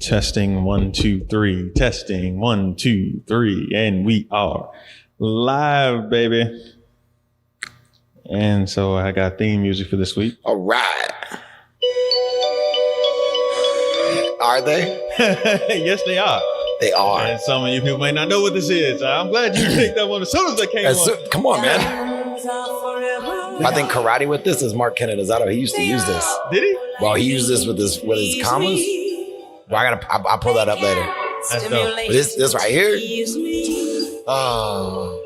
Testing 1, 2, 3. Testing 1, 2, 3. And we are live, baby. And so I got theme music for this week. All right. Are they? Yes, they are. They are. And some of you people may not know what this is. I'm glad you picked up on as soon as they came on. Come on, man. I think karate with this is Mark Canonizato. He used to use this. Did he? Well, he used this with his commas. Well, I'll pull that up later. That's dope. But this right here. Oh,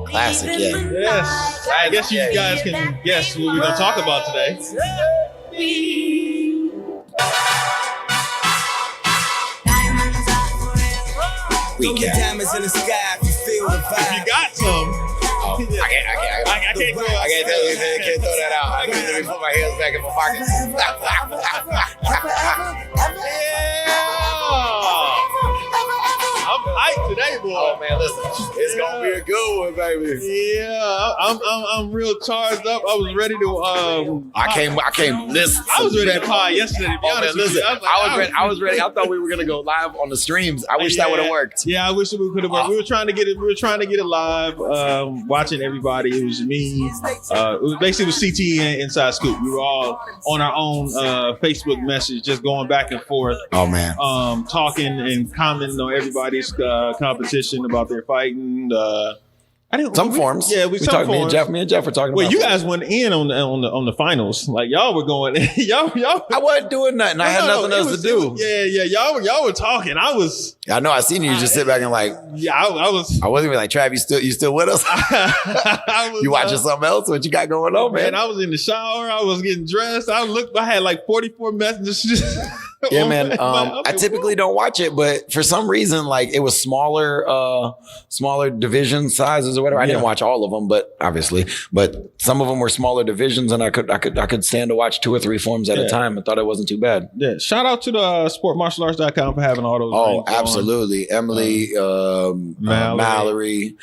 classic, yeah. Yes. I guess you guys can guess what we're going to talk about today. Recap. Diamonds in the sky, if you feel the vibe. If you got some. Oh, I can't tell you. I can't throw that out. I can't let me put my hands back in my pocket. I'm hyped today, boy. Oh man, listen, it's gonna be a good one, baby. Yeah, I'm real charged up. I was ready to. I came. Listen, I was ready to pod yesterday. To be honest with you. I was ready. I thought we were gonna go live on the streams. I wish that would have worked. Yeah, I wish we could have worked. We were trying to get it. We were trying to get it live. Watching everybody. It was me. It was basically CT and Inside Scoop. We were all on our own Facebook message, just going back and forth. Oh man. Talking and commenting on everybody's competition about their fighting. Forms. Yeah, we talked. Me and Jeff were talking. Well, about you forms. guys went in on the finals. Like y'all were going. y'all. I wasn't doing nothing. I had nothing else to do. Yeah. Y'all were talking. I was. I know. I seen you just sit back and like. Yeah, I was. I wasn't even like, Trav, you still with us? You watching something else? What you got going on, man? I was in the shower. I was getting dressed. I had like 44 messages. Yeah, man. I typically don't watch it, but for some reason, like it was smaller division sizes or whatever. I didn't watch all of them, but some of them were smaller divisions, and I could stand to watch 2 or 3 forms at a time. I thought it wasn't too bad. Yeah. Shout out to the sportmartialarts.com for having all those. Oh, absolutely. Emily, Mallory,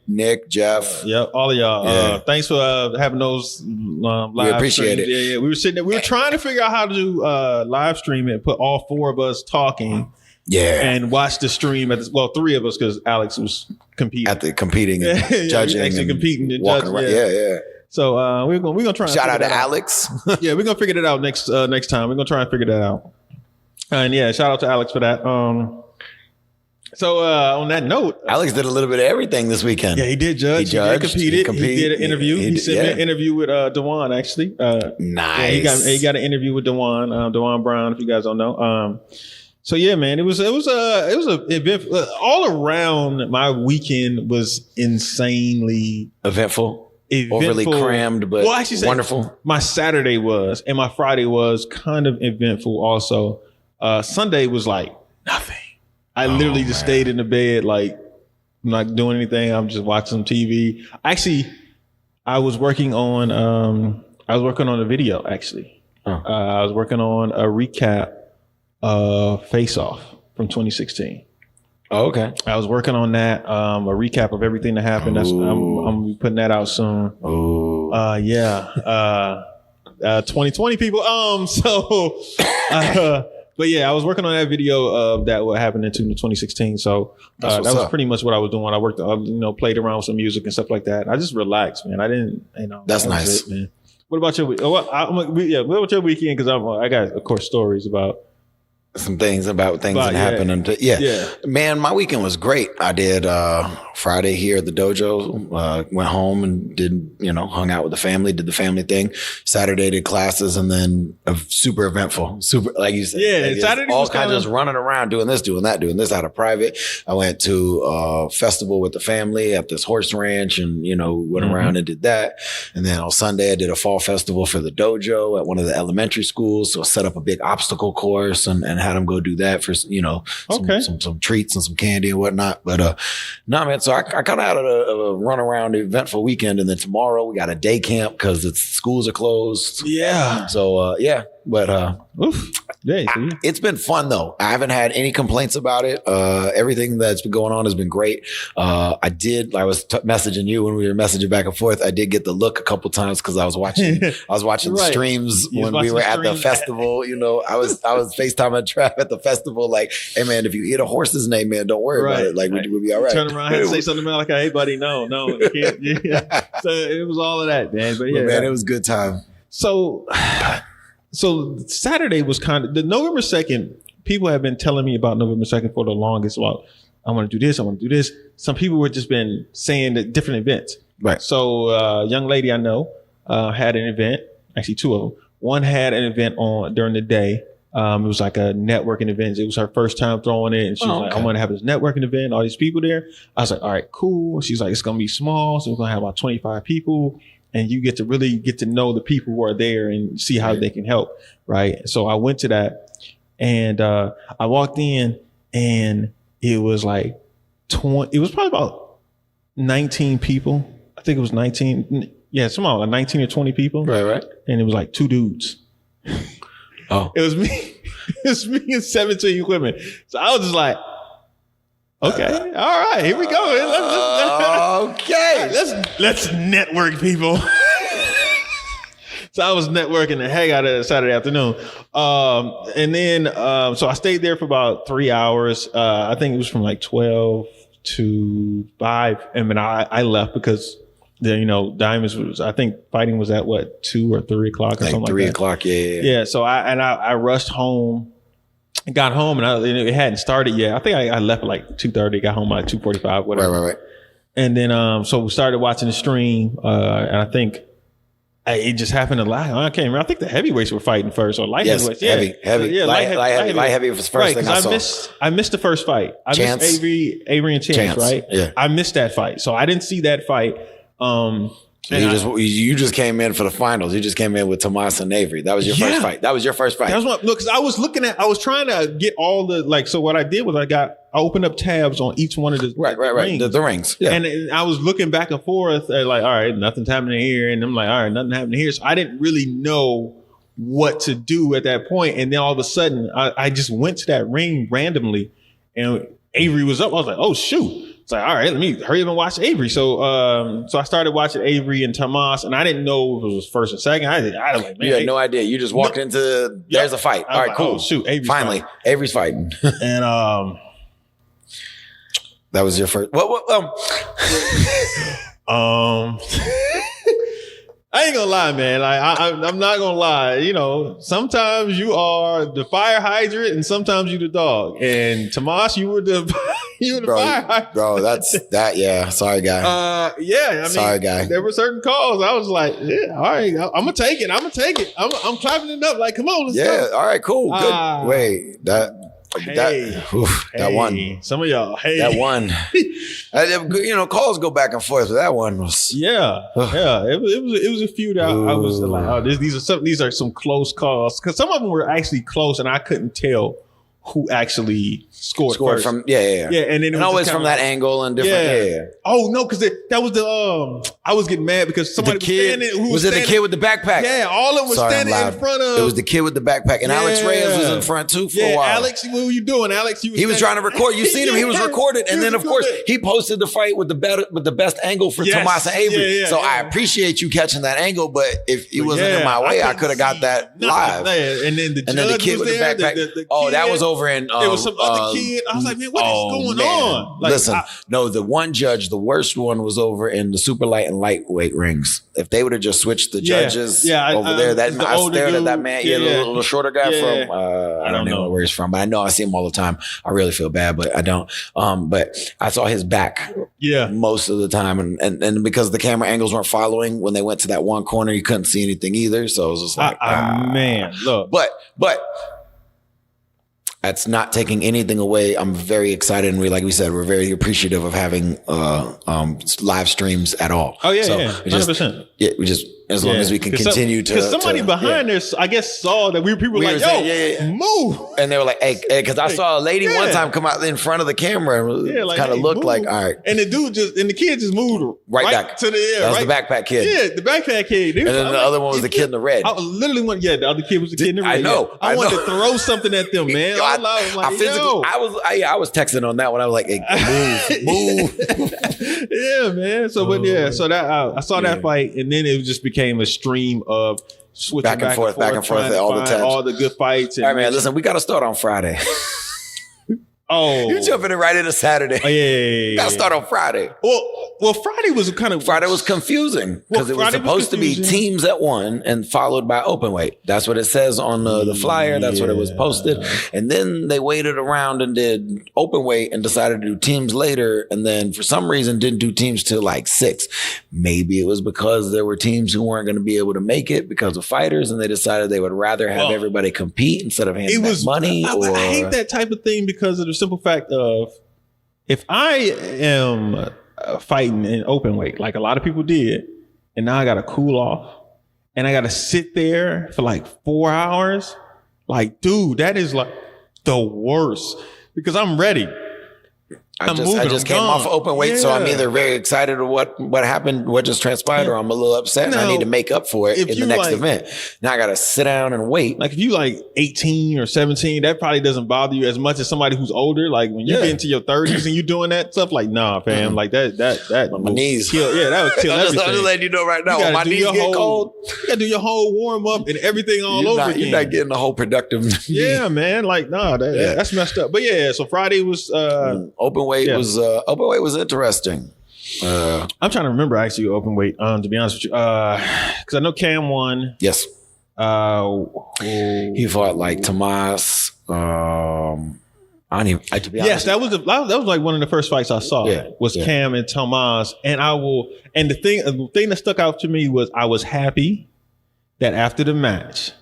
Nick, Jeff. Yep, all of y'all. Yeah. Thanks for having those live. We appreciate streams. it. Yeah. We were sitting there. We were trying to figure out how to do live stream and put all 4 of us talking. Yeah. And watch the stream 3 of us because Alex was competing. Competing and judging. Actually and competing and walking judging. around. Yeah. So we're gonna try and shout out to that Alex. Yeah, we're gonna figure that out next time. We're gonna try and figure that out. And yeah, shout out to Alex for that. So on that note, Alex did a little bit of everything this weekend. Yeah, he did judge. He did compete. He did an interview. He sent me an interview with Dewan, actually. Nice. Yeah, he got an interview with Dewan Brown, if you guys don't know. So yeah, man, it was a event all around. My weekend was insanely eventful. Overly crammed, but wonderful. My Saturday was, and my Friday was kind of eventful also. Sunday was like nothing. I literally just stayed in the bed, like I'm not doing anything. I'm just watching TV. Actually, I was working on a video. Actually, I was working on a recap of Face Off from 2016. Oh, okay. I was working on that, a recap of everything that happened. I'm putting that out soon. Oh, 2020 people. But yeah, I was working on that video of that what happened in 2016. So that was pretty much what I was doing. I worked, played around with some music and stuff like that. I just relaxed, man. I didn't, That's nice, man. What about your week? What about your weekend? Because I got, of course, stories about some things that happened. Yeah. Man, my weekend was great. I did Friday here at the dojo, went home and did, hung out with the family, did the family thing. Saturday did classes, and then super eventful, super, like you said. Yeah, Saturday all was kinds of just running around, doing this, doing that, doing this out of private. I went to a festival with the family at this horse ranch and, went around and did that. And then on Sunday, I did a fall festival for the dojo at one of the elementary schools. So I set up a big obstacle course and had them go do that for, some treats and some candy and whatnot. But no, man. So I kind of had a run around eventful weekend, and then tomorrow we got a day camp because the schools are closed. Yeah. So But Oof. Yeah, see? it's been fun though. I haven't had any complaints about it. Everything that's been going on has been great. I was messaging you when we were messaging back and forth. I did get the look a couple times because I was watching the Right. streams You was when we watching were the at the streams. festival. You know, I was FaceTiming Trav at the festival, like, hey man, if you hear a horse's name, man, don't worry about Right. it. Like we'll be all right. Turn around and say something about like, hey, buddy, no, you can't. Yeah. So it was all of that, man. But yeah, But man, it was a good time. So Saturday was kind of the November 2nd. People have been telling me about November 2nd for the longest. About I want to do this. I want to do this. Some people were just been saying that different events. Right. So a young lady I know had an event. Actually, two of them. One had an event on during the day. It was like a networking event. It was her first time throwing it. And she was like, I want to have this networking event, all these people there. I was like, all right, cool. She's like, it's going to be small. So we're going to have about 25 people. And you get to really get to know the people who are there and see how they can help. Right. So I went to that and I walked in and it was like it was probably about 19 people. I think it was 19. Yeah, somehow like 19 or 20 people. Right. And it was like two dudes. Oh. It was me. It was me and 17 women. So I was just like, okay, all right, here we go. Let's network, people. So I was networking the heck out of it Saturday afternoon. And then, so I stayed there for about 3 hours. I think it was from like 12 to 5. And then I left because Diamonds was, I think fighting was at what, 2 or 3 o'clock or like something 3 like that. o'clock. Yeah. Yeah. So I rushed home. Got home and it hadn't started yet. I think I left at like 2:30, got home at 2:45, whatever. Right. And then, so we started watching the stream. And I think it just happened a lot. I can't remember. I think the heavyweights were fighting first or light Yes, heavyweights. Yeah. heavy. Yeah, light heavy was the first right, thing I because saw. I missed the first fight. I Chance. missed Avery and Chance, right? Yeah. I missed that fight. So I didn't see that fight. So you just came in for the finals. You just came in with Tomas and Avery. That was your first fight. That was your first fight. That was what, no, because I was trying to get all the so what I did was I opened up tabs on each one of the right. rings. The rings. Yeah. And I was looking back and forth like, all right, nothing's happening here. And I'm like, all right, nothing happening here. So I didn't really know what to do at that point. And then all of a sudden I just went to that ring randomly and Avery was up. I was like, oh shoot. It's like, all right, let me hurry up and watch Avery. So I started watching Avery and Tomas, and I didn't know if it was first and second. I was like, man, you had no idea. You just walked into there's a fight. All right, like, cool. Oh, shoot, Avery's finally, fighting. Avery's fighting. And that was your first. What? I ain't gonna lie, man. Like I'm not gonna lie. Sometimes you are the fire hydrant, and sometimes you the dog. And Tomas, you were the fire hydrant. Bro, that's that. Yeah, sorry, guy. Sorry, guy. There were certain calls. I was like, yeah, all right, I'm gonna take it. I'm clapping it up. Like, come on, let's go. All right, cool, good. Wait, that one. Some of y'all, that one. Calls go back and forth, but that one was. Yeah. It was a few that I was like, oh, these are some close calls because some of them were actually close, and I couldn't tell who actually scored first. From and then always from that angle and different. Yeah. Oh no, because that was the I was getting mad because somebody was standing. Who was it? The kid with the backpack? Yeah, all of them was standing in front of. It was the kid with the backpack, and Alex Reyes was in front too for a while. Alex, what were you doing, Alex? He was trying to record. You seen him? He was recorded, and then of course he posted the fight with the best angle for Tomas and Avery. So I appreciate you catching that angle, but if it wasn't in my way, I could have got that live. And then the kid with the backpack. That was over in. There was some other kid. I was like, man, what is going on? Like, listen, the one judge, the worst one was over in the super light and lightweight rings. If they would have just switched the judges over there, I stared at that man, the little shorter guy from, I don't know where he's from, but I know I see him all the time. I really feel bad, but I don't. But I saw his back most of the time. And because the camera angles weren't following, when they went to that one corner, you couldn't see anything either. So it was just like, man, look. But That's not taking anything away. I'm very excited, and like we said, we're very appreciative of having live streams at all. Oh yeah, so yeah, 100%. We just as long as we can continue to. Because somebody behind us, I guess, saw that people were like, "Yo, move!" And they were like, "Hey," because I saw a lady one time come out in front of the camera and like, kind of looked move. like, all right. And the dude the kid just moved right back to the air. That was the backpack kid. Yeah, the backpack kid. And then the other one was the kid in the red. I literally the other kid was the kid in the red. I know. I wanted to throw something at them, man. I was texting on that one. I was like, hey, move. Yeah, man. So, so that I saw that fight, and then it just became a stream of switching back and forth all the time, all the good fights. All right, man. Listen, we got to start on Friday. Oh, you jumping right into Saturday? Oh, yeah. Got to start on Friday. Well, Friday was confusing because it was supposed to be teams at one and followed by open weight. That's what it says on the flyer. That's what it was posted. And then they waited around and did open weight and decided to do teams later. And then for some reason didn't do teams till like 6. Maybe it was because there were teams who weren't going to be able to make it because of fighters, and they decided they would rather have everybody compete instead of handing back money. I hate that type of thing because of the simple fact of, if I am fighting in open weight, like a lot of people did, and now I got to cool off and I got to sit there for like 4 hours, like, dude, that is like the worst because I'm ready. I just came off open weight, so I'm either very excited of what happened, what just transpired, or I'm a little upset and I need to make up for it in the next event. Now I got to sit down and wait. Like if you like 18 or 17, that probably doesn't bother you as much as somebody who's older. Like when you get into your 30s and you doing that stuff, like, nah, fam, like that my knees. That would kill everything. I'm just letting you know right now, when my knees get cold, you got to do your whole warm up and everything all over again. You're not getting the whole productive. Yeah, man. Like, nah, that's messed up. But yeah, so Friday was open weight was open weight was interesting. I'm trying to remember actually open weight. To be honest with you, because I know Cam won. Yes. He fought like Tomas. To be honest. Yes, that was like one of the first fights I saw. Was Cam and Tomas, and the thing that stuck out to me was I was happy that after the match,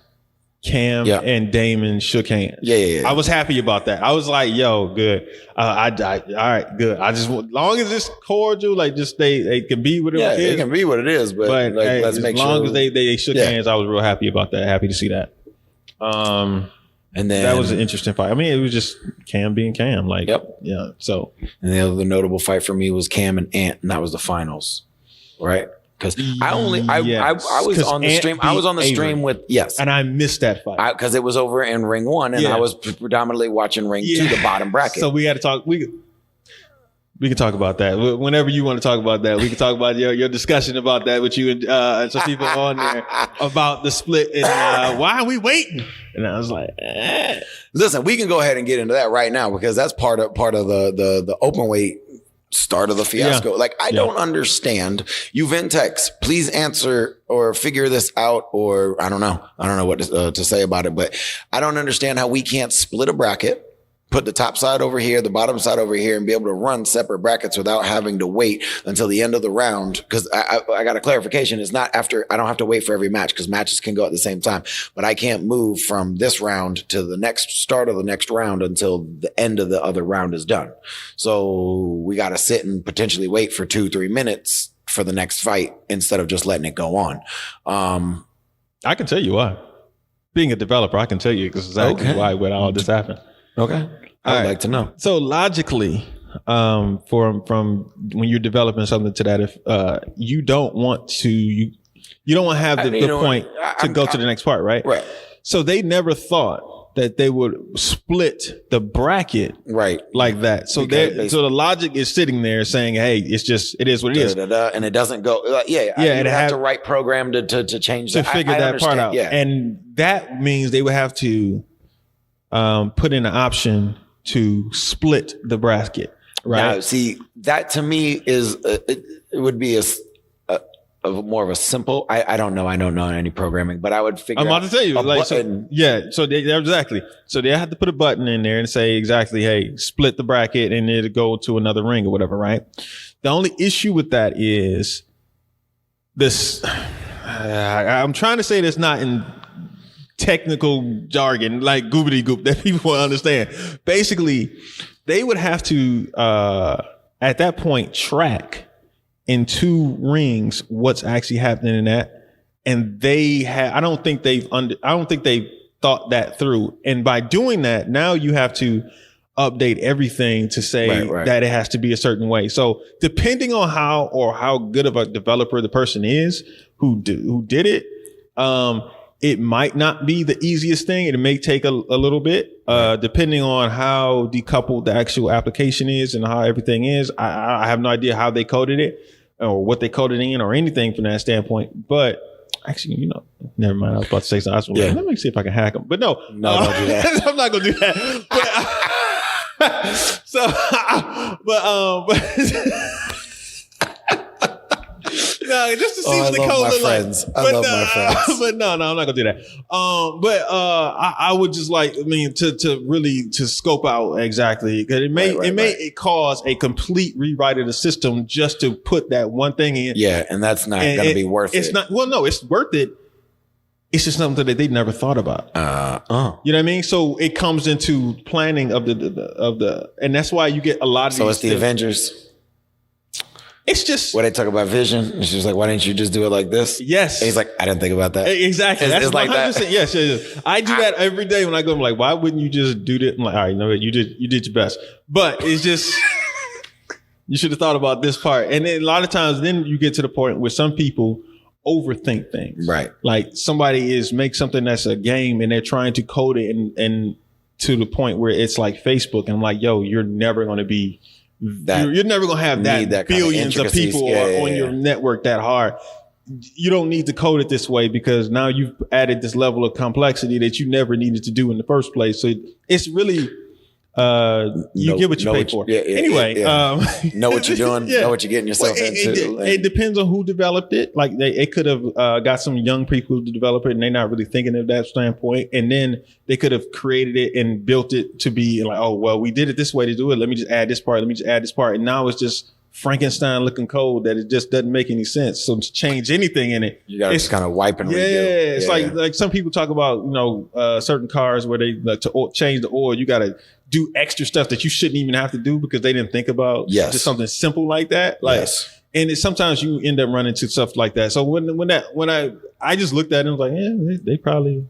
Cam and Damon shook hands. Yeah. I was happy about that. I was like, yo, good. All right, good. I just, as long as it's cordial, like just they can be what it is. It can be what it is, but like, let's make sure. As long as they shook hands, I was real happy about that. Happy to see that. And then that was an interesting fight. I mean, it was just Cam being Cam. Like, yeah. So, and the other notable fight for me was Cam and Ant, and that was the finals, right? Because I was on the stream. I was on the stream with and I missed that fight because it was over in ring 1, and I was predominantly watching ring 2, the bottom bracket. So we got to talk. We can talk about that whenever you want to talk about that. We can talk about your discussion about that with you and some people on there about the split and why are we waiting? And I was like, listen, we can go ahead and get into that right now because that's part of the open weight start of the fiasco. Like, I don't understand. Uventex, please answer or figure this out, or I don't know what to say about it, but I don't understand how we can't split a bracket, put the top side over here, the bottom side over here, and be able to run separate brackets without having to wait until the end of the round. Because I got a clarification. It's not after, I don't have to wait for every match because matches can go at the same time. But I can't move from this round to the next start of the next round until the end of the other round is done. So we got to sit and potentially wait for 2-3 minutes for the next fight instead of just letting it go on. I can tell you why. Being a developer, I can tell you exactly why when all this happened. Okay. I'd like to know. So logically, from when you're developing something to that, if you don't want to, you don't want to have the point to go to the next part, right? Right. So they never thought that they would split the bracket like that. So so the logic is sitting there saying, hey, it is what it is. And it doesn't go. You have to write program to change to figure that part out. Yeah. And that means they would have to put in an option to split the bracket, right? Now, see, that to me is it would be a more of a simple. I don't know any programming, but I would figure. I'm about to tell you, exactly. So they have to put a button in there and say exactly, hey, split the bracket, and it'll go to another ring or whatever, right? The only issue with that is this. I'm trying to say this not in technical jargon like goobity goop that people will understand. Basically, they would have to at that point track in 2 rings what's actually happening in that, and I don't think they've thought that through. And by doing that, now you have to update everything to say that it has to be a certain way. So depending on how good of a developer the person is who did it, it might not be the easiest thing. It may take a little bit, depending on how decoupled the actual application is and how everything is. I have no idea how they coded it or what they coded in or anything from that standpoint. But actually, never mind. I was about to say something. Let me see if I can hack them. But no, don't do that. I'm not going to do that. No, just to see what the code look like. I love my friends. But no, I'm not gonna do that. I would just like, to really scope out exactly, because it may cause a complete rewrite of the system just to put that one thing in. Yeah, and that's not gonna be worth it. It's not. Well, no, it's worth it. It's just something that they never thought about. You know what I mean? So it comes into planning of the, and that's why you get a lot of. So it's the Avengers. It's just where they talk about vision. And she's like, "Why didn't you just do it like this?" Yes. And he's like, "I didn't think about that." Exactly. That's like that. Yes. I do that every day when I go. I'm like, "Why wouldn't you just do that?" I'm like, "All right, no, you did your best." But it's just you should have thought about this part. And then a lot of times, then you get to the point where some people overthink things. Right. Like somebody make something that's a game and they're trying to code it and to the point where it's like Facebook. And I'm like, yo, you're never going to be you're never going to have that billions of people on your network that hard. You don't need to code it this way because now you've added this level of complexity that you never needed to do in the first place. So it's really, you get what you pay for. Anyway, know what you're doing, know what you're getting yourself into. It depends on who developed it. Like it could have got some young people to develop it and they're not really thinking of that standpoint. And then they could have created it and built it to be like, oh, well, we did it this way to do it. Let me just add this part. Let me just add this part. And now it's just Frankenstein looking code that it just doesn't make any sense. So to change anything in it, you got to just kind of wipe and redo. It's like some people talk about, certain cars where they like to change the oil. You got to do extra stuff that you shouldn't even have to do because they didn't think about just something simple like that. And sometimes you end up running into stuff like that. So when I just looked at it and was like, they probably,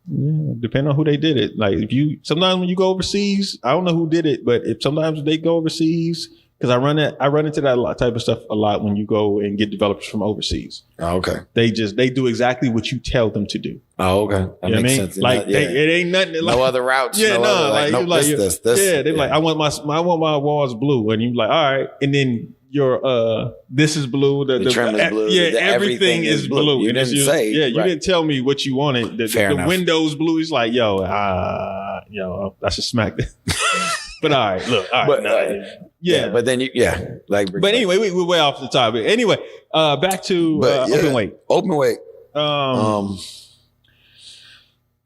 depending on who they did it. Like sometimes when you go overseas, I don't know who did it, but if sometimes they go overseas, because I run into that type of stuff a lot when you go and get developers from overseas. Oh, okay. They do exactly what you tell them to do. Oh, okay. That makes sense. Like it ain't nothing. Like, no other routes. Yeah, this. Yeah, they're like, I want my walls blue, and you like, all right, and then your this is blue. The trim is blue. Yeah, everything is blue. You didn't say. Yeah, you didn't tell me what you wanted. The windows blue. He's like, I should smack that. But all right, look, but then but anyway, we're way off the topic. Anyway, back to open weight. Open weight.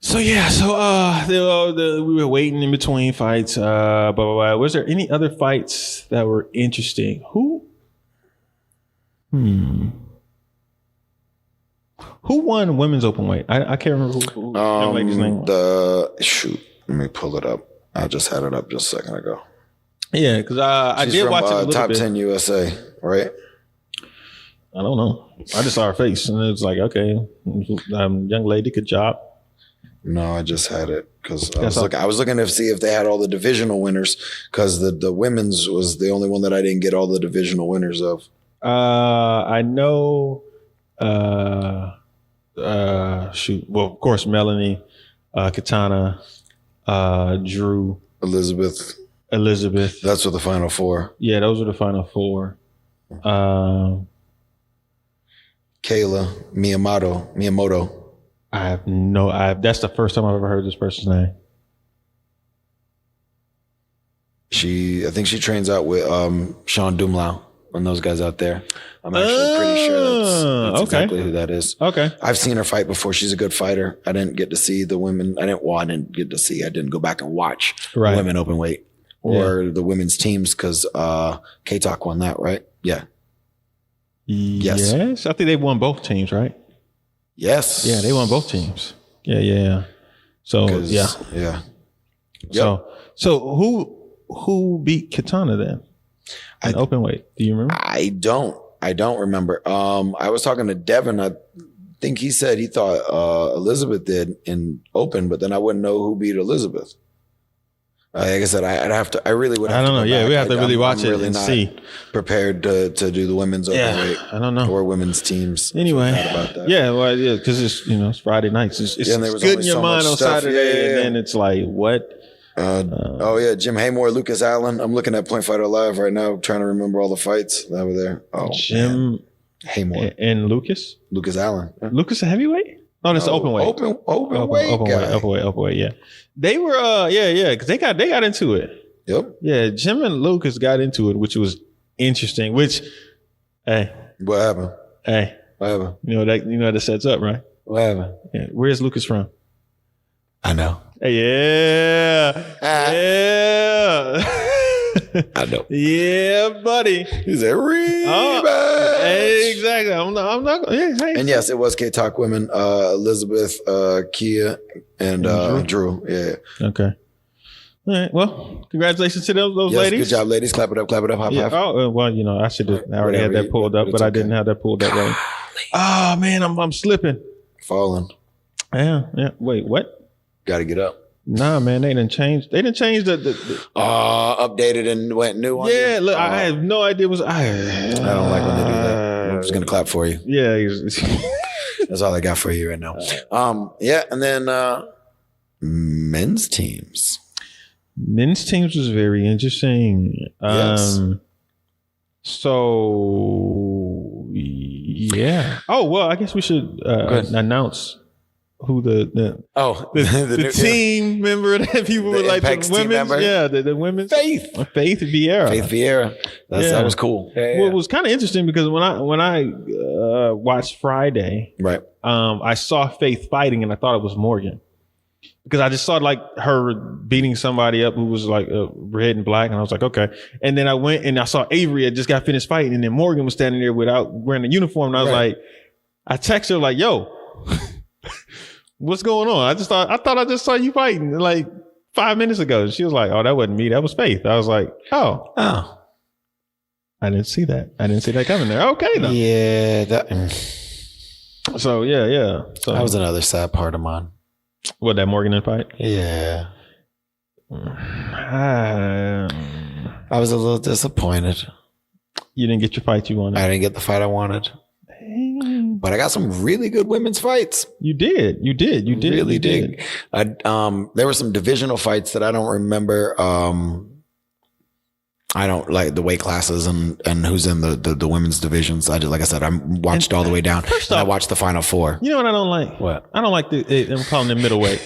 So we were waiting in between fights. Blah, blah, blah. Was there any other fights that were interesting? Who won women's open weight? I can't remember who that lady's name was. Let me pull it up. I just had it up just a second ago. Yeah, because I did watch it a little Top bit. 10 USA, right? I don't know. I just saw her face and it was like, okay, young lady, good job. No, I just had it because I was looking to see if they had all the divisional winners because the women's was the only one that I didn't get all the divisional winners of. I know. Well, of course, Melanie, Katana. Drew, Elizabeth. That's what the final four. Yeah, those are the final four. Kayla Miyamoto. That's the first time I've ever heard this person's name. I think she trains out with Sean Dumlau and those guys out there. I'm actually pretty sure that's exactly who that is. Okay. I've seen her fight before. She's a good fighter. I didn't get to see the women. I didn't go back and watch the women open weight or the women's teams because K-Talk won that, right? Yeah. Yes. I think they won both teams, right? Yes. Yeah, they won both teams. Yeah. So 'Cause- yeah. Yeah. So who beat Katana then? In open weight. Do you remember? I don't remember. I was talking to Devin. I think he said he thought Elizabeth did in open, but then I wouldn't know who beat Elizabeth. Like I said, I really would have I don't to know. go Yeah, back. we have to really watch I'm it really and not see. prepared to do the women's open weight. I don't know. Or women's teams. Anyway, Forgot about that. yeah, well, yeah, because it's it's Friday nights. It's Yeah, and there was good in only your so mind much on stuff. Saturday, Yeah. and then it's like what? Oh yeah, Jim Haymore, Lucas Allen. I'm looking at Point Fighter Live right now, trying to remember all the fights that were there. Oh, Jim man. Haymore, and Lucas. Lucas Allen. Lucas a heavyweight? No, that's open weight. Open weight. Open weight. Yeah, they were. Yeah, because they got into it. Yep. Yeah, Jim and Lucas got into it, which was interesting. Which, hey, What happened? What happened? you know that sets up, right? What happened? Yeah. Where's Lucas from? I know. Hey, yeah, yeah, I know. yeah, buddy. He's a rematch. Exactly. I'm not. Yeah, hey. And yes, it was K Talk women. Elizabeth, Kia, and Drew. Yeah. Okay. All right. Well, congratulations to those Yes, ladies. good job, ladies. Clap it up, high Yeah. five. Oh well, I should have. I already had that pulled up, but I didn't have that pulled up right. Oh man, I'm slipping. Falling. Yeah. Wait, what? Got to get up. Nah, man, they didn't change. They didn't change the Updated and went new on yeah. you? Look, I have no idea. I don't like when they do that. I'm just gonna clap for you. Yeah. That's all I got for you right now. Yeah, and then men's teams. Men's teams was very interesting. Yes. So yeah. Oh well, I guess we should announce who the new team member that people The would like Impact's the team women's. member? Yeah, the women's Faith Vieira. Faith Vieira. That was cool. Yeah, Well, it was kind of interesting because when I watched Friday, right. I saw Faith fighting and I thought it was Morgan. Because I just saw like her beating somebody up who was like red and black. And I was like, okay. And then I went and I saw Avery had just got finished fighting. And then Morgan was standing there without wearing a uniform. And I was like, I texted her like, yo, what's going on? I thought I just saw you fighting like 5 minutes ago. She was like, oh, that wasn't me. That was Faith. I was like, oh. I didn't see that. I didn't see that coming there. Okay. Though. Yeah. So, yeah. So That was another sad part of mine. What, that Morgan fight? Yeah. I was a little disappointed. You didn't get your fight you wanted. I didn't get the fight I wanted. But I got some really good women's fights. You did. Really did. There were some divisional fights that I don't remember. I don't like the weight classes and who's in the women's divisions. Like I said, I watched all the way down. First And I off, watched the final four. You know what I don't like? What? I don't like I'm calling them middleweight.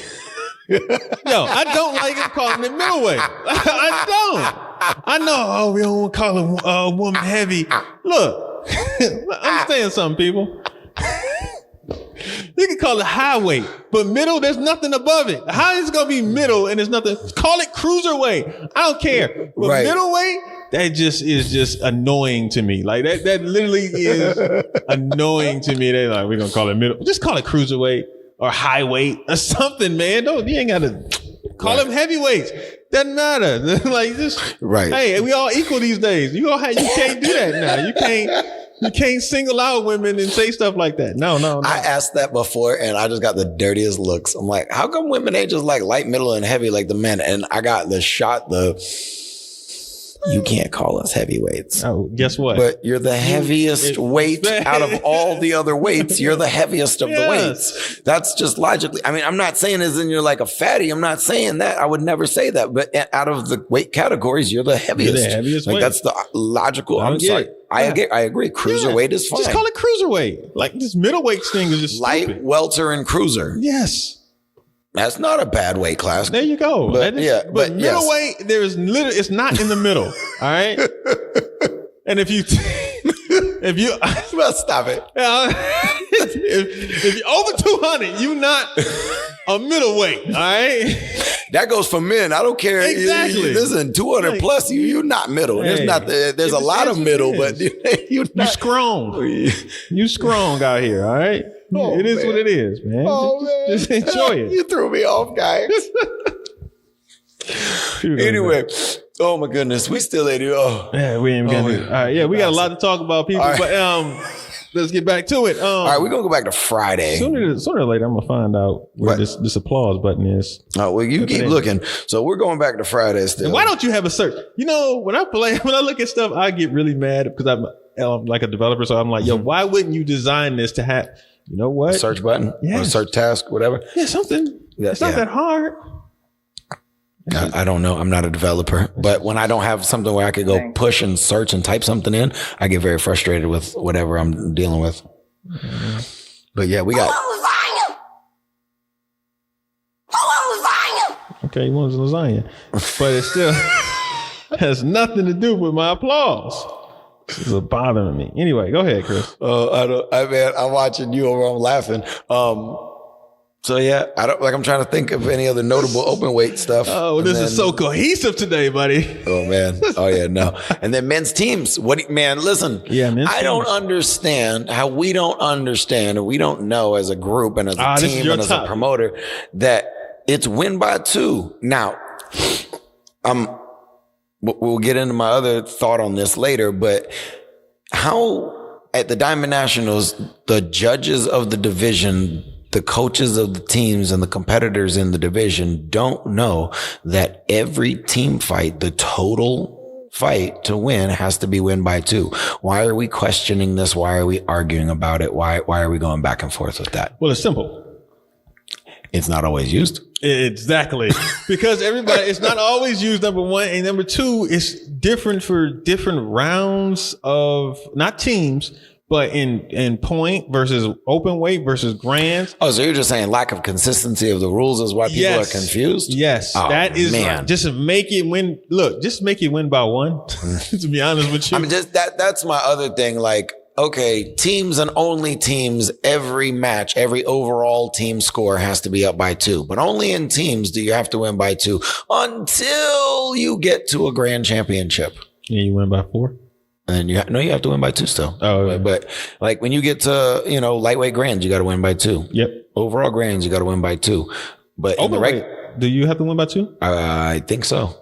Yo, I don't like him calling it middleweight. I don't. I know. Oh, we don't want to call a woman heavy. Look, understand something, people. You can call it high weight, but middle, there's nothing above it. How is it going to be middle and there's nothing? Call it cruiserweight. I don't care. But middleweight, that just is just annoying to me. Like that literally is annoying to me. They're like, we're going to call it middle. Just call it cruiserweight or high weight or something, man. You ain't got to call them heavyweights. Doesn't matter. Like just, hey, we all equal these days. You can't do that now. You can't single out women and say stuff like that. No. I asked that before and I just got the dirtiest looks. I'm like, how come women ain't just like light, middle, and heavy like the men? And I got the shot, you can't call us heavyweights. Oh, guess what? But you're the heaviest weight out of all the other weights. You're the heaviest of the weights. That's just logically. I mean, I'm not saying as in you're like a fatty. I'm not saying that. I would never say that. But out of the weight categories, you're the heaviest. You're the heaviest weight. That's the logical. I'm sorry. I agree. Cruiserweight is fine. Just call it cruiserweight. Like this middleweight thing is just light, stupid. welter, and cruiser. Yes. That's not a bad weight class. There you go. But middleweight, there is literally, it's not in the middle. All right. And if you well, stop it. If you're over 200, you're not a middleweight. All right. That goes for men. I don't care. Exactly. Listen, 200 plus, you're not middle. There's not. There's a lot of middle, but you're not. You strong. You strong out here. All right. Oh, it is man. what it is, man. Oh, man. Just enjoy it. You threw me off, guys. Anyway, oh my goodness, we still ain't. Oh. Yeah, we ain't gonna. All right, yeah, we got a lot to talk about, people. All right. But let's get back to it. All right, we're gonna go back to Friday. Sooner or later, I'm gonna find out where What? this applause button is. Oh, well, you keep looking. So we're going back to Friday still. And why don't you have a search? You know, when I look at stuff, I get really mad because I'm like a developer. So I'm like, yo, why wouldn't you design this to have? You know what? search button, Yes. or search task, whatever? Yeah, something. Yeah, It's not yeah. that hard. I don't know. I'm not a developer, but when I don't have something where I could go push and search and type something in, I get very frustrated with whatever I'm dealing with. But yeah, we got. Okay, he wants lasagna, but it still has nothing to do with my applause. This is bothering me. Anyway, go ahead, Chris. I'm watching you over. I'm laughing. So yeah, I'm trying to think of any other notable open weight stuff. Oh, this is so cohesive today, buddy. Oh man. Oh yeah, no. And then men's teams. Man, listen. Yeah, men's I don't teams. understand how we don't understand, or we don't know as a group and as a this is team your and as a topic. promoter that it's win by 2. Now, we'll get into my other thought on this later, but how at the Diamond Nationals, the judges of the division, the coaches of the teams and the competitors in the division don't know that every team fight, the total fight to win has to be win by 2. Why are we questioning this? Why are we arguing about it? Why are we going back and forth with that? Well, it's simple. It's not always used. Exactly. Because it's not always used, number one. And number two, it's different for different rounds of, not teams, but in point versus open weight versus grands. Oh, so you're just saying lack of consistency of the rules is why people are confused? Yes. Oh, that is, man. just make it win. Look, just make it win by 1, to be honest with you. I mean, just that's my other thing. Like, okay, teams and only teams, every match, every overall team score has to be up by 2. But only in teams do you have to win by 2 until you get to a grand championship. Yeah, you win by 4. And you have to win by 2 still. Oh, yeah. But like when you get to, lightweight grands, you got to win by 2. Yep. Overall grands, you got to win by 2. But in the Wait, do you have to win by 2? I think so.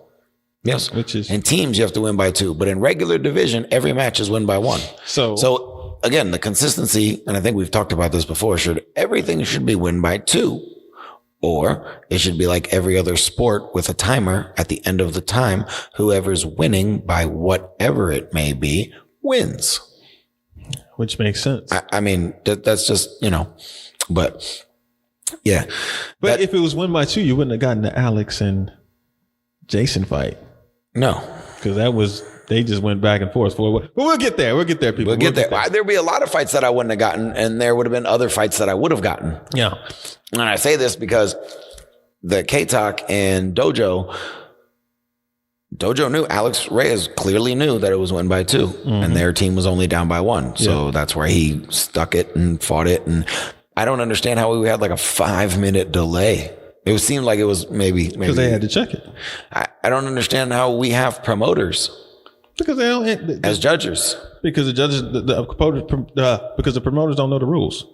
Yes. Which is In teams, you have to win by 2. But in regular division, every match is win by 1. So again, the consistency, and I think we've talked about this before, everything should be win by 2. Or it should be like every other sport with a timer at the end of the time. Whoever's winning by whatever it may be wins. which makes sense. I mean, that's just, but yeah. But if it was win by 2, you wouldn't have gotten the Alex and Jason fight. No. Because they just went back and forth for it. But we'll get there. We'll get there, people. We'll get there. There'd be a lot of fights that I wouldn't have gotten, and there would have been other fights that I would have gotten. Yeah. And I say this because the K-Talk and Dojo knew, Alex Reyes clearly knew that it was win by 2, and their team was only down by 1. So that's where he stuck it and fought it. And I don't understand how we had like a 5-minute delay. It seemed like it was maybe Because they had to check it. I don't understand how we have promoters Because they don't. as judges. Because the judges, because the promoters don't know the rules.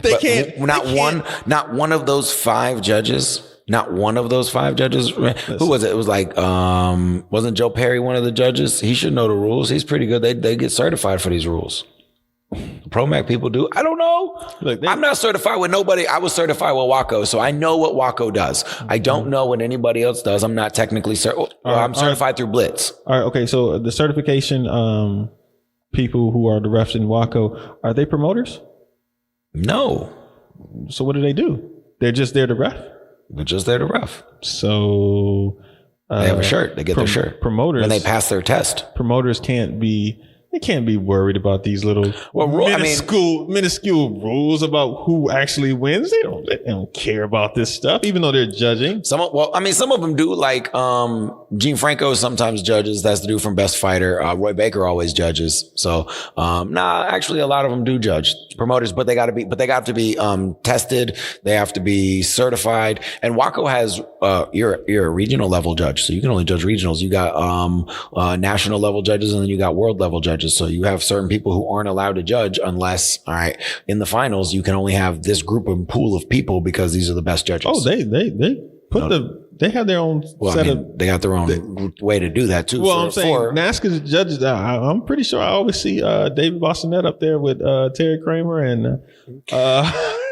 They can't. Not one of those 5 judges. Not one of those 5 judges. Who was it? It was like, wasn't Joe Perry one of the judges? He should know the rules. He's pretty good. They get certified for these rules. Pro-Mac people do. I don't know. Look, I'm not certified with nobody. I was certified with Waco, so I know what Waco does. I don't know what anybody else does. I'm not technically certified. I'm certified through Blitz. All right. Okay. So the certification people who are the refs in Waco, are they promoters? No. So what do? They're just there to ref? They're just there to ref. So They have a shirt. They get their shirt. Promoters. And they pass their test. Promoters can't be worried about these little minuscule rules about who actually wins. They don't care about this stuff, even though they're judging. Some of them do. Like, Gene Franco sometimes judges. That's the dude from Best Fighter. Roy Baker always judges. So, actually a lot of them do judge promoters, but they got to be tested. They have to be certified. And Waco has, you're a regional level judge. So you can only judge regionals. You got, national level judges, and then you got world level judges. So you have certain people who aren't allowed to judge unless, all right, in the finals, you can only have this group and pool of people because these are the best judges. Oh, they have their own set of. They got their own way to do that too. Well, I'm saying NASCAR's judges. I'm pretty sure I always see David Bossonette up there with Terry Kramer and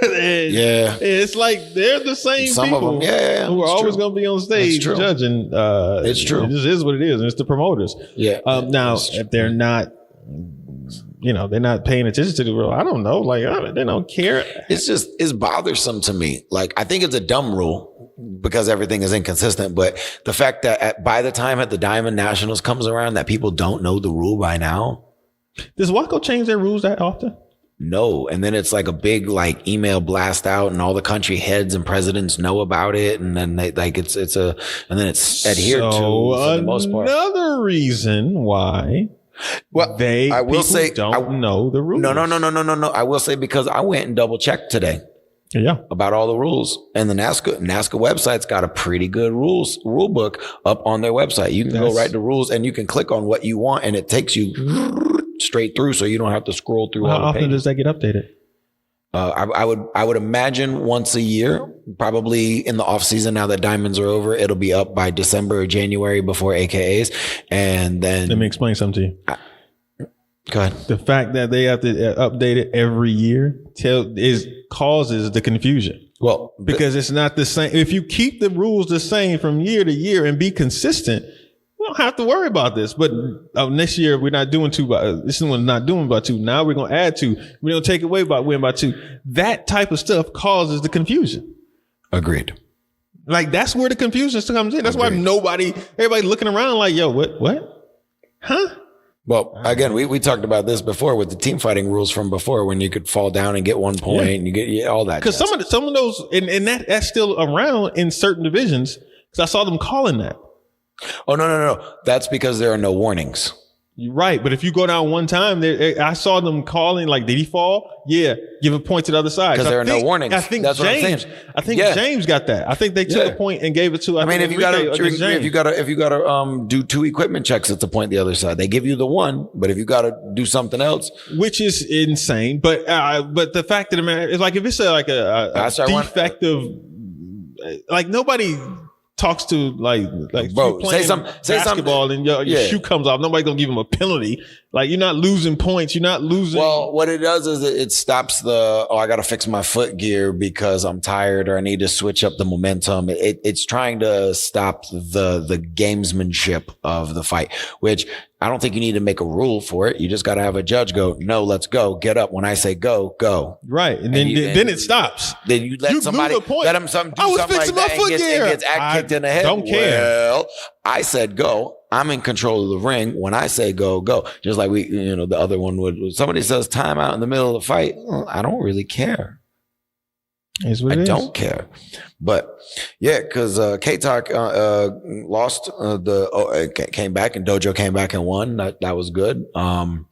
it's like they're the same Some people of them, who are always going to be on stage judging. It's true. It just is what it is, and it's the promoters. Yeah. Now, if they're not, they're not paying attention to the rule. I don't know. Like they don't care. It's bothersome to me. Like I think it's a dumb rule because everything is inconsistent. But the fact that by the time at the Diamond Nationals comes around, that people don't know the rule by now. Does Waco change their rules that often? No. And then it's like a big like email blast out, and all the country heads and presidents know about it. And then they like and then it's adhered to for the most part. Another reason why. Well, I will say don't know the rules. No. I will say because I went and double checked today. Yeah. About all the rules. And the NASCAR website's got a pretty good rule book up on their website. You can go right to rules and you can click on what you want and it takes you straight through, so you don't have to scroll through all the pages. How often does that get updated? I would imagine once a year, probably in the off season. Now that diamonds are over, it'll be up by December or January before AKAs. And then let me explain something to you. Go ahead. The fact that they have to update it every year causes the confusion. Well, because it's not the same. If you keep the rules the same from year to year and be consistent, we don't have to worry about this. But next year we're not doing this one's not doing by 2. Now we're going to add 2. We're going to take away by win by 2. That type of stuff causes the confusion. Agreed. Like that's where the confusion comes in. That's why everybody looking around like, yo, what? Huh? Well, again, we talked about this before with the team fighting rules from before, when you could fall down and get 1 point and you get all that. Because some of those, and that's still around in certain divisions, because I saw them calling that. Oh, no. That's because there are no warnings. You're right. But if you go down one time, I saw them calling like, did he fall? Yeah. Give a point to the other side. Because there are no warnings. I think that's James, James got that. I think they took a point and gave it to, if you gotta do 2 equipment checks, it's a point the other side. They give you the 1, but if you gotta do something else, which is insane. But the fact of the matter is, like, if it's a defective, like nobody talks to like bro, say basketball and your shoe comes off. Nobody's gonna give him a penalty. Like, you're not losing points. You're not losing. Well, what it does is it stops I got to fix my foot gear because I'm tired or I need to switch up the momentum. It's trying to stop the gamesmanship of the fight, which I don't think you need to make a rule for it. You just got to have a judge go, no, let's go. Get up. When I say go, go. Right. And then it stops. Then you let somebody, let him do something like that and gets kicked in the head. Don't care. Well, I said go. I'm in control of the ring. When I say go, go. Just like the other one would. Somebody says time out in the middle of the fight. I don't really care. I don't care. But yeah, because K-Talk lost came back, and Dojo came back and won. That was good. Oh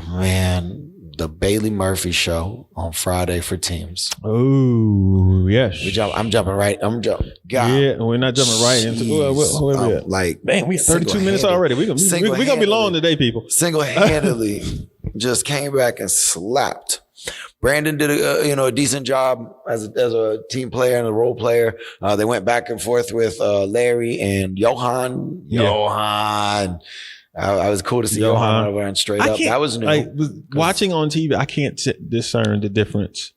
man. The Bailey Murphy show on Friday for teams. Oh, yes. I'm jumping right. God. Yeah, we're not jumping right into like, man, we 32 minutes already. We're gonna be long today, people. Single-handedly just came back and slapped. Brandon did a decent job as a team player and a role player. They went back and forth with Larry and Johan. I was cool to see Johan over and straight up. That was new. Watching on TV, I can't discern the difference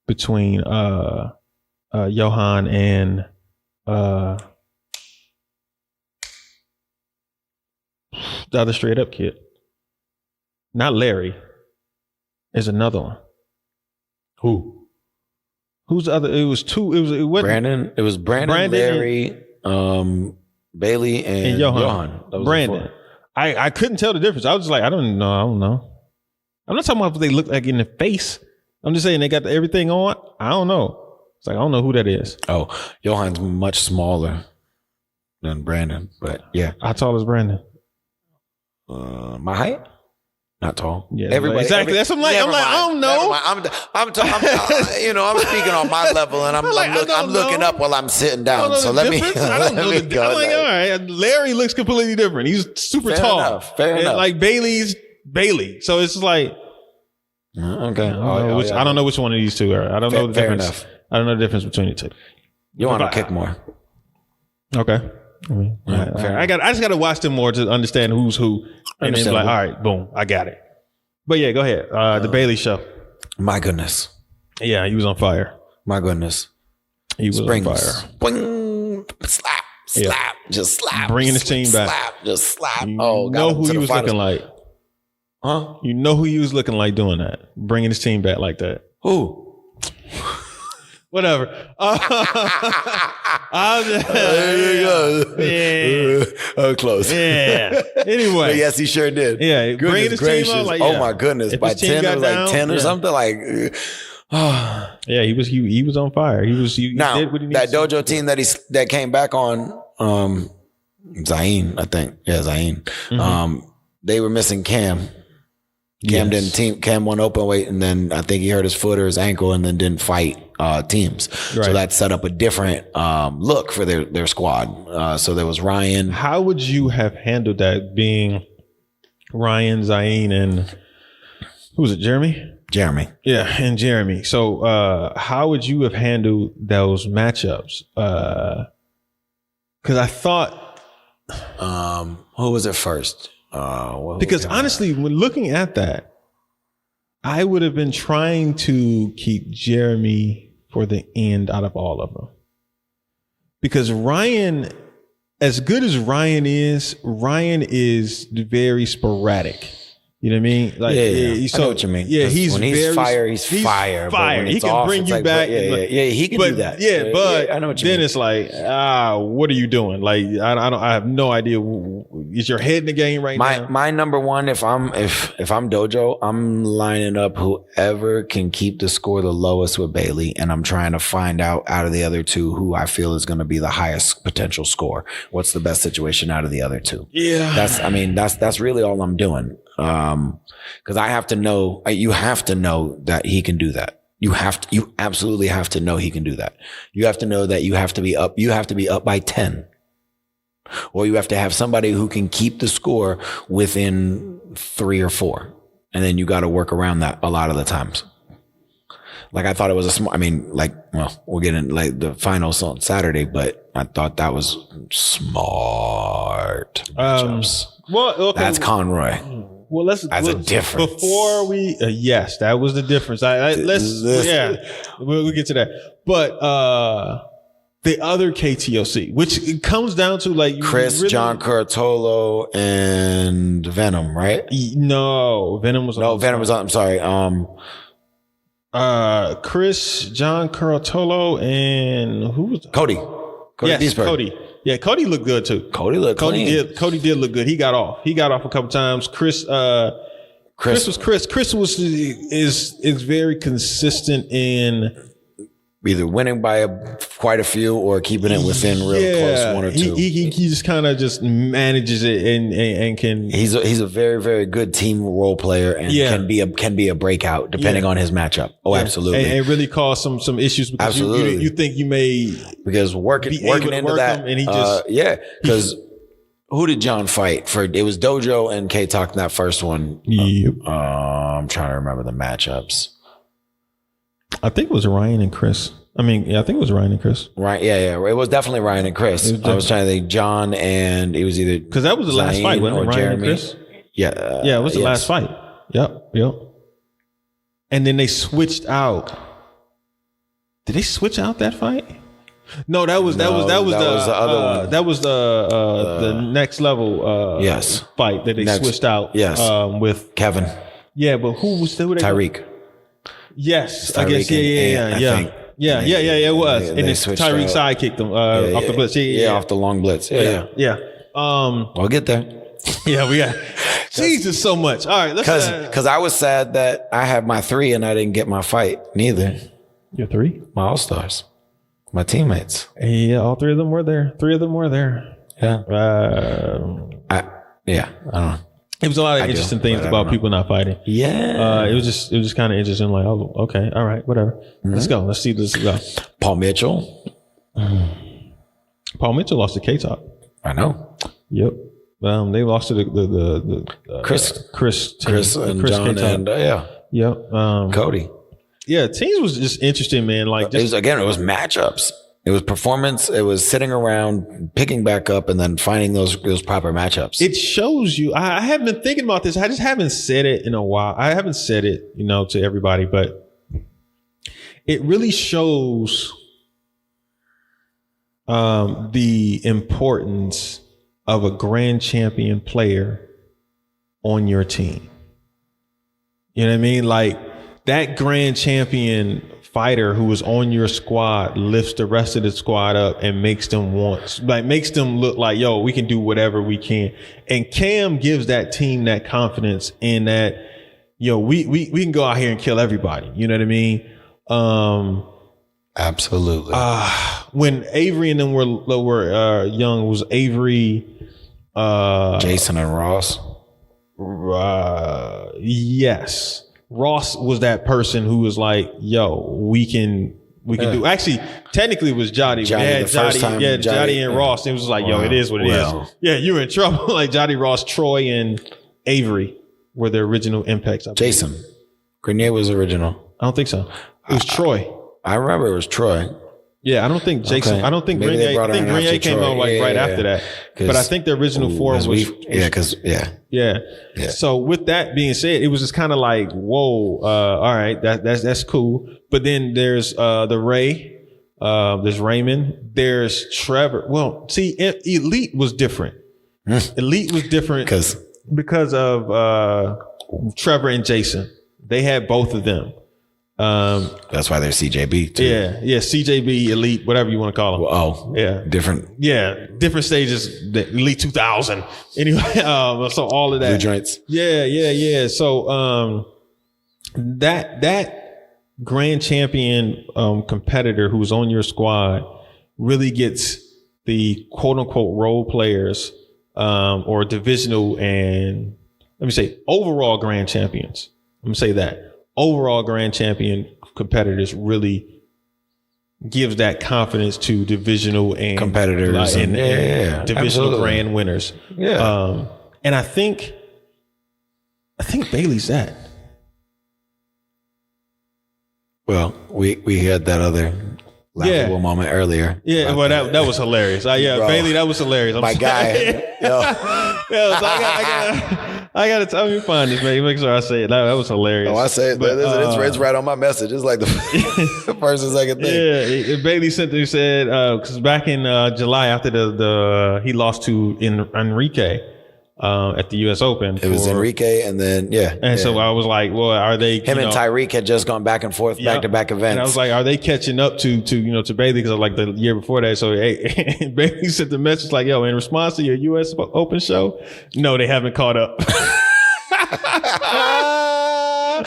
between Johan and the other straight up kid. Not Larry. There's another one. Who? Who's the other? It was two. It wasn't Brandon. It was Brandon Larry, Bailey, and Johan. Brandon. I couldn't tell the difference. I was just like, I don't know. I'm not talking about what they look like in the face. I'm just saying they got everything on. I don't know. It's like, I don't know who that is. Oh, Johan's much smaller. than Brandon. But yeah, How tall is Brandon? my height. Not tall. Yeah, Everybody. exactly. That's what I'm like. Never I'm like, I mind. don't know. Never mind. I'm speaking on my level, and I'm looking up while I'm sitting down. So let me. I don't know. I'm like, all right. Larry looks completely different. He's super tall. Fair enough. Like Bailey's Bailey. So it's like, okay. I don't know which one of these two are. I don't know the Fair difference. enough. I don't know the difference between the two. You want to kick more? Okay. I just got to watch them more to understand who's who, and then be like, all right, boom, I got it. But yeah, go ahead. The Bailey Show. My goodness. Yeah, he was on fire. My goodness. He was on fire. Boing, slap, just slap. Bringing his team back. Slap, just slap. You know who he was looking like. Huh? You know who he was looking like doing that, bringing his team back like that. Who? Whatever. There you go. Yeah. Close. Yeah. Anyway. But yes, he sure did. Yeah. Goodness Bringing his gracious. team up. Like, Oh my goodness. If By his team 10, it got was like down, 10 or something. Like, yeah, he was on fire. He now did what he that needed to dojo team that came back on, Zayn, I think. Yeah, Zayn. Mm-hmm. They were missing Cam. Cam won open weight, and then I think he hurt his foot or his ankle, and then didn't fight teams. Right. So that set up a different look for their squad. So there was Ryan. How would you have handled that, being Ryan, Zayn, and who was it, Jeremy? Yeah, and Jeremy. So how would you have handled those matchups? Because I thought, who was it first? Because honestly, when looking at that, I would have been trying to keep Jeremy for the end out of all of them. Because Ryan, as good as Ryan is very sporadic. You know what I mean? Like, yeah. I know what you mean. Yeah, when he's fire, he's fire. He can bring you back. He can do that. Yeah, but I know what you then mean. it's like, what are you doing? Like, I have no idea. Is your head in the game right now? My number one, if I'm dojo, I'm lining up whoever can keep the score the lowest with Bailey, and I'm trying to find out of the other two who I feel is going to be the highest potential score. What's the best situation out of the other two? Yeah, that's really all I'm doing. Cause I have to know, you have to know that he can do that. You absolutely have to know he can do that. You have to know that you have to be up by 10, or you have to have somebody who can keep the score within 3 or 4. And then you got to work around that a lot of the times. Like, I thought it was we'll get in like the finals on Saturday, but I thought that was smart matchups. Well, okay. That's Conroy. Well, that's a difference. Before we, yes, that was the difference. We'll get to that. But the other KTOC, which comes down to like Chris, John Curatolo, and Venom, right? No, Venom was on. I'm sorry. Chris, John Curatolo, and who was Cody? Yes, Cody. Yeah, Cody looked good too. Cody did look good. He got off a couple times. Chris is very consistent in either winning by quite a few or keeping it within real close 1 or 2. He just kind of just manages it and can. He's a very, very good team role player and can be a breakout depending on his matchup. Oh, absolutely. And really cause some issues because absolutely. You think you may because working into that and he just because who did John fight for? It was Dojo and K-Talk in that first one. Yep. I'm trying to remember the matchups. I think it was Ryan and Chris. I think it was Ryan and Chris. Right. Yeah. It was definitely Ryan and Chris. I was trying to think John and it was either because that was the last fight, wasn't it? Ryan Jeremy. And Chris. Yeah. It was the last fight. Yep. And then they switched out. Did they switch out that fight? No, that was the other one. That was the next level. Fight that they switched out. Yes. With Kevin. Yeah, but who was there? Tyreek. Yes, I guess. Yeah. It was. And then Tyreek sidekicked him off the blitz. Off the long blitz. Yeah. We'll get there. Yeah, we got. Jesus, so much. All right, let's. Because I was sad that I had my 3 and I didn't get my fight. Neither. Your 3? My all-stars. My teammates. Yeah, all 3 of them were there. 3 of them were there. Yeah. Uh, I don't know. it was a lot of I do, interesting things but I about don't know. people not fighting. Yeah. It was just kind of interesting. Like, oh, okay, all right, whatever. Let's go. Let's see this go. Paul Mitchell. Paul Mitchell lost to K-Top. I know. Yep. They lost to the Chris and Chris John K-Top. and Yep. Cody. Yeah, teams was just interesting, man. Like, It was matchups. It was performance. It was sitting around, picking back up, and then finding those proper matchups. it shows you. I haven't been thinking about this. I just haven't said it in a while. I haven't said it, to everybody, but it really shows the importance of a grand champion player on your team. You know what I mean? Like, that grand champion fighter who is on your squad lifts the rest of the squad up and makes them look like, yo, we can do whatever we can. And Cam gives that team that confidence in that, yo, we can go out here and kill everybody. You know what I mean? Absolutely. When Avery and them were young, it was Avery, Jason and Ross. Yes. Ross was that person who was like, yo, we can do. Actually, technically it was Jotty. Jotty and Ross. It was like, yo, it is what it is. Yeah, you were in trouble. Like Jotty, Ross, Troy, and Avery were the original Impacts. Jason. Grenier was original. I don't think so. It was Troy. I remember it was Troy. Yeah, I don't think Jason. Okay. I don't think Maybe they Grenier. brought I think her in Grenier after came Troy. out like right Yeah. after that. But I think the original four was. Yeah. So with that being said, it was just kind of like, whoa, all right, that's cool. But then there's the Ray, there's Raymond, there's Trevor. Well, see, Elite was different. Elite was different because of Trevor and Jason. They had both of them. That's why they're CJB too. Yeah, CJB, Elite, whatever you want to call them. Oh, yeah, different stages. The Elite 2000. Anyway, so all of that. blue joints. Yeah. So that grand champion competitor who's on your squad really gets the quote unquote role players or divisional and let me say overall grand champions. I'm gonna say that. Overall grand champion competitors really gives that confidence to divisional and competitors and divisional absolutely. grand winners. Yeah. And I think Bailey's that. Well, we had that other laughable moment earlier. Yeah, well, that was hilarious. Bro, Bailey, that was hilarious. My guy. Yo. So I gotta tell me find this, man. Make sure I say it. That was hilarious. Oh, I say it. But, it's right on my message. It's like the first and second thing. Yeah, Bailey said because back in July after the he lost to Enrique at the U.S. Open. It was Enrique, and then so I was like, well, are they? Him and Tyreek had just gone back and forth, back to back events. And I was like, are they catching up to Bailey? Because like the year before that. So hey, Bailey sent the message like, yo, in response to your U.S. Open show, no, they haven't caught up.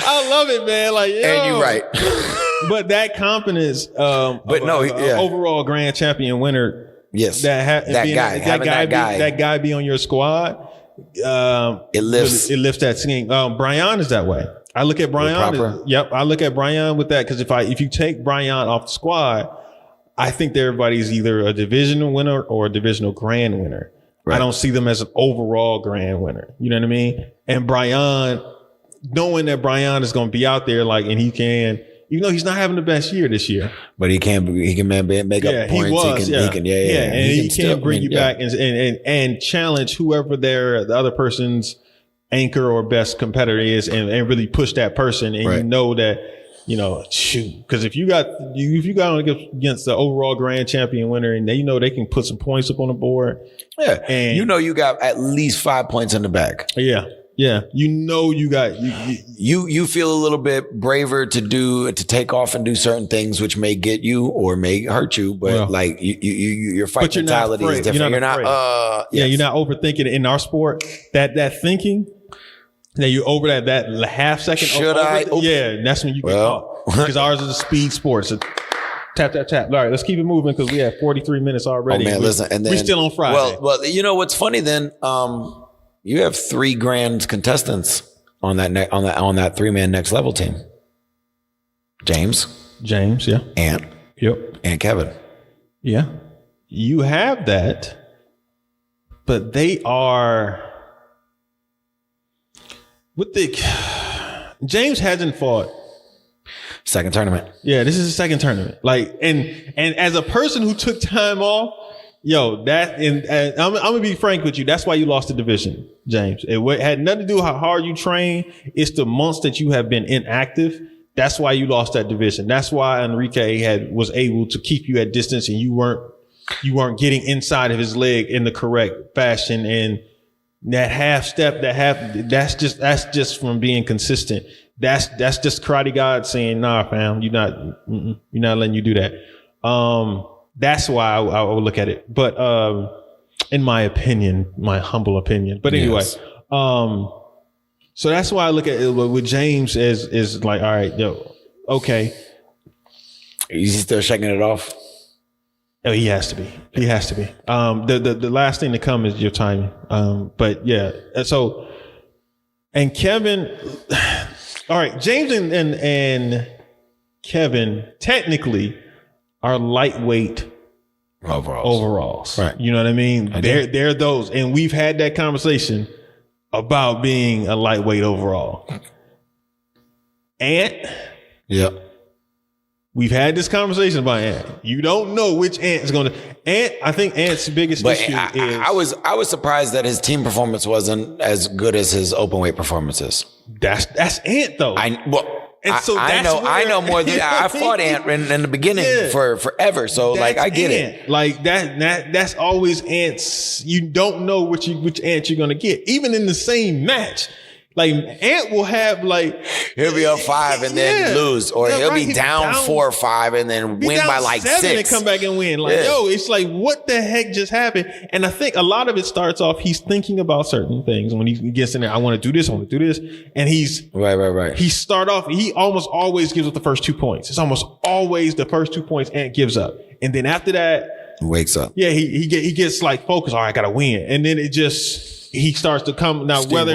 I love it, man. Like, yo. And you're right. But that confidence, overall grand champion winner. Yes, that guy be on your squad. It lifts that team. Brian is that way. I look at Brian. I look at Brian with that because if you take Brian off the squad, I think everybody's either a divisional winner or a divisional grand winner. Right. I don't see them as an overall grand winner. You know what I mean? And Brian, knowing that Brian is going to be out there, and he can. Even though he's not having the best year this year, but he can make up points. And he can bring you back and challenge whoever the other person's anchor or best competitor is, and really push that person. And you know that shoot, because if you got against the overall grand champion winner, and they can put some points up on the board, and you got at least 5 points in the bag. Yeah, you got you feel a little bit braver to take off and do certain things which may get you or may hurt you, but your fight mentality is different. You're not you're not overthinking it in our sport. That thinking that you over that half second. Should I? Yeah, that's when you get caught because ours is a speed sport. So Tap. All right, let's keep it moving because we have 43 minutes already. Oh man, listen, and then we're still on Friday. Well, you know what's funny then? You have 3 grand contestants on that 3-man next level team. James, yeah. Ant, Yep. and Kevin. Yeah. You have that, but they are James hasn't fought. Second tournament. Yeah, this is the second tournament. Like, and as a person who took time off, yo, and I'm gonna be frank with you. That's why you lost the division, James. It had nothing to do with how hard you train. It's the months that you have been inactive. That's why you lost that division. That's why Enrique was able to keep you at distance, and you weren't getting inside of his leg in the correct fashion. And that half step, that's just from being consistent. That's just Karate God saying, nah, fam, you're not letting you do that. That's why I would look at it. But in my opinion, my humble opinion. But anyway, Yes. So that's why I look at it with James is like, all right, yo, okay. Is he still shaking it off? Oh, he has to be. He has to be. The last thing to come is your timing. But yeah. So, and Kevin, all right, James and Kevin technically are lightweight overalls. Right. You know what I mean? They're those. And we've had that conversation about being a lightweight overall. Ant. Yep. We've had this conversation about Ant. You don't know which Ant is going to. Ant, I think Ant's biggest issue is. I was surprised that his team performance wasn't as good as his open weight performances. That's Ant though. I know more than I fought Ant in the beginning for forever. So like I get it. Like that's always Ant's. You don't know which Ant you're going to get, even in the same match. Like Ant will have like he'll be up 5 and then lose, or he'll be down 4 or 5 and then win by like 7 6 and come back and win. Like yo, it's like what the heck just happened? And I think a lot of it starts off he's thinking about certain things when he gets in there. I want to do this, and he's right. He almost always gives up the first 2 points. It's almost always the first 2 points Ant gives up, and then after that wakes up. Yeah, he gets like focused. All right, I gotta win, and then he starts to come now. Whether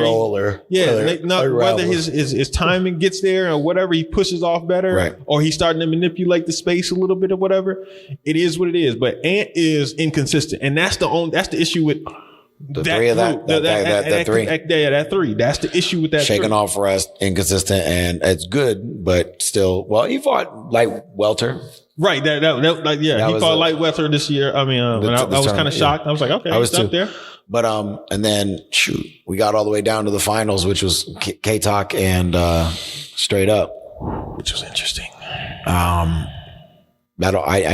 his timing gets there or whatever, he pushes off better, right, or he's starting to manipulate the space a little bit or whatever. It is what it is. But Ant is inconsistent, and that's the issue with the three of that. That three. Yeah, that 3. That's the issue with that. Shaking 3. off rest, inconsistent, and it's good, but still. Well, he fought light welter. Right. He fought light welter this year. I mean, I was kind of shocked. I was like, okay, I was up there. But and then we got all the way down to the finals, which was K-Talk and Straight Up, which was interesting. I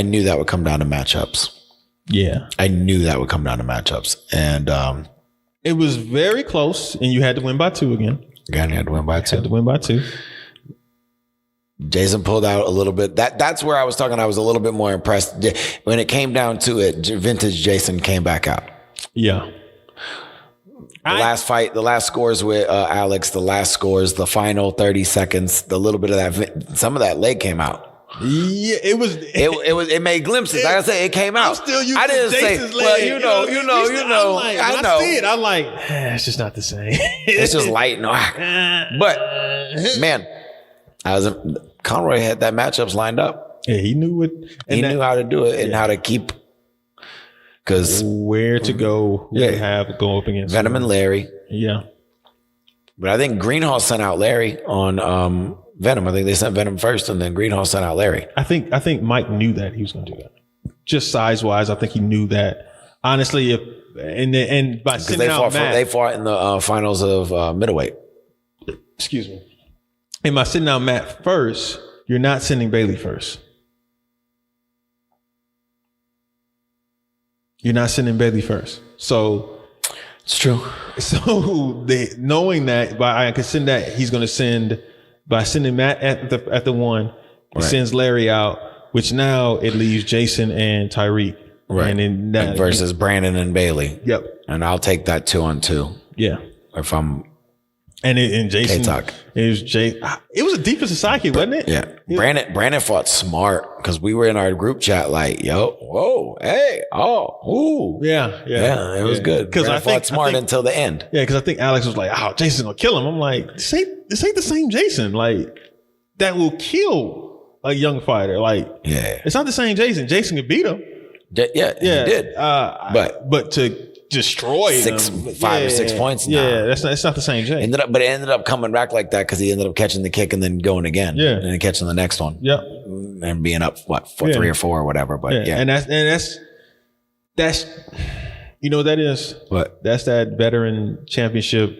knew that would come down to matchups. Yeah, I knew that would come down to matchups, and it was very close. And you had to win by 2 again. Again, you had to win by 2. Had to win by 2. Jason pulled out a little bit. That's where I was talking. I was a little bit more impressed when it came down to it. Vintage Jason came back out. Yeah. Last fight, the last scores with Alex, the last scores, the final 30 seconds, the little bit of that, some of that leg came out. Yeah, it made glimpses. Like I said, it came out. I'm still using I didn't Jason's say, leg. well, you know. I know. I see it. I'm like, it's just not the same. It's just light. No. But man, Conroy had that matchups lined up. Yeah, he knew it. He knew how to do it and how to keep. Because where to go, who to have go up against Venom and Larry. Yeah. But I think Greenhall sent out Larry on Venom. I think they sent Venom first and then Greenhall sent out Larry. I think Mike knew that he was going to do that. Just size wise, I think he knew that. Honestly, and by sending out Matt, they fought in the finals of middleweight. Excuse me. And by sending out Matt first, you're not sending Bailey first. You're not sending Bailey first. So it's true. So knowing that, I can send that he's going to send by sending Matt at the 1, he sends Larry out, which now it leaves Jason and Tyreek. Right. And then that, versus Brandon and Bailey. Yep. And I'll take that 2-on-2. Yeah. If I'm And Jason, K-Talk. it was it was a defensive sidekick, wasn't it? Yeah. Brandon fought smart because we were in our group chat like, yo, whoa, hey, oh, ooh. Yeah. It was good. Because I fought smart until the end. Yeah, because I think Alex was like, oh, Jason's going to kill him. I'm like, this ain't the same Jason. Like, that will kill a young fighter. Like, it's not the same Jason. Jason could beat him. He did. But to destroy 5 or 6 points. Yeah, it's not the same Jason. But it ended up coming back like that because he ended up catching the kick and then going again. Yeah. And then catching the next one. Yep. And being up, 3 or 4 or whatever. But And that's you know what that is? What? That's that veteran championship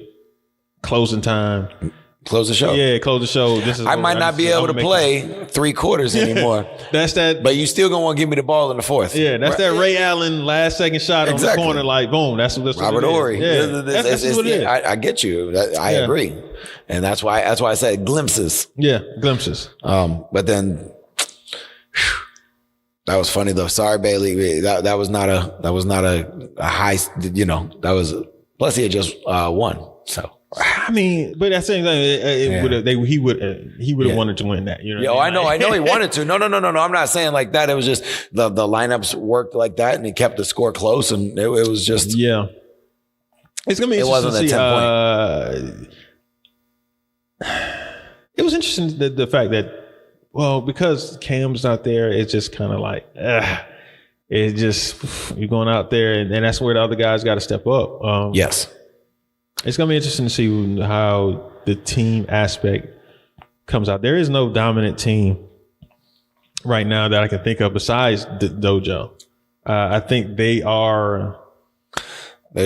closing time. Close the show. Yeah, close the show. I might not be able to play 3 quarters anymore. That's that. But you still gonna want to give me the ball in the 4th. Yeah, that's that Ray Allen last second shot on the corner. Like boom, that's what Robert Horry. Yeah, that's what it is. I get you. I agree, and that's why I said glimpses. Yeah, glimpses. But then that was funny though. Sorry, Bailey. That was not a high. You know, that was plus he had just won. So. I mean, but that's the same thing. He would have wanted to win that. You know? I know he wanted to. No. I'm not saying like that. It was just the lineups worked like that, and he kept the score close, and it was just It's gonna be. It wasn't a 10 point. It was interesting the fact that because Cam's not there, it's just kind of like it's just you're going out there, and that's where the other guys got to step up. Yes. It's going to be interesting to see how the team aspect comes out. There is no dominant team right now that I can think of besides the Dojo. I think they would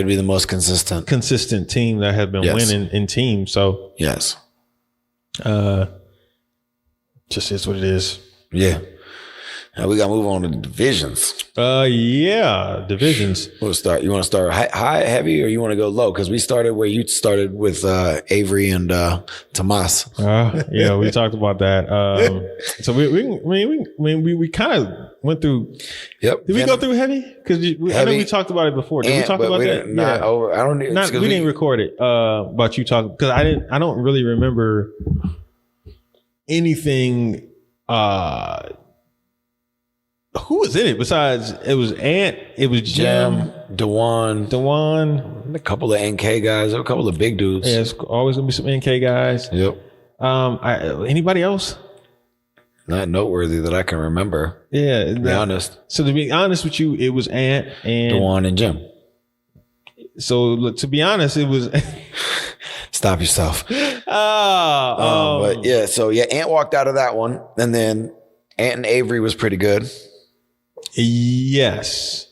be the most consistent team that have been winning in teams. So yes, just is what it is. Yeah. Now we got to move on to the divisions. Divisions. You want to start high, heavy, or you want to go low? Because we started where you started with Avery and Tomas. We talked about that. So we kind of went through. Yep. Did we go through heavy? Because I know we talked about it before. Did we talk about that? Not over. I don't. We didn't record it. About you talking because I don't really remember anything. Who was in it besides it was Ant, it was Jim, Dewan, a couple of NK guys, a couple of big dudes. Yeah, it's always gonna be some NK guys. Yep. Anybody else? Not noteworthy that I can remember. Yeah, to be honest. So to be honest with you, it was Ant and Dewan and Jim. So look, to be honest, it was. Stop yourself. But yeah, so Ant walked out of that one, and then Ant and Avery was pretty good. Yes,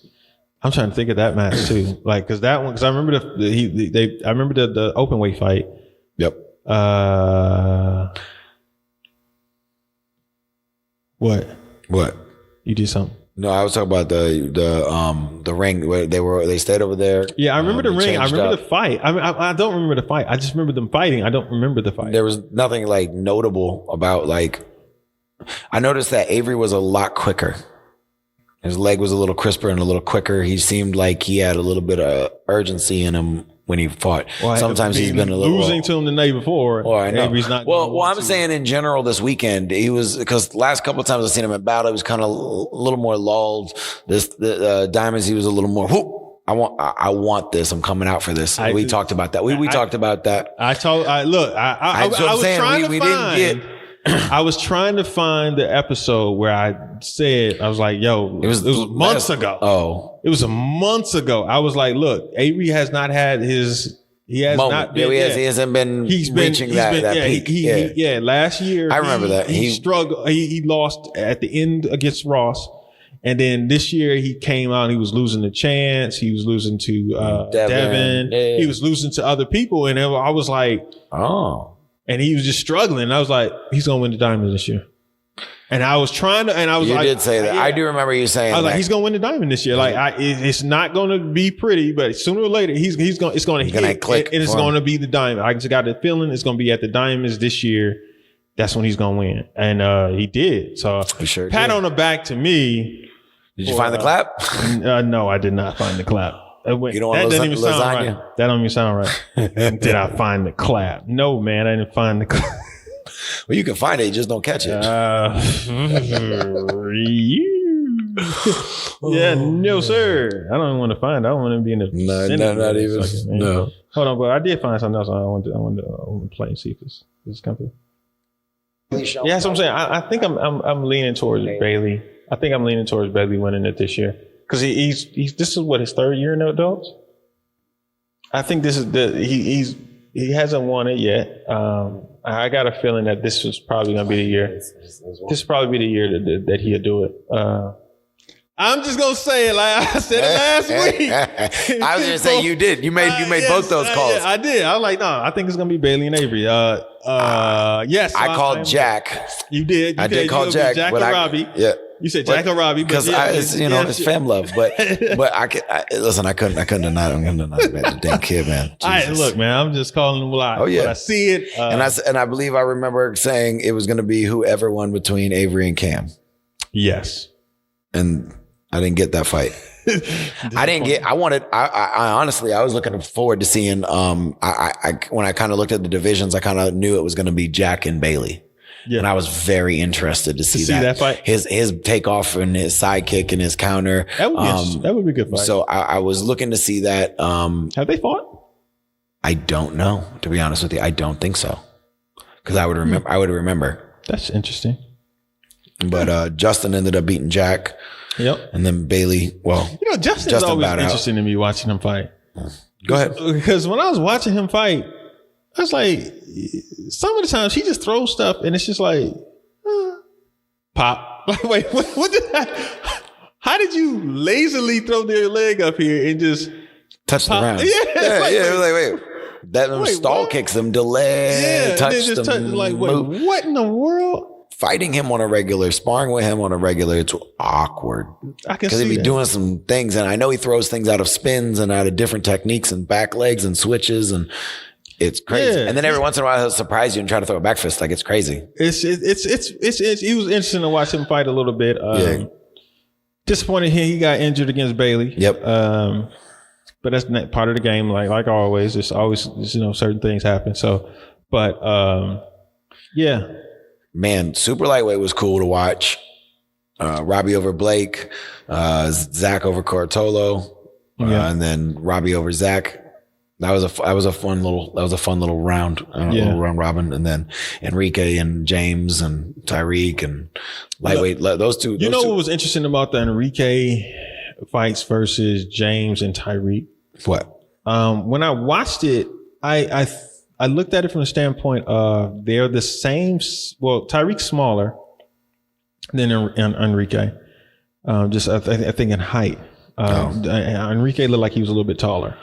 I'm trying to think of that match too. Like, because I remember I remember the open weight fight. Yep. What? You did something? No, I was talking about the ring where they stayed over there. Yeah, I remember the ring. I remember the fight. I don't remember the fight. I just remember them fighting. I don't remember the fight. There was nothing like notable about like. I noticed that Avery was a lot quicker. His leg was a little crisper and a little quicker. He seemed like he had a little bit of urgency in him when he fought. Well, sometimes he's been a little losing to him the night before. Well, I know. Avery's not. Well, I'm saying in general this weekend he was because last couple of times I've seen him in battle, he was kind of a little more lulled. The Diamonds, he was a little more. Whoop, I want this. I'm coming out for this. We talked about that. We talked about that. I was trying to find. I was trying to find the episode where I said, I was like, yo, it was months ago. Oh, it was months ago. I was like, look, Avery has not had he hasn't been reaching that peak. Last year. I remember that. He struggled. He lost at the end against Ross. And then this year he came out and he was losing to Chance. He was losing to Devin. Yeah. He was losing to other people. And I was like, oh. And he was just struggling. And I was like, he's going to win the Diamond this year. And I was trying to, and I was you did say that. Yeah. I do remember you saying that. I was like, he's going to win the Diamond this year. Like, it's not going to be pretty, but sooner or later, it's going to hit. Click and it's going to be the Diamond. I just got the feeling it's going to be at the Diamonds this year. That's when he's going to win. And he did. So pat on the back to me. Did you find the clap? No, I did not find the clap. You don't that want doesn't even sound lasagna? right. That don't even sound right. Did I find the clap? No, man, I didn't find the clap. Well, you can find it, you just don't catch it. Yeah, no, sir. I don't even want to find it. I don't want to be in the No, not even. Second, No. Hold on, but I did find something else. I want to play and see if this comes through. Yeah, that's what I'm saying. I think I'm leaning towards Bailey. I think I'm leaning towards Bailey winning it this year because he's this is what, his third year in the adults. I think this is he hasn't won it yet. I got a feeling that this was probably gonna be the year. This is probably be the year that he'll do it. I'm just gonna say it like I said it last week. I was gonna say you did. You made Yes, both those calls. yeah, I did. I was like, no, I think it's gonna be Bailey and Avery. Yes, I called Jack. You did. I did call Jack, Jack but and Robbie. Yeah. You said Jack and Robbie because it's fam love. But listen, I couldn't deny the damn kid, man. Jesus. Look, man, I'm just calling him live. Oh, yeah. When I see it, And I believe I remember saying it was going to be whoever won between Avery and Cam, yes. and I didn't get that fight. I honestly, I was looking forward to seeing, when I kind of looked at the divisions, I kind of knew it was going to be Jack and Bailey. Yeah. And I was very interested to see that fight. His takeoff and his sidekick and his counter. That would be a good fight. So I was looking to see that. Have they fought? I don't know, to be honest with you. I don't think so. Because I would remember. That's interesting. But Justin ended up beating Jack. Yep. And then Bailey, Justin's always interesting to me watching him fight. Go ahead. Because when I was watching him fight, I was like, some of the times he just throws stuff and it's just like, pop. Like, wait, what did that? How did you lazily throw their leg up here and just touch the ground? Yeah. Wait. That stall kicks them, delay, touch them. What in the world? Fighting him on a regular, sparring with him on a regular, it's awkward. I can see because he'd be that. doing some things, and I know he throws things out of spins and out of different techniques and back legs and switches, and it's crazy. Yeah. And then every once in a while he'll surprise you and try to throw a back fist. Like, it's crazy. It was interesting to watch him fight a little bit. Disappointed he got injured against Bailey. Yep. But that's not part of the game. Like always, there's always certain things happen. So, but yeah. Man, super lightweight was cool to watch. Robbie over Blake, Zach over Cortolo, and then Robbie over Zach. That was a fun little round, little round robin, and then Enrique and James and Tyreek and lightweight. Those two. What was interesting about the Enrique fights versus James and Tyreek? What? When I watched it, I looked at it from the standpoint of they're the same. Well, Tyreek's smaller than Enrique. I think in height. Enrique looked like he was a little bit taller.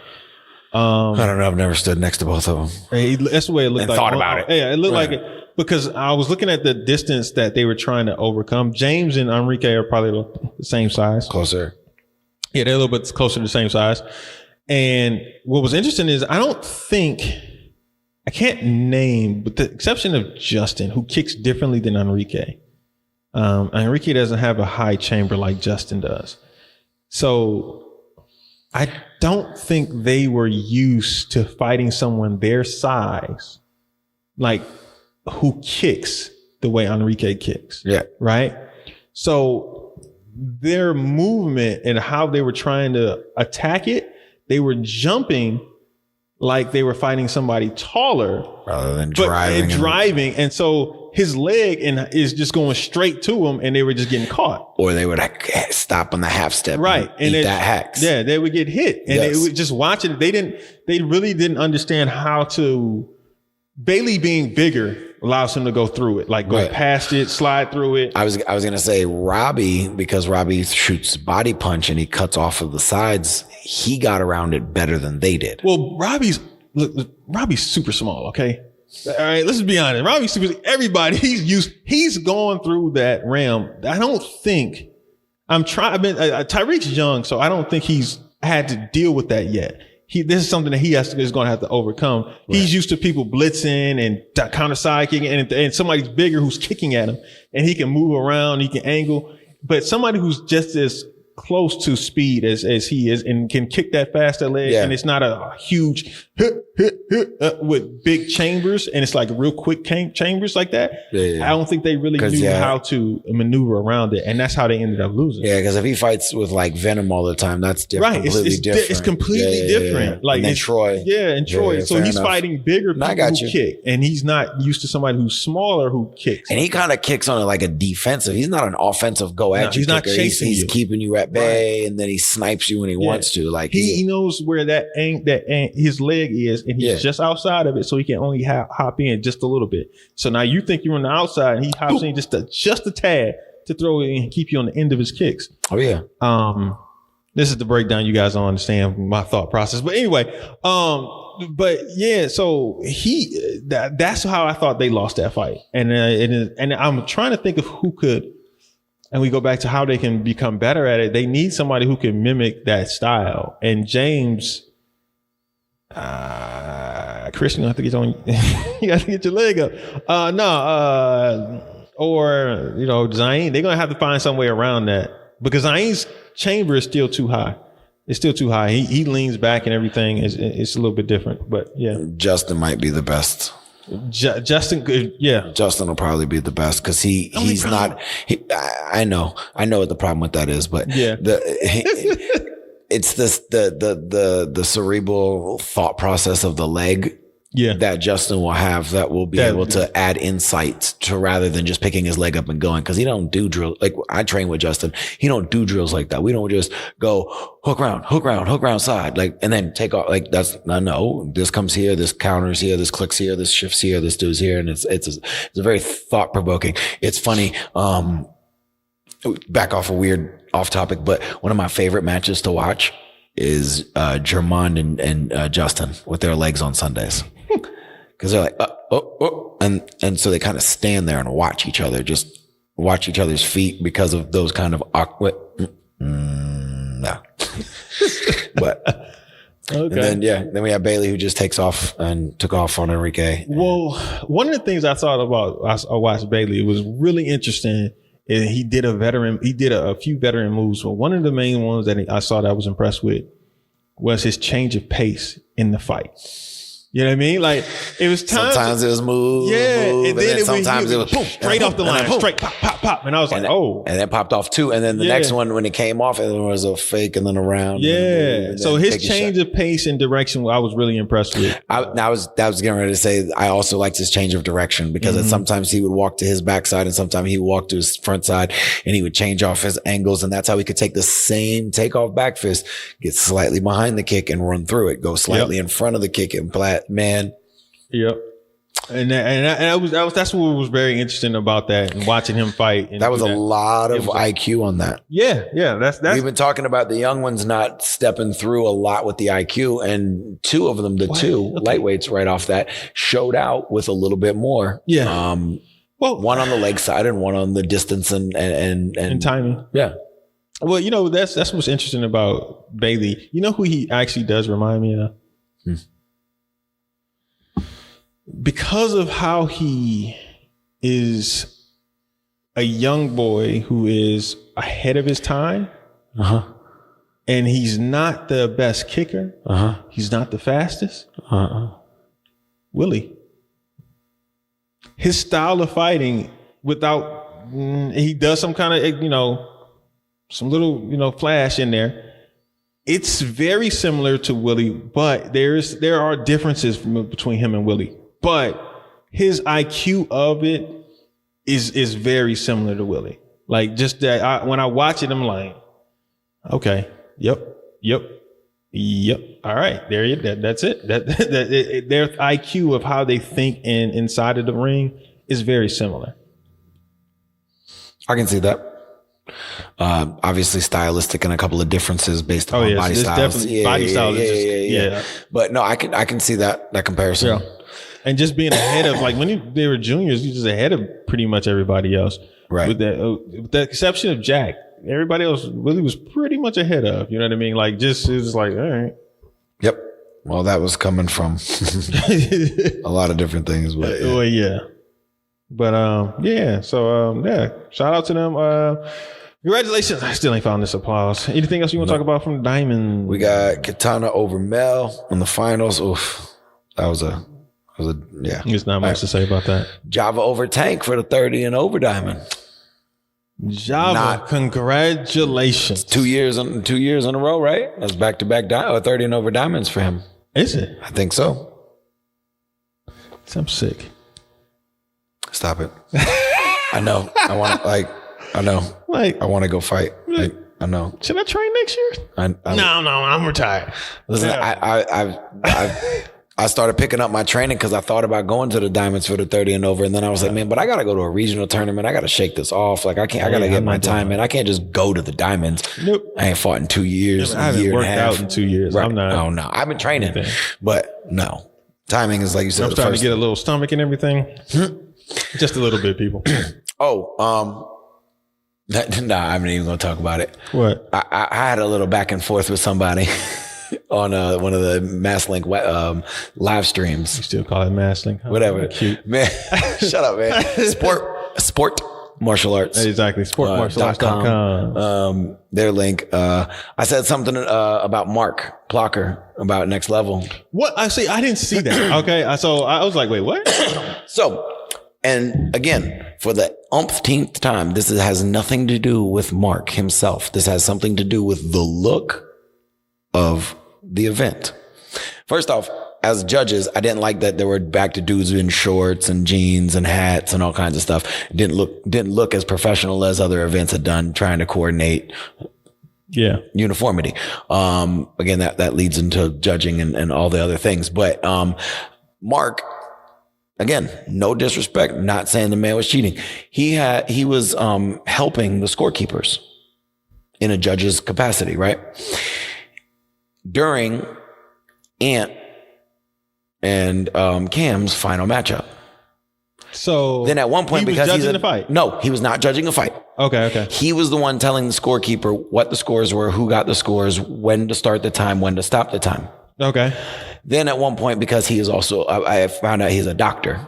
I don't know. I've never stood next to both of them. That's the way it looked. And thought about it. Yeah, it looked like it because I was looking at the distance that they were trying to overcome. James and Enrique are probably the same size. Closer. Yeah, they're a little bit closer to the same size. And what was interesting is I can't name, but the exception of Justin, who kicks differently than Enrique. Enrique doesn't have a high chamber like Justin does. So I don't think they were used to fighting someone their size, like who kicks the way Enrique kicks. Yeah. Right? So their movement and how they were trying to attack it, they were jumping like they were fighting somebody taller rather than driving. And so his leg is just going straight to him and they were just getting caught. Or they would stop on the half step. Right. And eat that hacks. Yeah. They would get hit and they would just watch it. They really didn't understand how to. Bailey being bigger allows him to go through it, like go past it, slide through it. I was going to say Robbie, because Robbie shoots body punch and he cuts off of the sides. He got around it better than they did. Well, Robbie's super small. Okay. All right. Let's be honest. Robbie's super, everybody he's going through that realm. I don't think Tyreek's young, so I don't think he's had to deal with that yet. This is something that is going to have to overcome. Right. He's used to people blitzing and counter side kicking and somebody's bigger who's kicking at him and he can move around, he can angle. But somebody who's just as close to speed as he is and can kick that fast that leg. Yeah. And it's not a huge with big chambers and it's like real quick chambers like that. Yeah. I don't think they really knew how to maneuver around it. And that's how they ended up losing. Yeah, because if he fights with like Venom all the time, that's different. Right. Completely different. It's completely different. Like and then it's, Troy. Yeah, and Troy. Yeah, so fair he's enough. fighting bigger No, I people got who you. kick. And he's not used to somebody who's smaller who kicks. And he kind of kicks on it like a defensive. He's not an offensive go at you. He's not kicker. chasing He's you. keeping you at bay, and then he snipes you when he wants to. Like he knows where that his leg is, and he's just outside of it, so he can only hop in just a little bit. So now you think you're on the outside, and he hops in just a tad to throw it and keep you on the end of his kicks. Oh yeah. This is the breakdown. You guys don't understand my thought process, but anyway, but yeah, so that's how I thought they lost that fight, and I'm trying to think of who could. And we go back to how they can become better at it. They need somebody who can mimic that style. And James, Christian, you have to get on. You have to get your leg up. Or Zayn. They're gonna have to find some way around that because Zayn's chamber is still too high. It's still too high. He leans back and everything. It's a little bit different. But yeah, Justin might be the best. Justin, yeah. Justin will probably be the best because he's not. I know what the problem with that is, but yeah, it's this the cerebral thought process of the leg. Yeah, that Justin will have that will be able to add insight to rather than just picking his leg up and going because he don't do drill like I train with Justin. He don't do drills like that. We don't just go hook round side like and then take off like that's no. This comes here, this counters here, this clicks here, this shifts here, this does here, and it's a very thought provoking. It's funny. Back off off topic, but one of my favorite matches to watch is Germond and Justin with their legs on Sundays. Because they're like, and so they kind of stand there and watch each other, just watch each other's feet because of those kind of awkward. No. But okay. And then we have Bailey who just took off on Enrique. Well, one of the things I thought about, I watched Bailey, it was really interesting. And he did a few veteran moves. But one of the main ones that I saw that I was impressed with was his change of pace in the fight. You know what I mean? Like it was times. Sometimes it was move. Yeah. And then sometimes it was boom, straight off the line, straight pop. And I was like, oh. And it popped off too. And then the next one, when it came off, it was a fake and then a round. Yeah. So his change of pace and direction, I was really impressed with. I was getting ready to say, I also liked his change of direction because sometimes he would walk to his backside and sometimes he would walk to his front side and he would change off his angles. And that's how he could take the same takeoff back fist, get slightly behind the kick and run through it, go slightly in front of the kick and man. Yep. And that's what was very interesting about that and watching him fight. And that was a lot of IQ on that. Yeah. That's we've been talking about the young ones not stepping through a lot with the IQ, and two of them, lightweights right off that, showed out with a little bit more. Yeah. Well, one on the leg side and one on the distance and timing. Yeah. Well, that's what's interesting about Bailey. You know who he actually does remind me of? Because of how he is a young boy who is ahead of his time, and he's not the best kicker, he's not the fastest, Willie. His style of fighting he does some kind of, some little, flash in there. It's very similar to Willie, but there are differences between him and Willie. But his IQ of it is very similar to Willie. Like just that, when I watch it, I'm like, okay, yep. All right, that's it. Their IQ of how they think inside of the ring is very similar. I can see that. Obviously stylistic and a couple of differences based on body styles. Body styles. Yeah. But no, I can see that comparison. Yeah. And just being ahead of, like, when they were juniors, he was ahead of pretty much everybody else. Right. With the exception of Jack. Everybody else Willie was pretty much ahead of. You know what I mean? Like, it was like, all right. Yep. Well, that was coming from a lot of different things. But yeah. But, So, shout out to them. Congratulations. I still ain't found this applause. Anything else you want to talk about from Diamond? We got Katana over Mel in the finals. Oof. That was a yeah. There's not much to say about that. Java over Tank for the 30 and over Diamond. Java, congratulations. 2 years in a row, right? That's back-to-back 30 and over diamonds for him. Is it? I think so. I'm sick. Stop it. I know. I want to I want to go fight. I know. Should I train next year? No, I'm retired. Listen, Yeah. I started picking up my training because I thought about going to the diamonds for the 30 and over, and then I was like, man, but I got to go to a regional tournament. I got to shake this off. Like I got to get my time in. I can't just go to the diamonds. Nope. I ain't fought in 2 years. I haven't worked out in 2 years. Right. I'm not. Oh no, I've been training, but no, timing is like you said. I'm starting to get a little stomach and everything. Just a little bit, people. Nah, I'm not even gonna talk about it. What? I had a little back and forth with somebody on one of the MassLink live streams. You still call it MassLink? Huh? Whatever. Cute. Man, shut up, man. Sport martial arts. Exactly. Sportmartialarts.com. Their link. I said something about Mark Plocker about Next Level. What? I didn't see that. Okay. So I was like, wait, what? So, and again, for the umpteenth time, this has nothing to do with Mark himself. This has something to do with the look of the event. First off, as judges, I didn't like that there were back to dudes in shorts and jeans and hats and all kinds of stuff. It didn't look as professional as other events had done, trying to coordinate uniformity. Again, that leads into judging and all the other things. But Mark, again, no disrespect, not saying the man was cheating. He was helping the scorekeepers in a judge's capacity, right? During Ant and Cam's final matchup. So then at one point, he was judging the fight. No, he was not judging a fight. Okay. He was the one telling the scorekeeper what the scores were, who got the scores, when to start the time, when to stop the time. Okay. Then at one point, because he is also, I found out he's a doctor.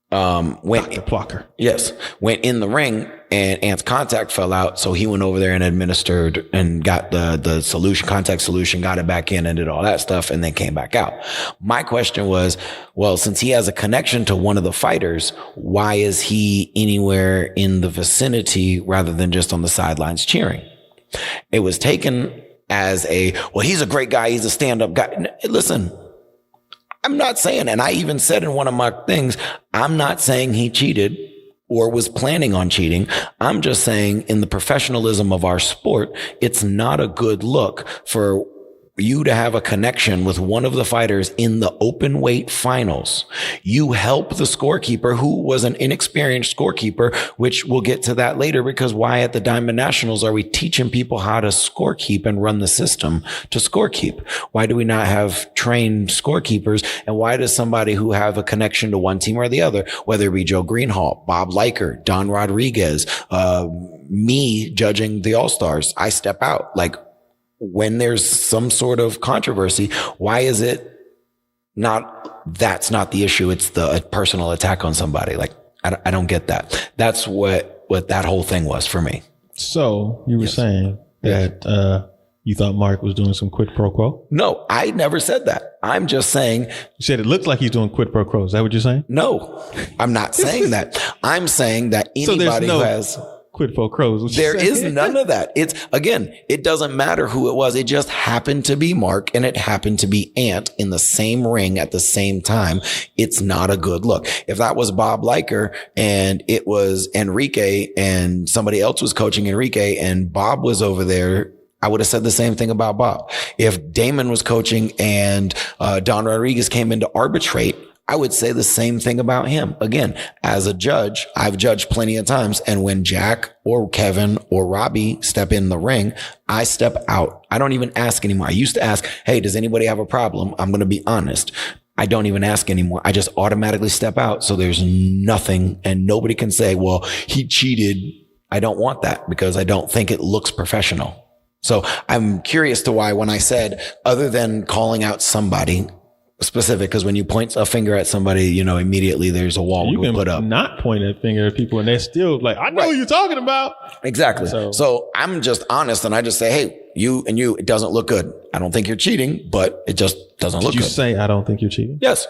Dr. Plocker. Yes. Went in the ring and Ant's contact fell out. So he went over there and administered and got the solution, contact solution, got it back in and did all that stuff and then came back out. My question was, well, since he has a connection to one of the fighters, why is he anywhere in the vicinity rather than just on the sidelines cheering? It was taken as well, he's a great guy. He's a stand-up guy. Listen, I'm not saying, and I even said in one of my things, I'm not saying he cheated or was planning on cheating. I'm just saying in the professionalism of our sport, it's not a good look for you to have a connection with one of the fighters in the open weight finals. You help the scorekeeper who was an inexperienced scorekeeper, which we'll get to that later, because why at the Diamond Nationals are we teaching people how to scorekeep and run the system to scorekeep? Why do we not have trained scorekeepers? And why does somebody who have a connection to one team or the other, whether it be Joe Greenhall, Bob Liker, Don Rodriguez, me judging the All-Stars, I step out. Like, when there's some sort of controversy, why is it that's not the issue? It's the personal attack on somebody. Like, I don't get that. That's what that whole thing was for me. So you were saying that you thought Mark was doing some quid pro quo? No, I never said that. I'm just saying. You said it looks like he's doing quid pro quo. Is that what you're saying? No, I'm not saying that. I'm saying that anybody who has quid pro quos. There is none of that. It doesn't matter who it was. It just happened to be Mark and it happened to be Ant in the same ring at the same time. It's not a good look. If that was Bob Liker and it was Enrique and somebody else was coaching Enrique and Bob was over there, I would have said the same thing about Bob. If Damon was coaching and Don Rodriguez came in to arbitrate, I would say the same thing about him. Again, as a judge, I've judged plenty of times. And when Jack or Kevin or Robbie step in the ring, I step out. I don't even ask anymore. I used to ask, hey, does anybody have a problem? I'm going to be honest. I don't even ask anymore. I just automatically step out. So there's nothing and nobody can say, well, he cheated. I don't want that because I don't think it looks professional. So I'm curious to why when I said, other than calling out somebody, specific because when you point a finger at somebody, you know, immediately there's a wall You we can put up. not point a finger at people and they're still like, I know Right. who you're talking about. Exactly. So- So I'm just honest and I just say, hey, you, it doesn't look good. I don't think you're cheating, but it just doesn't look Did you good. say, I don't think you're cheating? Yes.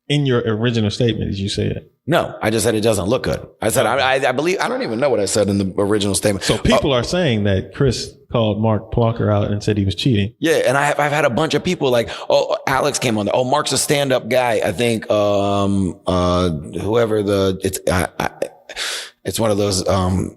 In your original statement, did you say it? No, I just said it doesn't look good. I said, I believe, I don't even know what I said in the original statement. So people are saying that Chris called Mark Plucker out and said he was cheating. Yeah, and I've had a bunch of people like, oh, Alex came on there. Oh, Mark's a stand-up guy. I think whoever it's one of those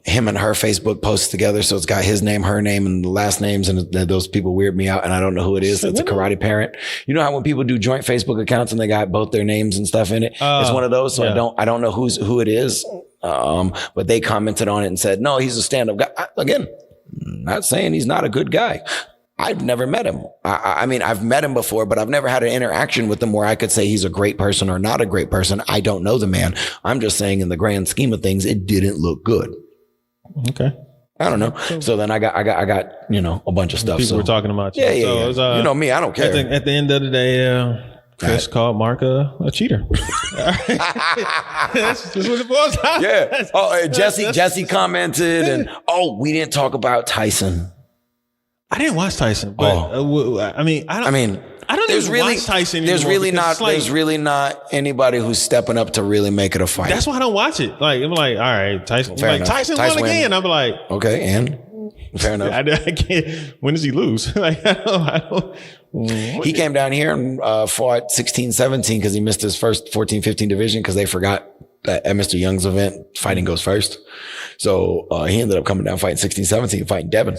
him and her Facebook posts together. So it's got his name, her name, and the last names, and those people weird me out, and I don't know who it is. It's a karate parent. You know how when people do joint Facebook accounts and they got both their names and stuff in it? It's one of those. So yeah. I don't know who it is. But they commented on it and said, no, he's a stand-up guy. Again, not saying he's not a good guy. I've never met him. I mean, I've met him before, but I've never had an interaction with him where I could say he's a great person or not a great person. I don't know the man. I'm just saying in the grand scheme of things, it didn't look good. Okay. I don't know. So then I got, you know, a bunch of stuff. People So were talking about you. yeah, yeah, So yeah. it was, You know me, I don't care. At the end of the day, Chris called Mark a cheater. That's what it was. Yeah. Oh, Jesse commented and, oh, we didn't talk about Tyson. I didn't watch Tyson, but I mean, I don't there's even really, watch Tyson there's anymore really because not, it's like- there's really not anybody who's stepping up to really make it a fight. That's why I don't watch it. Like, I'm like, all right, Tyson. Fair Like, enough. Tyson Tyson won again. win. I'm like, Okay. And fair enough. I can't. When does he lose? Like, I don't. He came down here and fought 16, 17 because he missed his first 14, 15 division because they forgot that at Mr. Young's event, fighting goes first. So he ended up coming down fighting 16, 17, fighting Devin.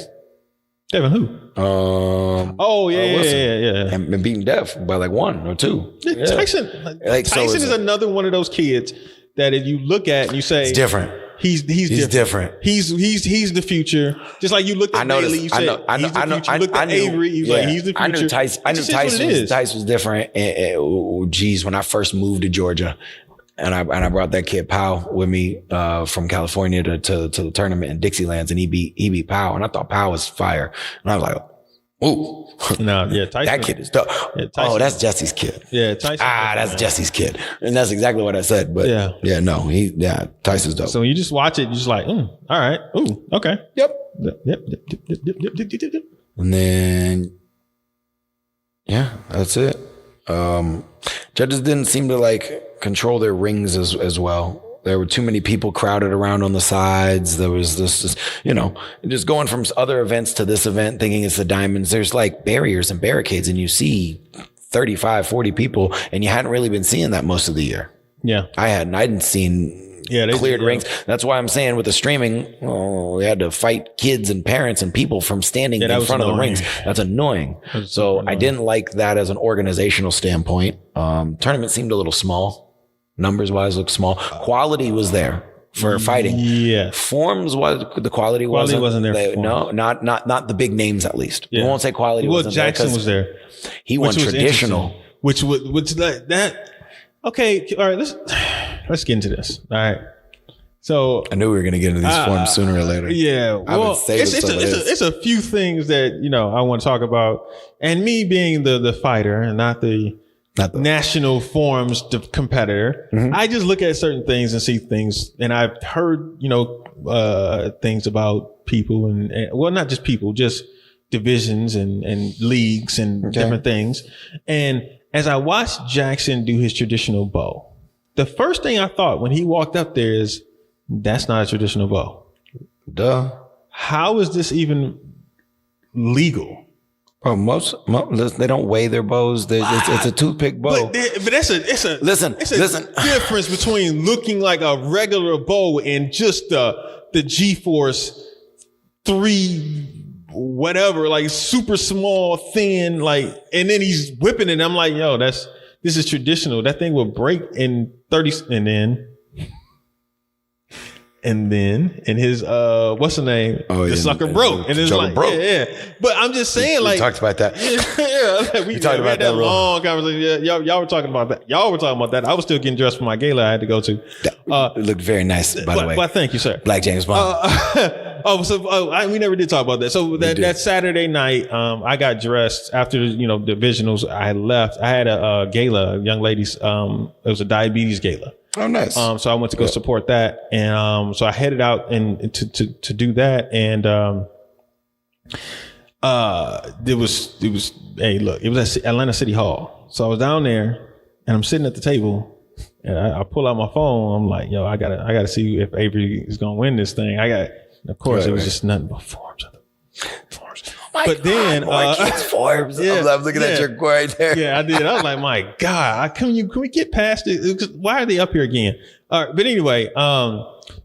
Devin who? Oh yeah, Wilson. yeah. And beating Dev by like 1 or 2. Yeah. Tyson. Like, so Tyson it's is another one of those kids that if you look at and you say It's different. He's different. He's the future. Just like you looked at I noticed. Bailey, you said he's the future. You looked at Avery, he was like he's the future. I knew Tyson was different. Geez, when I first moved to Georgia, and I brought that kid Powell with me from California to the tournament in Dixielands, and he beat Powell, and I thought Powell was fire, and I was like, ooh, No, yeah, Tyson. that kid is tough. Yeah, Oh, that's Jesse's kid. Yeah, Tyson. That's Jesse's kid, and that's exactly what I said. But no, Tyson's dope. So when you just watch it, you're just like, all right, ooh, okay, Yep. yep. And then, yeah, that's it. Judges didn't seem to like control their rings as well. There were too many people crowded around on the sides. There was this, you know, just going from other events to this event, thinking it's the Diamonds. There's like barriers and barricades, and you see 35, 40 people, and you hadn't really been seeing that most of the year. Yeah, I hadn't seen cleared rings. That's why I'm saying with the streaming, we had to fight kids and parents and people from standing in front of the rings. That's annoying. So I didn't like that as an organizational standpoint. Tournament seemed a little small. Numbers wise looked small. Quality was there for fighting. Yeah. Forms was the quality wasn't there. No, not the big names at least. Yeah. We won't say quality. Well, wasn't Jackson there was there. He won traditional. Which that. Okay, all right. Let's get into this. All right. So I knew we were going to get into these forms sooner or later. Yeah, well, it's a few things that I want to talk about, and me being the fighter and not the national forums competitor, I just look at certain things and see things, and I've heard things about people and well, not just people, just divisions and leagues and different things. And as I watched Jackson do his traditional bow, the first thing I thought when he walked up there is, that's not a traditional bow. Duh. How is this even legal? Bro, most they don't weigh their bows. It's a toothpick bow. But it's a listen. difference between looking like a regular bow and just the G-Force 3 whatever, like super small, thin, like, and then he's whipping it. I'm like, yo, this is traditional. That thing will break in 30, and then And then, and his what's the name? Oh, the yeah, sucker and broke, and it's sucker like, broke. yeah. But I'm just saying, We like, talked about that. yeah, we talked about had that that real- long conversation. Yeah, y'all were talking about that. Y'all were talking about that. I was still getting dressed for my gala I had to go to. It looked very nice, by the way. But thank you, sir. Black James Bond. We never did talk about that. So that Saturday night, I got dressed after the divisionals. I left. I had a gala, a young ladies. It was a diabetes gala. Oh, nice. So I went to go support that, and so I headed out and to do that, and it was hey, look, it was at Atlanta City Hall. So I was down there, and I'm sitting at the table, and I pull out my phone. I'm like, yo, I gotta see if Avery is gonna win this thing. Of course, it was just nothing but forms. But then, Forbes. yeah, I'm looking at your right there. yeah, I did. I was like, my God, can we get past it? Why are they up here again? All right, but anyway,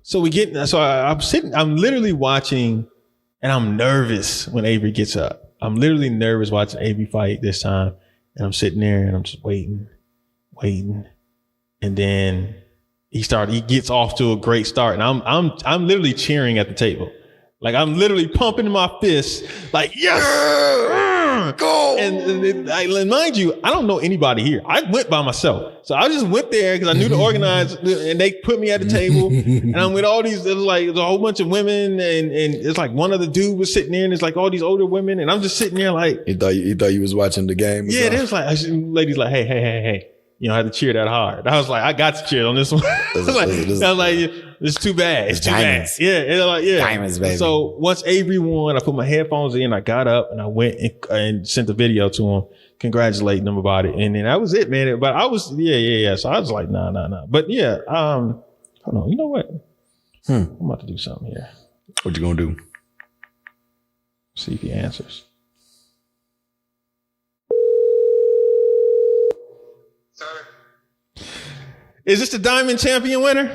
so I'm literally watching, and I'm nervous when Avery gets up. I'm literally nervous watching Avery fight this time, and I'm sitting there and I'm just waiting, and then he gets off to a great start, and I'm literally cheering at the table. Like, I'm literally pumping my fists, like, yes, go. And mind you, I don't know anybody here. I went by myself. So I just went there because I knew the organizers, and they put me at the table, and I'm with all these, there's a whole bunch of women, and it's like one other dude was sitting there, and it's like all these older women, and I'm just sitting there like. You thought you was watching the game? Yeah, there's like, ladies like, hey. I had to cheer that hard. I was like, I got to cheer on this one. I was like, it's too bad. It's too diamonds. bad. Yeah. Diamonds, baby. So once Avery won, I put my headphones in, I got up, and I went and sent a video to him, congratulating him about it. And then that was it, man. But I was, yeah. So I was like, nah. But yeah, hold on. You know what? I'm about to do something here. What you gonna do? See if he answers. Is this the Diamond Champion winner?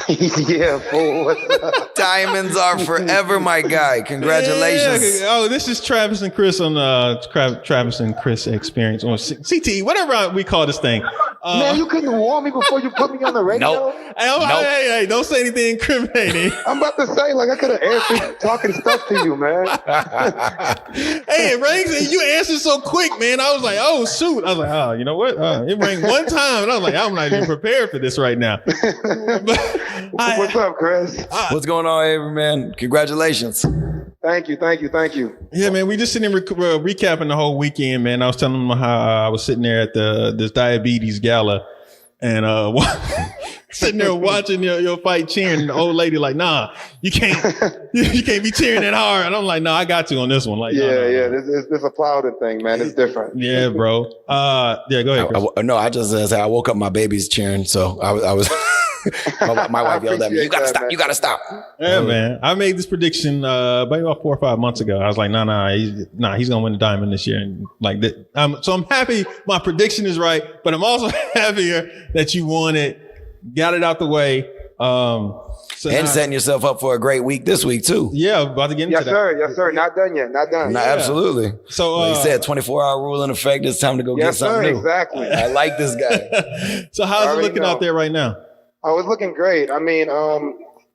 Yeah, fool. What's up? Diamonds are forever, my guy. Congratulations. Yeah. Oh, this is Travis and Chris on Travis and Chris Experience on CTE, whatever we call this thing. Man, you couldn't warn me before you put me on the radio? Nope. Hey, don't say anything incriminating. I'm about to say, like, I could have answered talking stuff to you, man. Hey, it rings, and you answered so quick, man. I was like, oh, shoot. I was like, oh, you know what? It rang one time, and I was like, I'm not even prepared for this right now. What's up, Chris? What's going on, Avery, man? Congratulations. Thank you. Yeah, man, we just sitting recapping the whole weekend, man. I was telling them how I was sitting there at this diabetes gala, and sitting there watching your fight, cheering. And the old lady like, nah, you can't be cheering that hard. And I'm like, no, I got to on this one. Like, yeah. This applauding thing, man. It's different. Yeah, bro. Yeah, go ahead, Chris. No, I just said I woke up my baby's cheering, so I was. my wife yelled at me, you gotta stop. Yeah, man. I made this prediction maybe about 4 or 5 months ago. I was like, he's gonna win the diamond this year. And like that. So I'm happy my prediction is right, but I'm also happier that you won it, got it out the way. Setting yourself up for a great week this week too. Yeah, about to get into that. Yes, sir. Not done yet. Not done. No, absolutely. So he said 24-hour rule in effect. It's time to go get something new. Exactly. I like this guy. So how's it looking out there right now? Oh, it's looking great. I mean,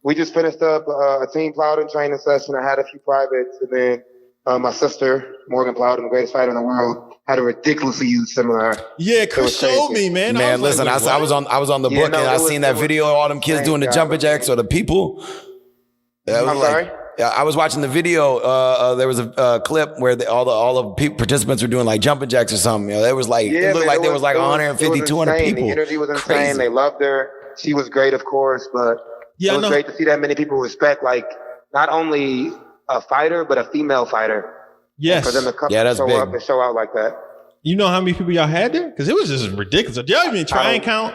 we just finished up a team Plowden training session. I had a few privates, and then my sister, Morgan Plowden, the greatest fighter in the world, had a ridiculously huge seminar. Yeah, Chris showed me, man. Man, listen, I was on the book, and I seen that video of all them kids doing the jumping jacks or the people. I'm sorry? Yeah, I was watching the video. There was a clip where all the participants were doing like jumping jacks or something. It was like, it looked like there was like 150, 200 people. The energy was insane. Crazy. They loved her. She was great, of course, but it was great to see that many people respect, like, not only a fighter, but a female fighter. Yes. For them to show up and show out like that. You know how many people y'all had there? Because it was just ridiculous. Did y'all even try and count?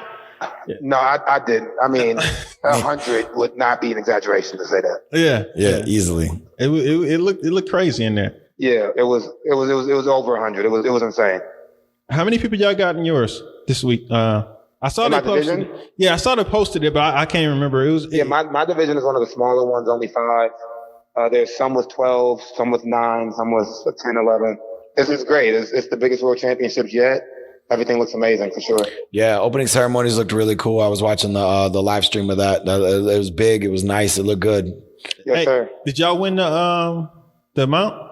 No, I didn't. I mean, 100 would not be an exaggeration to say that. Yeah, easily. It looked crazy in there. Yeah, it was over 100. It was insane. How many people y'all got in yours this week? I saw they posted it. Yeah, I saw they posted it, but I can't remember. My division is one of the smaller ones, only 5. There's some with 12, some with 9, some with 10, 11. This is great. It's the biggest world championships yet. everything looks amazing for sure. Yeah, opening ceremonies looked really cool. I was watching the live stream of that. It was big. It was nice. It looked good. Yes, Hey, sir. did y'all win the amount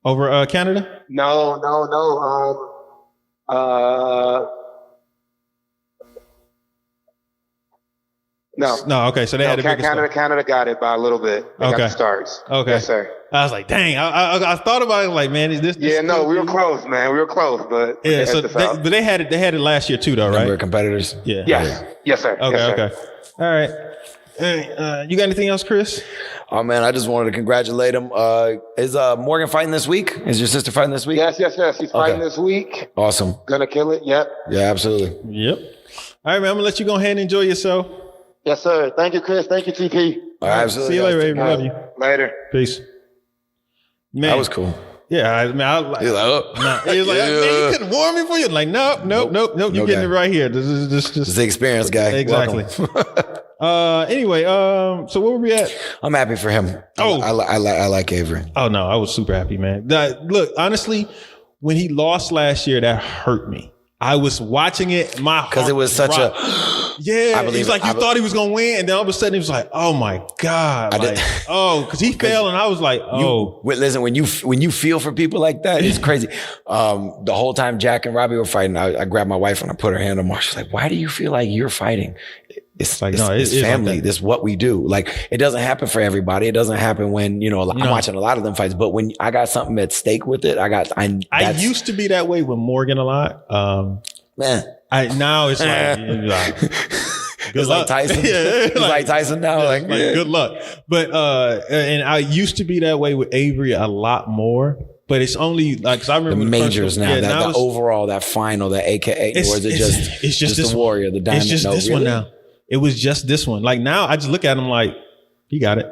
over Canada? No. No. No. Okay, so they had a bigger start. Canada got it by a little bit. They got Okay. the stars. Okay. Yes, sir. I was like, dang. I thought about it. Like, man, is this? Yeah, no, we were close, man. We were close, but Yeah. So, they foul. but they had it. They had it last year too, though, Number right? of competitors. Yeah. Yes. Yes, sir. Okay. Yes, sir. Okay. All right. Hey, you got anything else, Chris? Oh man, I just wanted to congratulate him. Is Morgan fighting this week? Is your sister fighting this week? Yes. He's fighting this week. Awesome. Gonna kill it. Yep. Yeah, absolutely. Yep. All right, man. I'm gonna let you go ahead and enjoy yourself. Yes, sir. Thank you, Chris. Thank you, TP. All right, absolutely. See you later, baby. All Love right. you. Later. Peace. Man, That was cool. Yeah, I mean, I like. He's like, oh. He was like, man, you couldn't warn me for you. Like, nope. You're No getting guy. it right here. This is This is the experienced guy. exactly. Welcome. Anyway, so where were we at? I'm happy for him. Oh. I like Avery. Oh no, I was super happy, man. Look, honestly, when he lost last year, that hurt me. I was watching it, my heart Because it was such dropped. I Yeah, believe he's like, it. you thought he was gonna win, and then all of a sudden he was like, "Oh my god!" did- Because he fell, and I was like, "Oh, Listen, when you feel for people like that, it's crazy. The whole time Jack and Robbie were fighting, I grabbed my wife and I put her hand on Mark. She's like, "Why do you feel like you're fighting?" It's Like, it's, no, it it's is like family. that. This is what we do. Like, it doesn't happen for everybody. It doesn't happen when, I'm No. watching a lot of them fights, but when I got something at stake with it, I used to be that way with Morgan a lot. man. Now it's like, good It's luck. like Tyson. Yeah, He's like Tyson now. Like, yeah. good luck. But and I used to be that way with Avery a lot more. But it's only like, 'cause I The remember majors first, now, yeah, that it's- overall, that final, that AKA, or is it it's just this the warrior, the diamond? It's just No, this really? one now. It was just this one. Like now, I just look at him like he got it.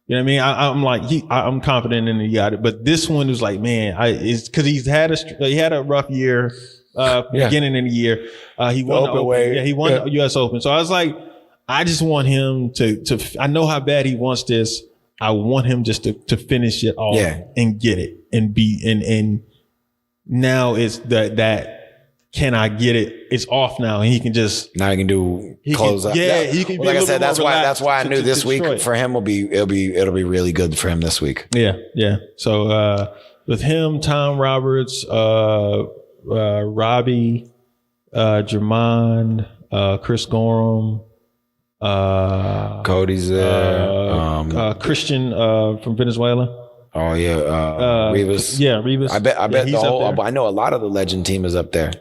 You know what I mean? I'm like I'm confident in he got it. But this one was like, man, it's because he had a rough year beginning in the year. He won the open Open. weight. Yeah, he won the U.S. Open. So I was like, I just want him to. I know how bad he wants this. I want him just to finish it off and get it and be and now it's that. Can I get it? It's off now, and he can just Now he can close up. Yeah, he can. Well, be like a I little said, bit that's more why relaxed I knew to this week destroy it. for him it'll be really good for him this week. Yeah. So with him, Tom Roberts, Robbie, Jermond, Chris Gorham, Cody's there. Christian from Venezuela. Oh yeah, Rivas. Yeah, Rivas. I bet he's the whole. up there. I know a lot of the legend team is up there.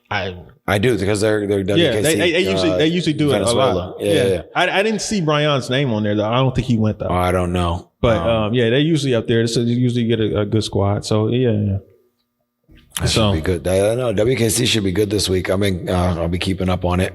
I do because they're WKC. Yeah, they usually do it a Venezuela. lot. Yeah. I didn't see Brian's name on there though. I don't think he went though. Oh, I don't know, But they usually up there. So they usually get a good squad. So yeah. that should be good. I know WKC should be good this week. I mean, I'll be keeping up on it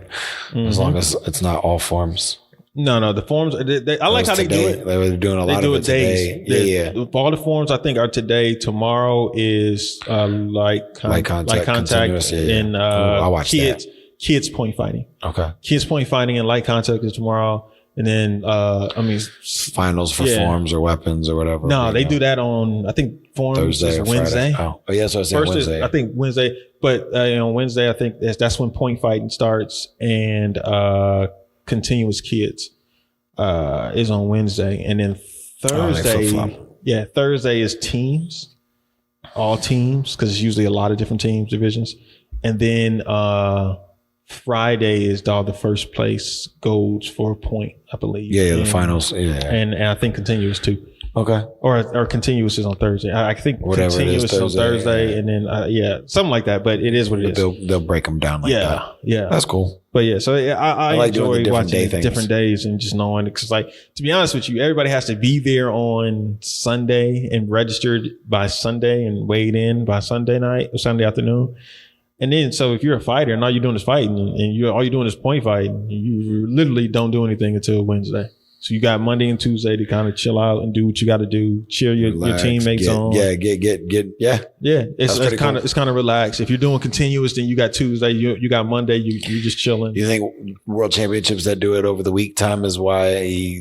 as long as it's not all forms. No, the forms. I like how they do it. They were doing a lot of it today. Yeah. All the forms I think are today. Tomorrow is light contact continuous, and I'll watch that. kids point fighting. Okay. Kids point fighting and light contact is tomorrow. And then Finals for forms or weapons or whatever. No, they do that on I think forms Thursday is or Wednesday. Friday. Oh yeah, so I said First Wednesday. is I think Wednesday, but on Wednesday I think that's when point fighting starts and continuous kids is on Wednesday, and then Thursday, Thursday is teams, all teams, because it's usually a lot of different teams divisions, and then Friday is all the first place goes for a point, I believe. Yeah, the finals. Yeah, and I think continuous too. Okay. Or continuous is on Thursday. I think Whatever continuous it is, is on Thursday, and then something like that. But it is what it is. They'll break them down like that. Yeah, That's cool. But yeah, so I like doing the enjoy different watching day things. different days and just knowing because, like, to be honest with you, everybody has to be there on Sunday and registered by Sunday and weighed in by Sunday night or Sunday afternoon. And then, so if you're a fighter and all you're doing is fighting and all you're doing is point fighting, you literally don't do anything until Wednesday. So you got Monday and Tuesday to kind of chill out and do what you got to do, cheer your teammates on. Yeah, Yeah, it's kind of relaxed. If you're doing continuous, then you got Tuesday, you got Monday, you just chilling. You think world championships that do it over the week time is why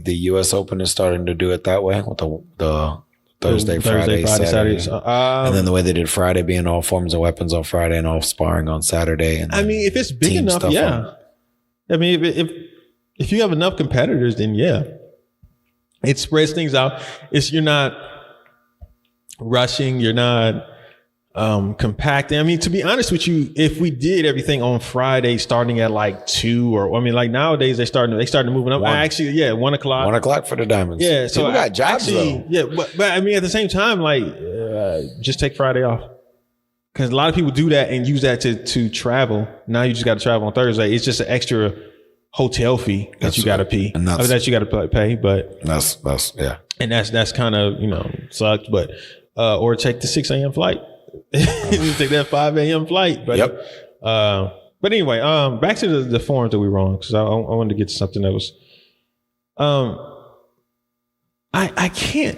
the U.S. Open is starting to do it that way with the Thursday, Friday, Saturday. And then the the way they did Friday being all forms of weapons on Friday and all sparring on Saturday. And I mean, if it's big team enough, stuff yeah. on- I mean, if you have enough competitors, then yeah, it spreads things out. You're not rushing. You're not compacting. I mean, to be honest with you, if we did everything on Friday, starting at like 2 or, I mean, like nowadays they started moving up. 1. Actually, yeah, 1 o'clock. 1 o'clock for the Diamonds. Yeah, so people got jobs though. Yeah, but I mean, at the same time, like, just take Friday off, because a lot of people do that and use that to travel. Now you just got to travel on Thursday. It's just an extra hotel fee that you got to pay, that you got to pay. But that's yeah, and that's kind of sucks. But or take the 6 a.m. flight. You take that 5 a.m. flight. But yep. But anyway, back to the forms that we were on, because I wanted to get to something that was I can't,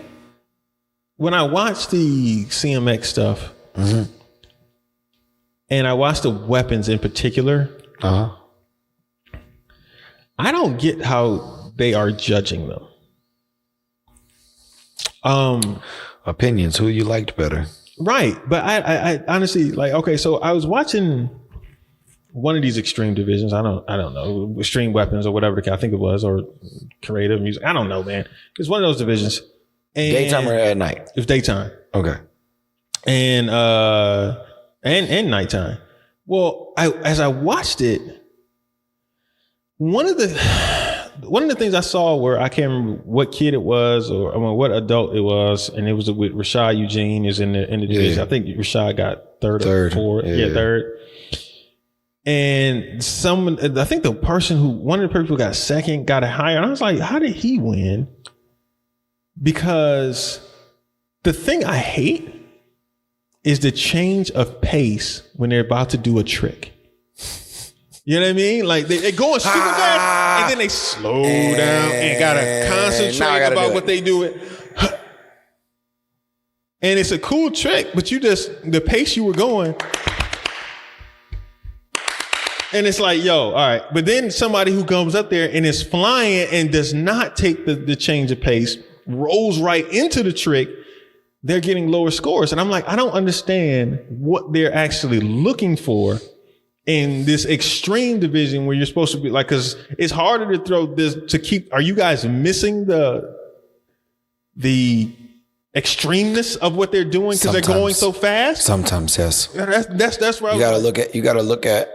when I watch the CMX stuff, mm-hmm. and I watch the weapons in particular, I don't get how they are judging them. Opinions, who you liked better. Right. But I honestly, like, okay, so I was watching one of these extreme divisions. I don't know, extreme weapons or whatever I think it was, or creative music. I don't know, man. It's one of those divisions. And Daytime or at night? It was daytime. Okay. And nighttime. Well, as I watched it, one of the things I saw where I can't remember what kid it was, or what adult it was, and it was with Rashad Eugene is in the division. Yeah. I think Rashad got third or fourth. Yeah, third. And I think one of the people who got second got it higher. And I was like, how did he win? Because the thing I hate is the change of pace when they're about to do a trick. You know what I mean? Like they're going super fast, and then they slow down and gotta concentrate about what they do. And it's a cool trick, but the pace you were going, and it's like, yo, all right. But then somebody who comes up there and is flying and does not take the change of pace, rolls right into the trick, they're getting lower scores. And I'm like, I don't understand what they're actually looking for in this extreme division where you're supposed to be like, because it's harder to throw this to keep. Are you guys missing the extremeness of what they're doing because they're going so fast? Sometimes, yes. That's where you got to look at.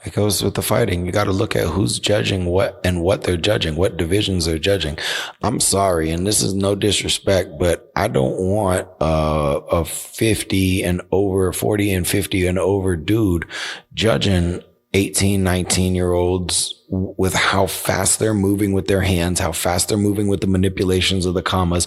It goes with the fighting. You got to look at who's judging what and what they're judging, what divisions they're judging. I'm sorry, and this is no disrespect, but I don't want a 40 and 50 and over dude judging 18, 19-year-olds with how fast they're moving with their hands, how fast they're moving with the manipulations of the commas.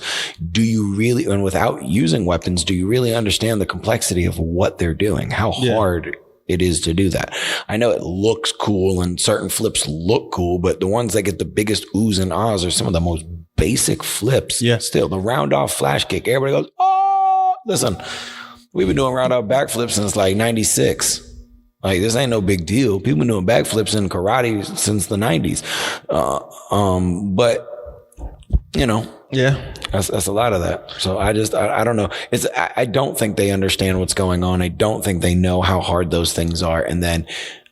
Do you really, and without using weapons, do you really understand the complexity of what they're doing? How hard it is to do that. I know it looks cool and certain flips look cool, but the ones that get the biggest oohs and ahs are some of the most basic flips. Yeah. Still, the round off flash kick. Everybody goes, oh, listen, we've been doing round off backflips since like 96. Like, this ain't no big deal. People been doing backflips in karate since the 90s. But you know, that's a lot of that. So I don't know. I don't think they understand what's going on. I don't think they know how hard those things are. And then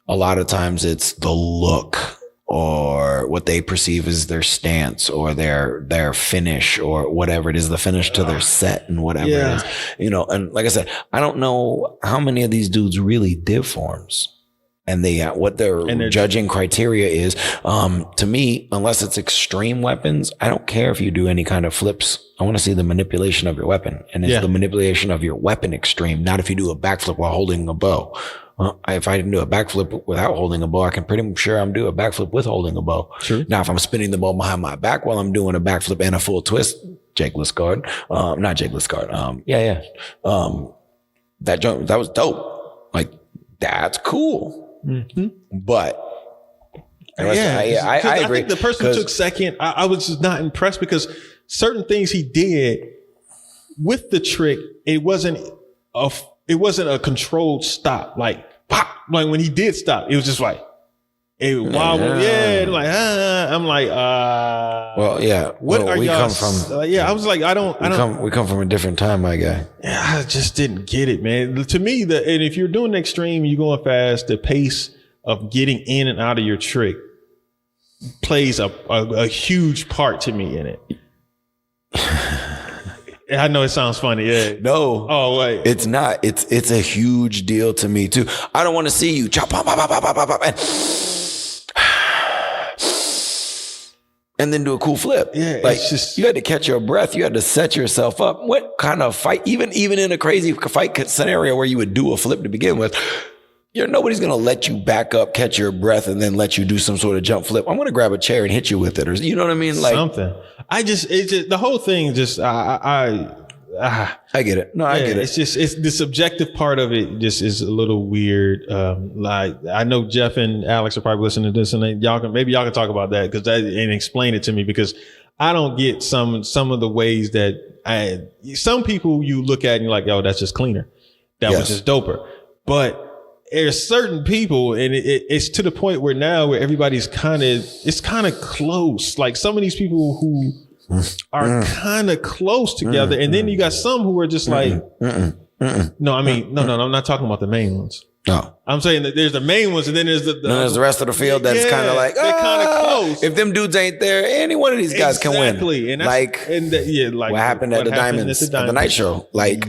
a lot of times it's the look or what they perceive as their stance or their finish or whatever it is, the finish to their set and whatever it is, you know. And like I said, I don't know how many of these dudes really did forms. And what their judging criteria is. To me, unless it's extreme weapons, I don't care if you do any kind of flips. I want to see the manipulation of your weapon. And it's the manipulation of your weapon extreme, not if you do a backflip while holding a bow. If I can do a backflip without holding a bow, I can pretty sure I'm doing a backflip with holding a bow. Sure. Now, if I'm spinning the bow behind my back while I'm doing a backflip and a full twist, Jake Liscard, not Jake Liscard. That was dope. Like, that's cool. Mm-hmm. But I agree. I think the person who took second, I was just not impressed because certain things he did with the trick, it wasn't a controlled stop. Like pop, like when he did stop, it was just like It wobbled, like I'm like, well, yeah. What well, are we y'all? come from? I was like, I don't. We come from a different time, my guy. I just didn't get it, man. To me, and if you're doing extreme, you're going fast. The pace of getting in and out of your trick plays a huge part to me in it. I know it sounds funny. Yeah. No. Oh wait. It's not. It's a huge deal to me too. I don't want to see you chop, pop, pop, pop, pop, pop, and then do a cool flip. Yeah. Like it's just, you had to catch your breath. You had to set yourself up. What kind of fight? Even in a crazy fight scenario where you would do a flip to begin with, nobody's going to let you back up, catch your breath, and then let you do some sort of jump flip. I'm going to grab a chair and hit you with it. Or, you know what I mean? Like something. It's just, the whole thing just, I get it. No, I get it. It's just, it's the subjective part of it just is a little weird. Like I know Jeff and Alex are probably listening to this and y'all can talk about that and explain it to me because I don't get some of the ways that some people you look at and you're like, oh, that's just cleaner. That was just doper. But there's certain people and it's to the point where now where everybody's it's kind of close. Like some of these people who are kind of close together. And then you got some who are just like, no, I'm not talking about the main ones. No, I'm saying that there's the main ones and then there's there's the rest of the field that's kind of like, they're kind of close. If them dudes ain't there, any one of these guys can win. Exactly. And like what happened at the Diamonds, at the night show. Like,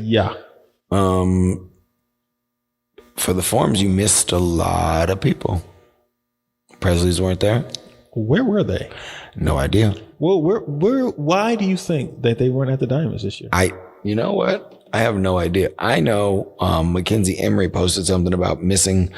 for the forums, you missed a lot of people. Presley's weren't there. Where were they? No idea. Well, why do you think that they weren't at the Diamonds this year? You know what? I have no idea. I know Mackenzie Emery posted something about missing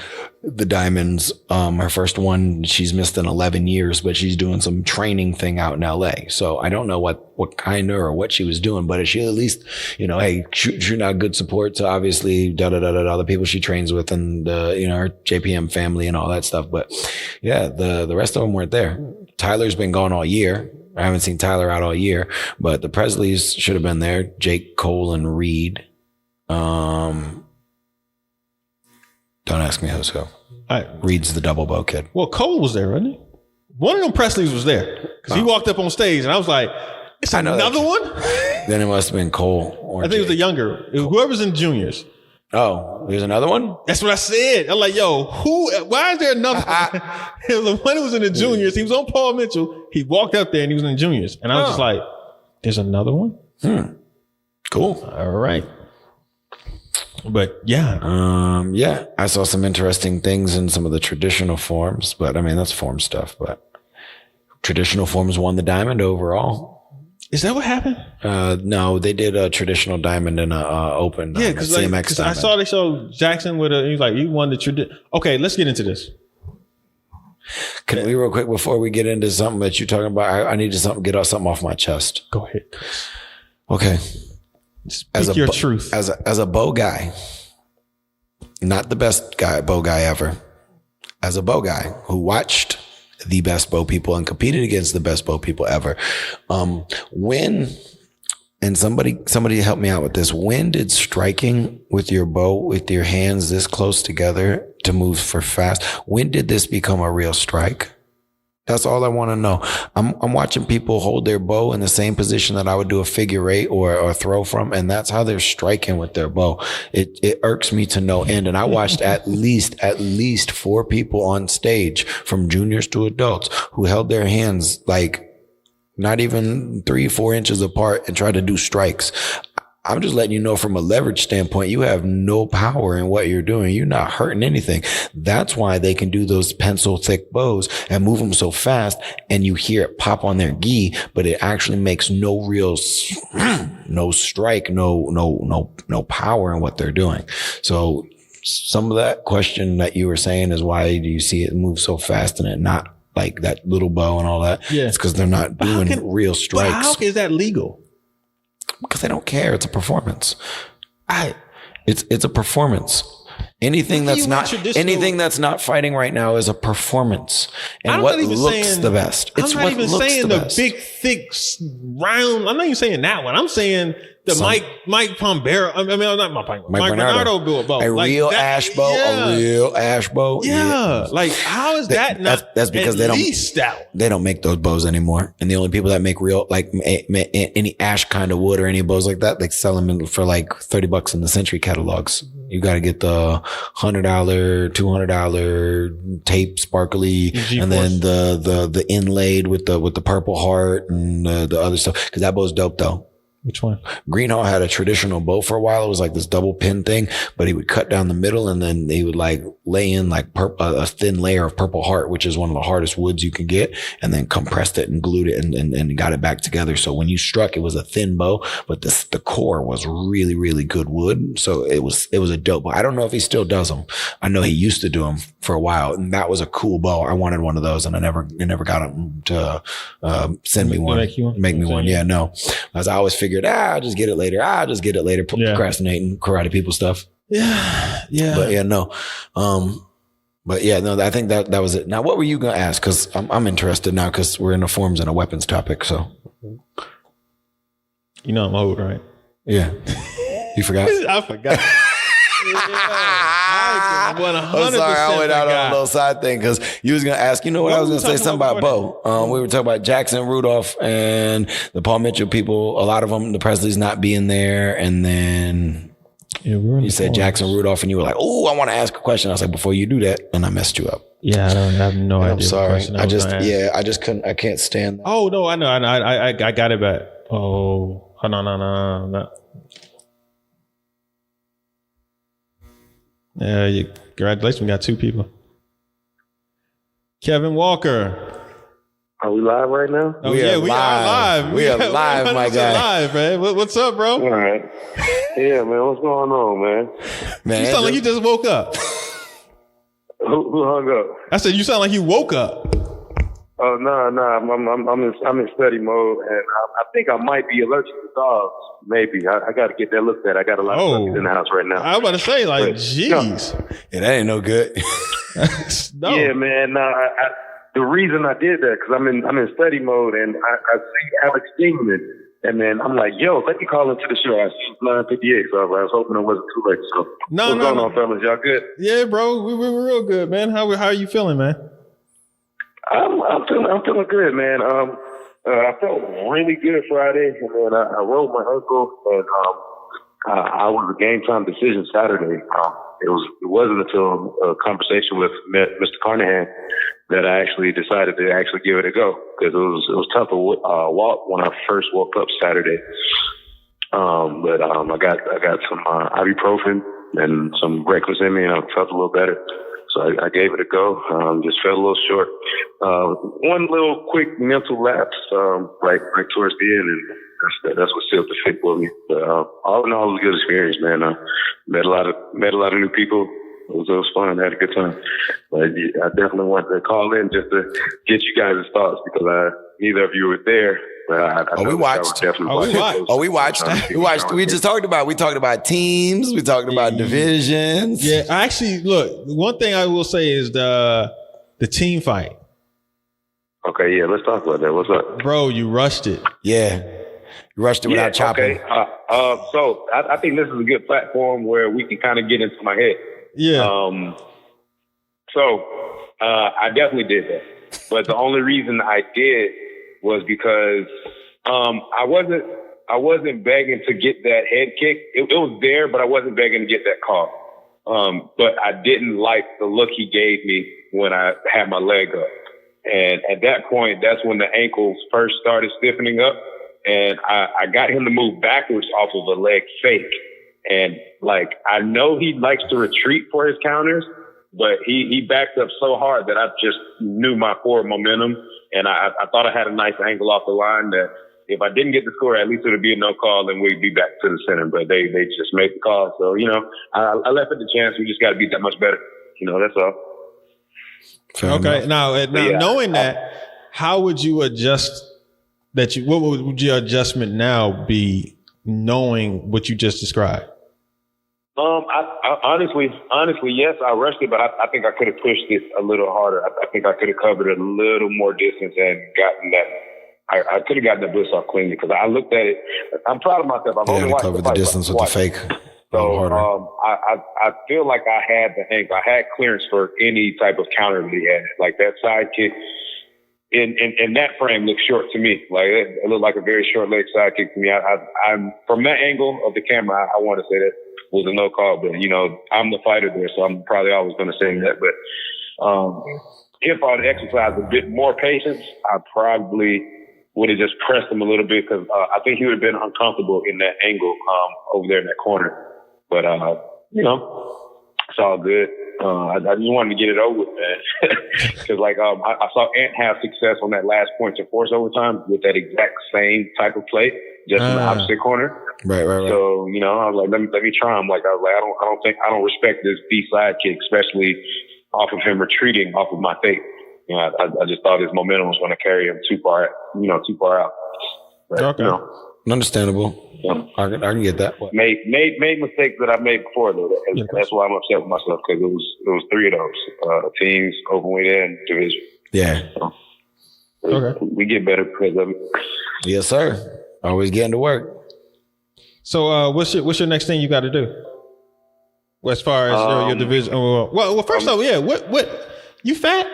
the Diamonds. Her first one, she's missed in 11 years, but she's doing some training thing out in LA. So I don't know what kind of or what she was doing, but she at least, hey, shooting out good support to obviously the people she trains with and her JPM family and all that stuff. But yeah, the rest of them weren't there. Tyler's been gone all year. I haven't seen Tyler out all year, but the Presleys should have been there. Jake, Cole, and Reed. Don't ask me who's who. Reed's the double bow kid. Well, Cole was there, wasn't he? One of them Presleys was there because he walked up on stage and I was like, it's another one? Then it must have been Cole. Or I think it was the younger. It was whoever's in juniors. Oh, there's another one? That's what I said. I'm like, yo, why is there another one? It was the one who was in the juniors. He was on Paul Mitchell. He walked up there and he was in the juniors. And I was just like, there's another one? Cool. All right. But yeah. I saw some interesting things in some of the traditional forms, but I mean, that's form stuff, but traditional forms won the diamond overall. Is that what happened? No, they did a traditional diamond and a open. Yeah, because I saw they showed Jackson with he's like, you won the tradition. Okay, let's get into this. Can we real quick before we get into something that you're talking about? I need to get something off my chest. Go ahead. Okay. Speak your truth. As a bow guy, not the best bow guy ever. As a bow guy who watched the best bow people and competed against the best bow people ever. And somebody help me out with this. When did striking with your bow, with your hands this close together to move for fast, when did this become a real strike? That's all I want to know. I'm watching people hold their bow in the same position that I would do a figure eight or throw from, and that's how they're striking with their bow. It irks me to no end. And I watched at least 4 people on stage, from juniors to adults, who held their hands like not even 3-4 inches apart and tried to do strikes. I'm just letting you know from a leverage standpoint, you have no power in what you're doing. You're not hurting anything. That's why they can do those pencil thick bows and move them so fast, and you hear it pop on their gi, but it actually makes no real, no strike, no power in what they're doing. So some of that question that you were saying is, why do you see it move so fast and it not like that little bow and all that? Yeah. It's because they're not doing real strikes. But how is that legal? Because they don't care. It's a performance. It's a performance. Anything that's not fighting right now is a performance. And what looks the best. It's what looks the best. I'm not even saying the big, thick round. I'm not even saying that one. I'm saying Mike Pombero. I mean, not Mike Bernardo built a boat. A real ash boat. Yeah. A real ash boat. Yeah. Like, how is that not? That's because they don't make those bows anymore. And the only people that make real, like any ash kind of wood or any bows like that, they sell them for like $30 in the Century catalogs. You got to get the $100, $200 tape, sparkly, and then the inlaid with the Purple Heart and the other stuff. Because that bow's dope though. Which one? Greenhall had a traditional bow for a while. It was like this double pin thing, but he would cut down the middle and then he would like lay in like a thin layer of Purple Heart, which is one of the hardest woods you can get, and then compressed it and glued it and got it back together. So when you struck, it was a thin bow, but the core was really, really good wood. So it was a dope bow. I don't know if he still does them. I know he used to do them for a while, and that was a cool bow. I wanted one of those, and I never got him to send me one. Make me one. Yeah, no. As I always figured, I'll just get it later. Procrastinating karate people stuff. Yeah. But yeah, no. But yeah, no, I think that was it. Now, what were you going to ask? Cause I'm interested now cause we're in the forms and a weapons topic. So, you know, I'm old, right? Yeah. You forgot? I forgot. I'm 100% I'm sorry, I went out on a little side thing because you was gonna ask. You know what I was gonna say? Something about Bo. We were talking about Jackson Rudolph and the Paul Mitchell people. A lot of them, the Presleys not being there, and then you said Jackson Rudolph, and you were like, "Oh, I want to ask a question." I was like, "Before you do that," and I messed you up. Yeah, I have no idea. I'm sorry. I just couldn't. I can't stand that. Oh no, I know. I got it back. Oh, no. Yeah, congratulations. We got two people. Kevin Walker. Are we live right now? Oh, we are live. We are live, my guy. Live, man. What's up, bro? All right. Yeah, man. What's going on, man? You sound like you just woke up. Who hung up? I said you sound like you woke up. Oh no, I'm in study mode, and I think I might be allergic to dogs. Maybe I got to get that looked at. I got a lot of puppies in the house right now. I was about to say, like, jeez, yeah, that ain't no good. No. Yeah, man. The reason I did that because I'm in study mode, and I see Alex Dingman, and then I'm like, yo, let me call into the show. I see 9:58, so I was hoping it wasn't too late. So what's going on, fellas? Y'all good? Yeah, bro, we're real good, man. How are you feeling, man? I'm feeling good, man. I felt really good Friday, and then I rolled my ankle, and I was a game time decision Saturday. It wasn't until a conversation with Mr. Carnahan that I actually decided to actually give it a go because it was tough to walk when I first woke up Saturday. But I got some ibuprofen and some Reckless in me, and I felt a little better. So I gave it a go. Just felt a little short. One little quick mental lapse, right towards the end, and that's what sealed the fate for me. But all in all, it was a good experience, man. I met a lot of new people. It was fun. I had a good time. But I definitely wanted to call in just to get you guys' thoughts because neither of you were there. We watched. We watched. We just talked about. We talked about teams. We talked about divisions. Yeah, actually, look. One thing I will say is the team fight. Okay, yeah, let's talk about that. What's up, bro? You rushed it. Yeah, you rushed it without chopping. Okay. So I think this is a good platform where we can kind of get into my head. Yeah. So I definitely did that, but the only reason I did was because I wasn't begging to get that head kick. It was there, but I wasn't begging to get that call. But I didn't like the look he gave me when I had my leg up. And at that point, that's when the ankles first started stiffening up. And I got him to move backwards off of a leg fake. And like, I know he likes to retreat for his counters, but he backed up so hard that I just knew my forward momentum. And I thought I had a nice angle off the line that if I didn't get the score, at least it would be a no call and we'd be back to the center. But they just made the call. So, I left it the chance. We just got to be that much better. That's all. Fair okay. enough. Now knowing that, how would you adjust what would your adjustment now be knowing what you just described? I honestly, yes, I rushed it, but I think I could have pushed it a little harder. I think I could have covered a little more distance and gotten that I could have gotten the bliss off cleanly because I looked at it. I'm proud of myself. I've only watched cover the distance with the fake. So I feel like I had the angle. I had clearance for any type of counter that he had. Like that side kick in that frame looked short to me. Like it looked like a very short leg side kick to me. I'm from that angle of the camera. I want to say that was a no call, but I'm the fighter there, so I'm probably always going to say that. But if I'd exercised a bit more patience, I probably would have just pressed him a little bit because I think he would have been uncomfortable in that angle over there in that corner. But, it's all good. I just wanted to get it over with, man. Because, I saw Ant have success on that last point to force overtime with that exact same type of play, just in the opposite corner. Right. So, I was like, let me try him. I don't respect this B side kick, especially off of him retreating off of my fake. I just thought his momentum was going to carry him too far out. But, okay. Understandable. Yeah. I can get that. What? Made mistakes that I made before though. That's why I'm upset with myself because it was three of those teams, openweight and division. Yeah. So, Okay. We get better because of it. Yes, sir. Always getting to work. So what's your next thing you got to do? Well, as far as your division. Well, first off, yeah. What? You fat?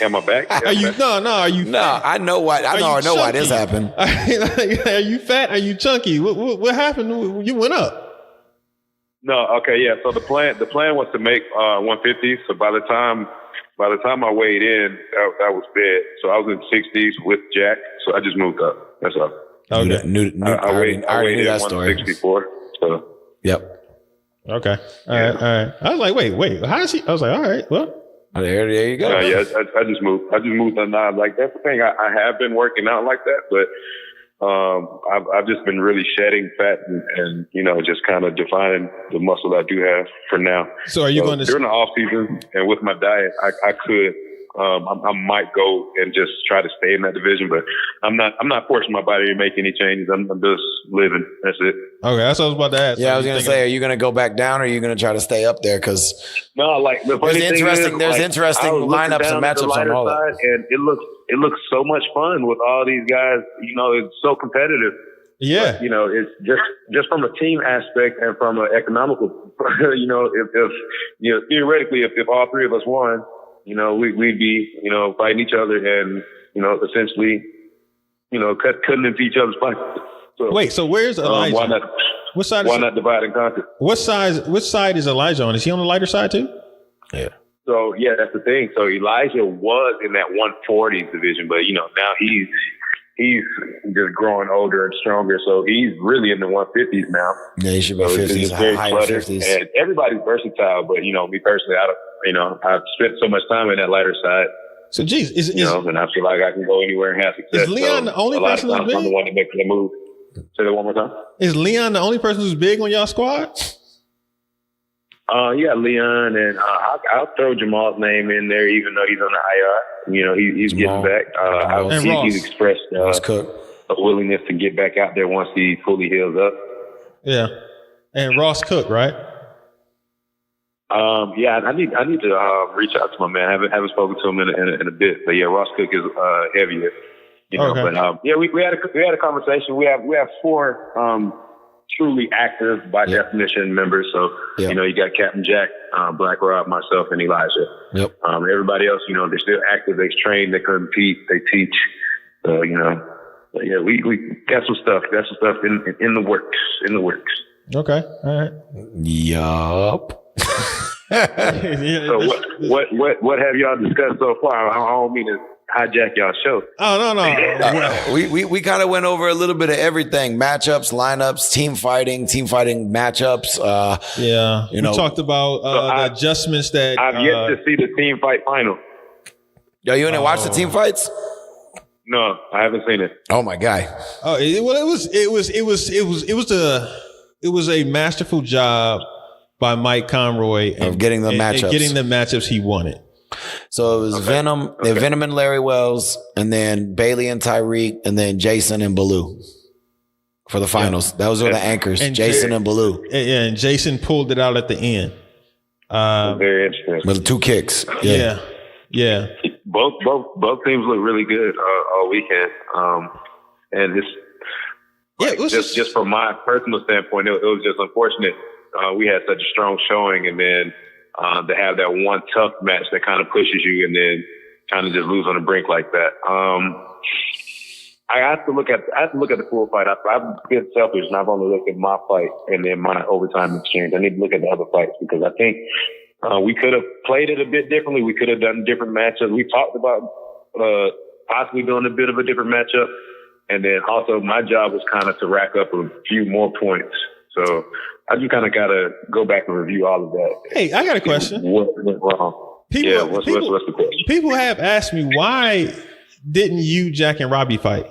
Am I back? Are you? No. Are you? No, Fat? I know why. I know why this happened. Are you fat? Are you chunky? What happened? You went up. No. Okay. Yeah. So the plan was to make 150. So by the time I weighed in, that was bad. So I was in 60s with Jack. So I just moved up. That's all. Okay. I already knew that story. 164. So. Yep. Okay. All right. I was like, wait. How is he? I was like, all right. Well. There you go. Yeah, I just moved. I just moved on. Like that's the thing. I have been working out like that, but I've just been really shedding fat and just kind of defining the muscle I do have for now. So are you going to during the off season and with my diet? I could. I might go and just try to stay in that division, but I'm not forcing my body to make any changes. I'm just living. That's it. Okay, that's what I was about to ask. Yeah, I was going to say, are you going to go back down or are you going to try to stay up there? Because no, the funny thing is, there's interesting lineups and matchups on all that. And it looks so much fun with all these guys. It's so competitive. Yeah. But, it's just from a team aspect and from an economical, if theoretically, if all three of us won, we'd be, fighting each other and, essentially, cutting into each other's pockets. So, wait, so where's Elijah? Why not? What side? Why not divide and conquer? Which side is Elijah on? Is he on the lighter side too? Yeah. So yeah, that's the thing. So Elijah was in that 140 division, but now he's just growing older and stronger. So he's really in the 150s now. Yeah, he should be 50s, higher 50s. And everybody's versatile, but me personally, I've spent so much time in that lighter side. So, geez, and I feel like I can go anywhere and have success. Is Leon the only person who's big? I'm the one that makes the move. Say that one more time. Is Leon the only person who's big on y'all squad? Yeah, Leon, and I'll throw Jamal's name in there, even though he's on the IR. He's getting back. I see he's expressed a willingness to get back out there once he fully heals up. Yeah, and Ross Cook, right? Yeah, I need to reach out to my man. I haven't spoken to him in a bit, but yeah, Ross Cook is heavier. Okay. But yeah, we had a conversation. We have four truly active by definition members. So you got Captain Jack, Black Rob, myself, and Elijah. Yep. Everybody else, they're still active. They train, they compete, they teach. So but yeah, we got some stuff. Got some stuff in the works. In the works. Okay. All right. Yup. So what have y'all discussed so far? I don't mean to hijack y'all's show. Oh no. We kind of went over a little bit of everything: matchups, lineups, team fighting matchups. We talked about the adjustments that I've yet to see the team fight final. Yo, you didn't watch the team fights? No, I haven't seen it. Oh my guy. Oh, it was a masterful job by Mike Conroy of getting the matchups. And getting the matchups he wanted. So it was Venom and Larry Wells, and then Bailey and Tyreek, and then Jason and Baloo for the finals. Yeah. Those were the anchors, and Jason and Baloo. And Jason pulled it out at the end. Very interesting. With 2 kicks. Yeah. both teams look really good all weekend. And it's just from my personal standpoint, it was just unfortunate. We had such a strong showing, and then to have that one tough match that kind of pushes you, and then kind of just lose on the brink like that. I have to look at the full fight. I've been selfish, and I've only looked at my fight and then my overtime exchange. I need to look at the other fights because I think we could have played it a bit differently. We could have done different matchups. We talked about possibly doing a bit of a different matchup, and then also my job was kind of to rack up a few more points. So I just kind of got to go back and review all of that. Hey, I got a question. What went wrong? What's the question? People have asked me, why didn't you, Jack, and Robbie fight?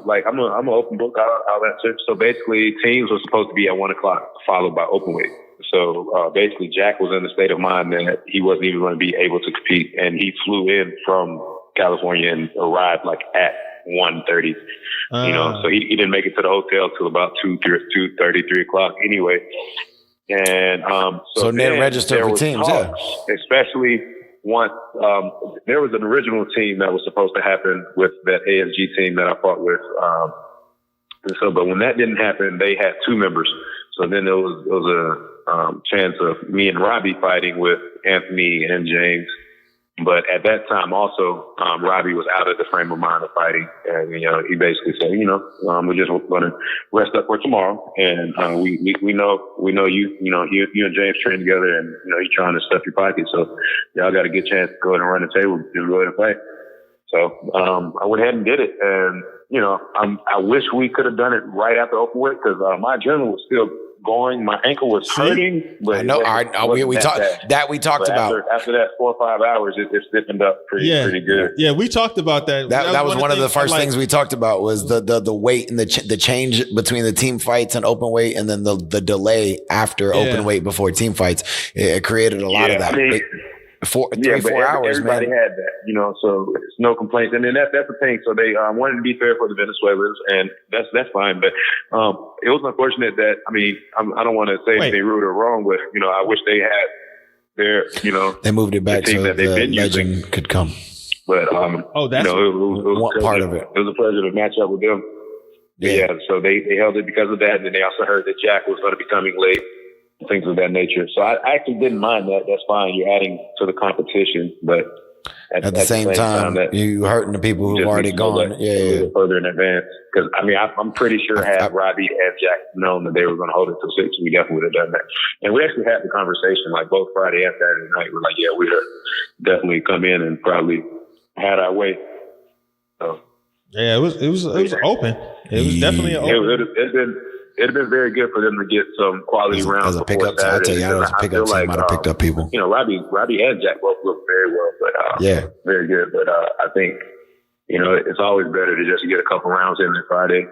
Like I'm an open book. I'll answer. So basically, teams were supposed to be at 1 o'clock, followed by open weight. So basically, Jack was in the state of mind that he wasn't even going to be able to compete, and he flew in from California and arrived like at 1:30. So he didn't make it to the hotel till about 2:30, 3 o'clock anyway. And so Ned registered for teams, especially once there was an original team that was supposed to happen with that ASG team that I fought with. But when that didn't happen, they had 2 members. So then there was a chance of me and Robbie fighting with Anthony and James. But at that time, also, Robbie was out of the frame of mind of fighting, and he basically said, we're just going to rest up for tomorrow, and we know you and James train together, and you're trying to stuff your pocket, so y'all got a good chance to go ahead and run the table, just go ahead and fight. So I went ahead and did it, and I wish we could have done it right after open weight because my adrenaline was still going. My ankle was hurting. But I know. We talked about after that 4 or 5 hours. It stiffened up pretty good. Yeah, we talked about that. That was one of the first things we talked about was the weight and the change between the team fights and open weight, and then the delay after open weight before team fights. It created a lot of that. 4 hours. Everybody had that, so it's no complaints. And then that's the thing. So they wanted to be fair for the Venezuelans, and that's fine. But it was unfortunate that, I don't want to say anything rude or wrong, but, I wish they had their, they moved it back the team so that they've been legend using. could come. But, that's it was one part of it. It was a pleasure to match up with them. Yeah. So they held it because of that. And then they also heard that Jack was going to be coming late. Things of that nature. So I actually didn't mind that. That's fine. You're adding to the competition, but at the same time you hurting the people who've already gone. Further in advance, because I'm pretty sure had Robbie and Jack known that they were going to hold it till 6, we definitely would have done that. And we actually had the conversation like both Friday and Saturday night. We're like, we'd definitely come in and probably had our way. So it was open. It was definitely open. It'd been very good for them to get some quality rounds. As a pickup, I tell you, as a pickup team, might have picked up people. Robbie and Jack both looked very well, but very good. But I think it's always better to just get a couple rounds in there Friday.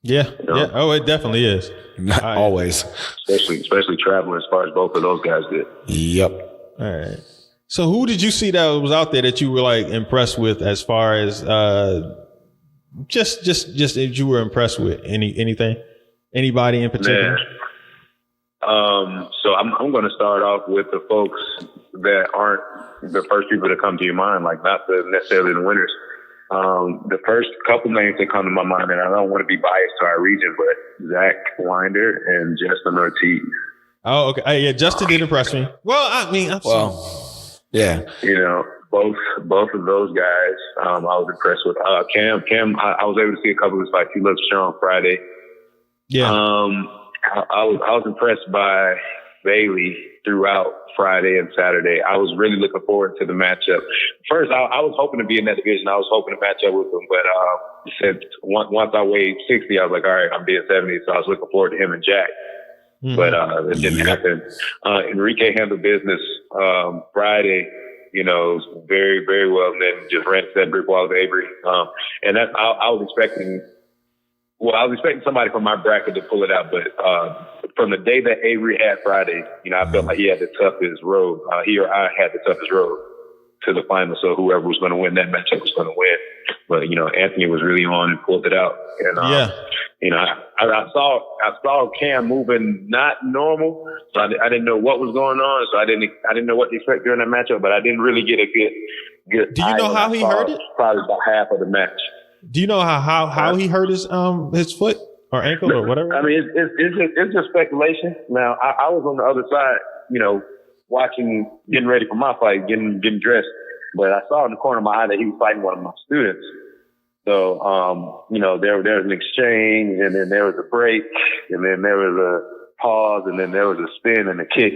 Yeah. Oh, it definitely is. Always, especially traveling as far as both of those guys did. Yep. All right. So, who did you see that was out there that you were like impressed with as far as? Just if you were impressed with anybody in particular. So I'm going to start off with the folks that aren't the first people that come to your mind, like not necessarily the winners. The first couple names that come to my mind, and I don't want to be biased to our region, but Zach Winder and Justin Ortiz. Oh, okay. Justin did impress me. Both of those guys, I was impressed with. Cam, I was able to see a couple of his fights. He looked strong Friday. Yeah. I was impressed by Bailey throughout Friday and Saturday. I was really looking forward to the matchup. First, I was hoping to be in that division. I was hoping to match up with him, but since once I weighed 60, I was like, all right, I'm being 70. So I was looking forward to him and Jack. Mm-hmm. But it didn't happen. Enrique handled business Friday. Very, very well, and then just ran that brick wall of Avery. And that's I was expecting somebody from my bracket to pull it out, but from the day that Avery had Friday, I felt like he had the toughest road. He or I had the toughest road to the final. So whoever was going to win that matchup was going to win. But Anthony was really on and pulled it out. And I I saw Cam moving not normal, so I didn't know what was going on. So I didn't know what to expect during that matchup, but I didn't really get a good. Do you know how he hurt it? Probably about half of the match. Do you know how he hurt his foot or ankle or whatever? I mean, it's just speculation. Now, I was on the other side, watching, getting ready for my fight, getting dressed. But I saw in the corner of my eye that he was fighting one of my students. So, there was an exchange, and then there was a break, and then there was a pause, and then there was a spin and a kick.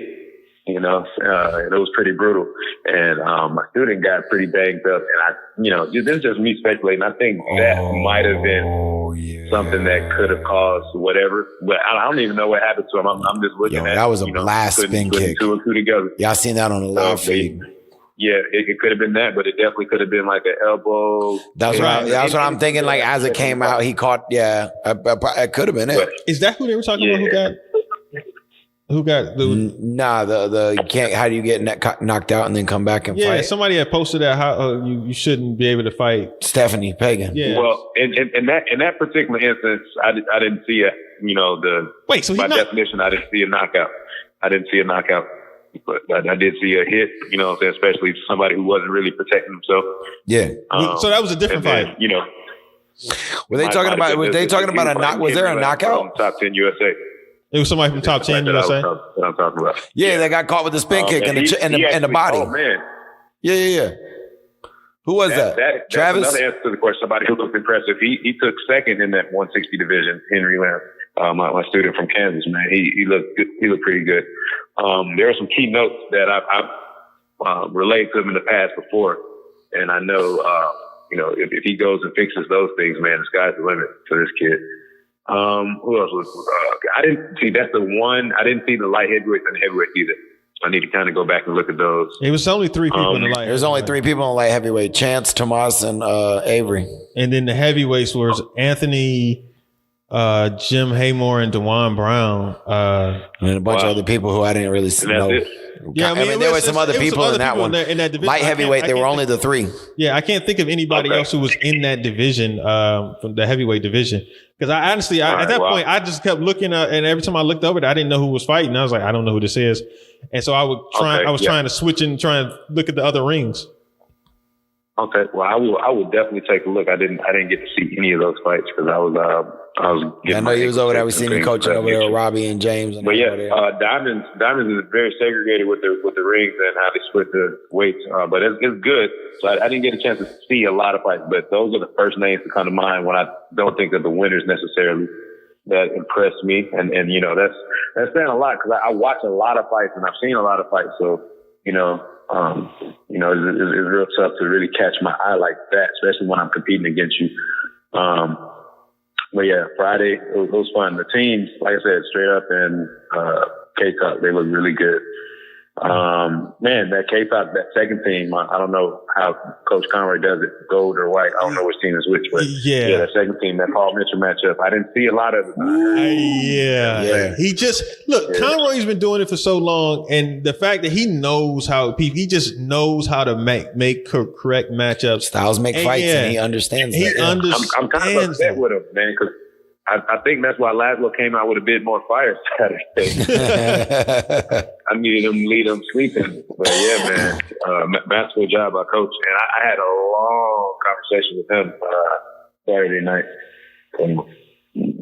And it was pretty brutal. And my student got pretty banged up. And this is just me speculating. I think that might have been something that could have caused whatever. But I don't even know what happened to him. I'm just looking at it. That was a blast spin kick. Two and two together. Y'all seen that on the live feed. Yeah, it could have been that, but it definitely could have been like an elbow. That's what I'm thinking. Like as it came out, he caught. Yeah, it could have been it. Is that who they were talking about? Who got the? Nah, the you can't. How do you get knocked out and then come back and fight? Yeah, somebody had posted that how you shouldn't be able to fight Stephanie Pagan. Yeah. Well, in that particular instance, I didn't see by definition, I didn't see a knockout. I didn't see a knockout. But I did see a hit, especially somebody who wasn't really protecting himself. Yeah. So that was a different fight. Were they talking about? Were they talking about a knock? Was there a knockout? Top 10 USA. It was somebody from Top 10 USA. That I'm talking about. Yeah, they got caught with the spin kick and the body. Oh man. Yeah. Who was that? Travis. That's another answer to the question. Somebody who looked impressive. He took second in that 160 division. Henry Lamb, my student from Kansas. Man, he looked good. He looked pretty good. There are some key notes that I've relayed to him in the past before, and I know if he goes and fixes those things, man, the sky's the limit for this kid. Who else was? I didn't see. That's the one. I didn't see the light heavyweights and the heavyweights either. I need to kind of go back and look at those. It was only 3 people in the light. There's only 3 people in the light heavyweight: Chance, Tomas, and Avery. And then the heavyweights was Anthony, Jim Haymore, and DeJuan Brown, and a bunch of other people who I didn't really know. Yeah, I mean there were some other people in that one. In that division. Light heavyweight, they were only the 3. Yeah, I can't think of anybody else who was in that division, from the heavyweight division. Because I honestly, at that point, I just kept looking, and every time I looked over, I didn't know who was fighting. I was like, I don't know who this is, and so I was trying to switch and try and look at the other rings. Okay, well, I would definitely take a look. I didn't get to see any of those fights because I was. I know he was over there. We seen him coaching over there with Robbie and James. But yeah, Diamonds is very segregated with the rings and how they split the weights. But it's good. So I didn't get a chance to see a lot of fights, but those are the first names to come to mind when I don't think of the winners necessarily that impressed me. And that's saying a lot because I watch a lot of fights and I've seen a lot of fights. So it's real tough to really catch my eye like that, especially when I'm competing against you. But yeah, Friday, it was fun. The teams, like I said, Straight Up and K-Top, they look really good. Man, that K-Top, that second team, I don't know how Coach Conroy does it, gold or white. I don't know which team is which, but yeah, that second team, that Paul Mitchell matchup, I didn't see a lot of it. Yeah. He just, Conroy's been doing it for so long, and the fact that he knows he just knows how to make correct matchups. Styles make fights, and he understands that. I'm kind of upset with him, man, because I think that's why Laszlo came out with a bit more fire Saturday. I needed him to lead them sleeping. But yeah, man, masterful job by Coach. And I had a long conversation with him Saturday night,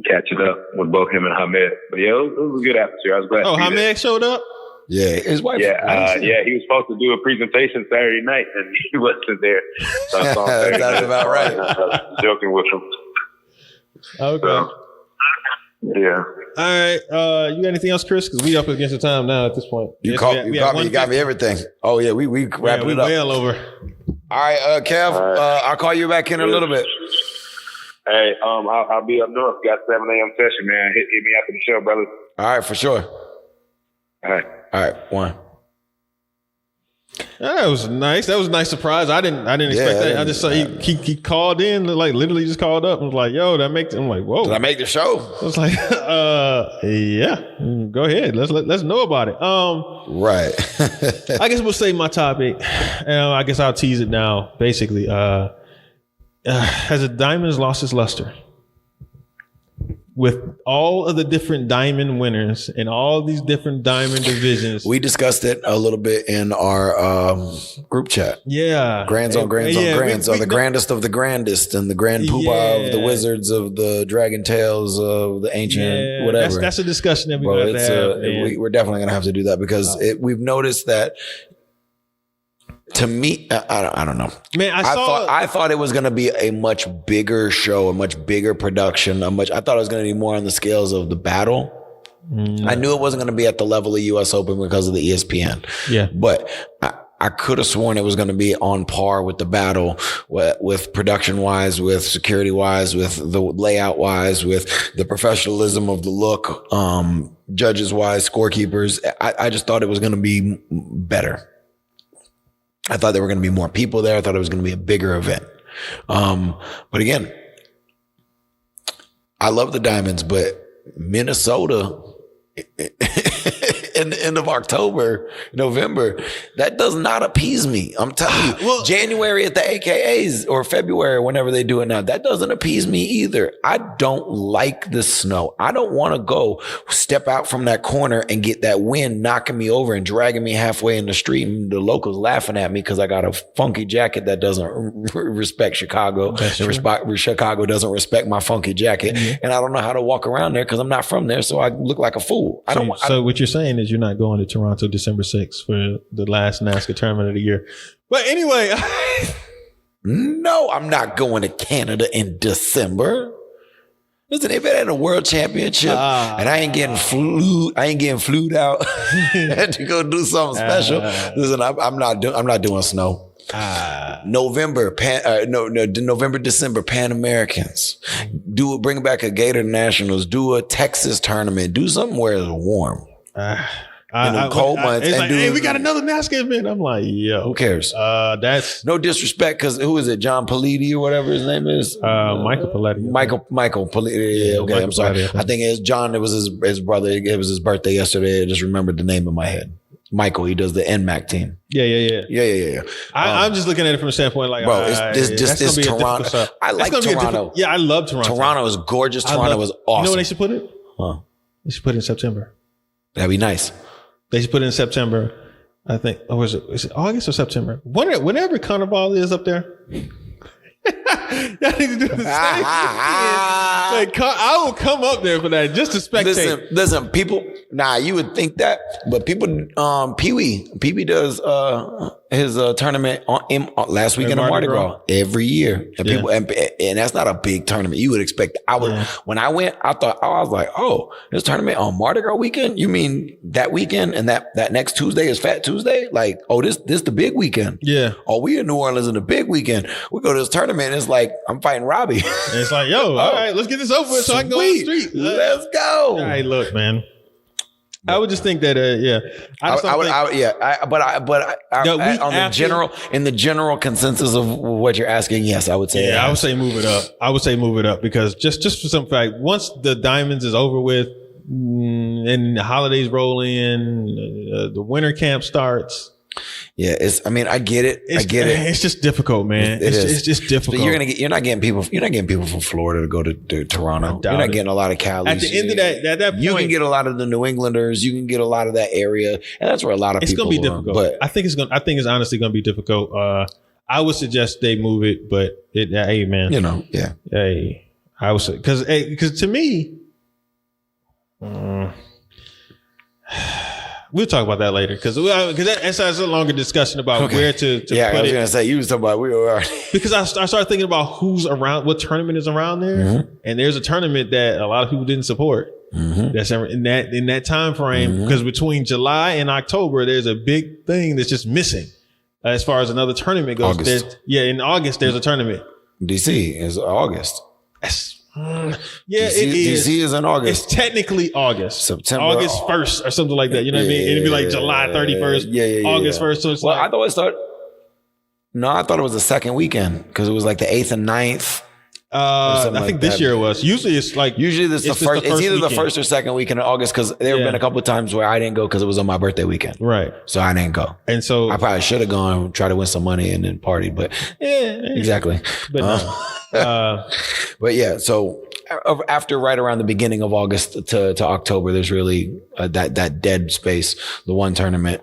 catching up with both him and Hamed. But yeah, it was a good atmosphere. I was glad. Oh, Hamed showed up? Yeah, his wife. Yeah, he was supposed to do a presentation Saturday night, and he wasn't there. So I saw him That's about right. I was joking with him. Okay. So, yeah. All right. You got anything else, Chris? Because we up against the time now at this point. You got me everything. Oh yeah, we wrapping it up. Well over. All right, Kev. I'll call you back in a little bit. Hey, I'll be up north. Got 7 a.m. session, man. Hit me after the show, brother. All right, for sure. All right, one. That was nice. That was a nice surprise. I didn't expect that. I just saw he called in, like literally just called up and was like, "Yo, that makes." I'm like, "Whoa!" Did I make the show? I was like, "Yeah, go ahead. Let's know about it." Right. I guess we'll save my topic. I guess I'll tease it now. Basically, has the Diamonds lost its luster? with all of the different diamond winners and all these different diamond divisions. We discussed it a little bit in our group chat. Yeah. Grands on grands on grands are the grandest of the grandest and the grand poobah of the wizards of the dragon tales of the ancient whatever. That's a discussion that we're going to have. We're definitely going to have to do that because we've noticed that. To me, I don't know. Man, I thought it was going to be a much bigger show, a much bigger production. I thought it was going to be more on the scales of the battle. I knew it wasn't going to be at the level of US Open because of the ESPN. Yeah, but I could have sworn it was going to be on par with the battle, with production wise, with security wise, with the layout wise, with the professionalism of the look, judges wise, scorekeepers. I just thought it was going to be better. I thought there were going to be more people there. I thought it was going to be a bigger event. But again, I love the Diamonds, but Minnesota in the end of October, November, that does not appease me. I'm telling you, January at the AKAs or February, whenever they do it now, that doesn't appease me either. I don't like the snow. I don't want to go step out from that corner and get that wind knocking me over and dragging me halfway in the street and the locals laughing at me because I got a funky jacket that doesn't respect Chicago. Chicago doesn't respect my funky jacket. Mm-hmm. And I don't know how to walk around there because I'm not from there. So I look like a fool. So what you're saying is you're not going to Toronto December 6th for the last NASCAR tournament of the year. But anyway. No, I'm not going to Canada in December. Listen, if it ain't a world championship and I ain't getting flued out to go do something special, listen, I'm not doing snow. November, December, Pan Americans. Bring back a Gator Nationals. Do a Texas tournament. Do something where it's warm. Cold months. It's like, hey, we got another NASCAR event. I'm like, yo, who cares? That's no disrespect because who is it? John Politi or whatever his name is. Michael Politi. Michael Politi. Yeah, okay, Michael, I'm sorry. Politi, I think it's John. It was his brother. It was his birthday yesterday. I just remembered the name in my head. Michael, he does the NMAC team. Yeah. I'm just looking at it from a standpoint like, bro, it's Toronto. I like Toronto. I love Toronto. Toronto is gorgeous. Toronto is awesome. You know where they should put it? They should put it in September. That'd be nice. They should put it in September. I think. Or is it August or September? Whenever Carnival is up there. Y'all need to do the same thing. I will come up there for that just to spectate. Listen, people. Nah, you would think that, but people. Pee Wee does his tournament last weekend of Mardi Gras every year, and people, and that's not a big tournament. You would expect. When I went, I was like, oh, this tournament on Mardi Gras weekend. You mean that weekend and that next Tuesday is Fat Tuesday? Like, oh, this the big weekend. Yeah. Oh, we in New Orleans in the big weekend. We go to this tournament. And it's like I'm fighting Robbie. And it's like, yo, all right, let's get this over with so I can go on the street. Let's go. All right, look, man. I would just think that, in the general consensus of what you're asking, yes, I would say. Yeah, I would say move it up. Because just for some fact, once the Diamonds is over with and the holidays roll in, the winter camp starts. Yeah, I get it. It's just difficult, man. It's just difficult. So you're not getting people from Florida to go to Toronto. You're not getting a lot of Cali. At the end of that, at that point, you can get a lot of the New Englanders. You can get a lot of that area, and that's where a lot of people. It's going to be difficult. But I think it's honestly going to be difficult. I would suggest they move it, but hey, man, hey, I would say because to me. We'll talk about that later because that's a longer discussion about where to put it. I was going to say, you was talking about we were already. Because I started thinking about who's around, what tournament is around there. Mm-hmm. And there's a tournament that a lot of people didn't support. Mm-hmm. That's in that time frame because between July and October, there's a big thing that's just missing as far as another tournament goes. In August, there's a tournament. DC is August. It is. DC is in August. It's technically August. September. August 1st or something like that. You know what I mean? It'd be like July 31st, August 1st. So it's I thought it was the second weekend because it was like the 8th and 9th. I think this year it was. Usually it's the first. It's either the first or second weekend in August because there have been a couple of times where I didn't go because it was on my birthday weekend. Right. So I didn't go. And so I probably should have gone, try to win some money and then party. But exactly. But no. But yeah, so after right around the beginning of August to October, there's really that dead space, the one tournament.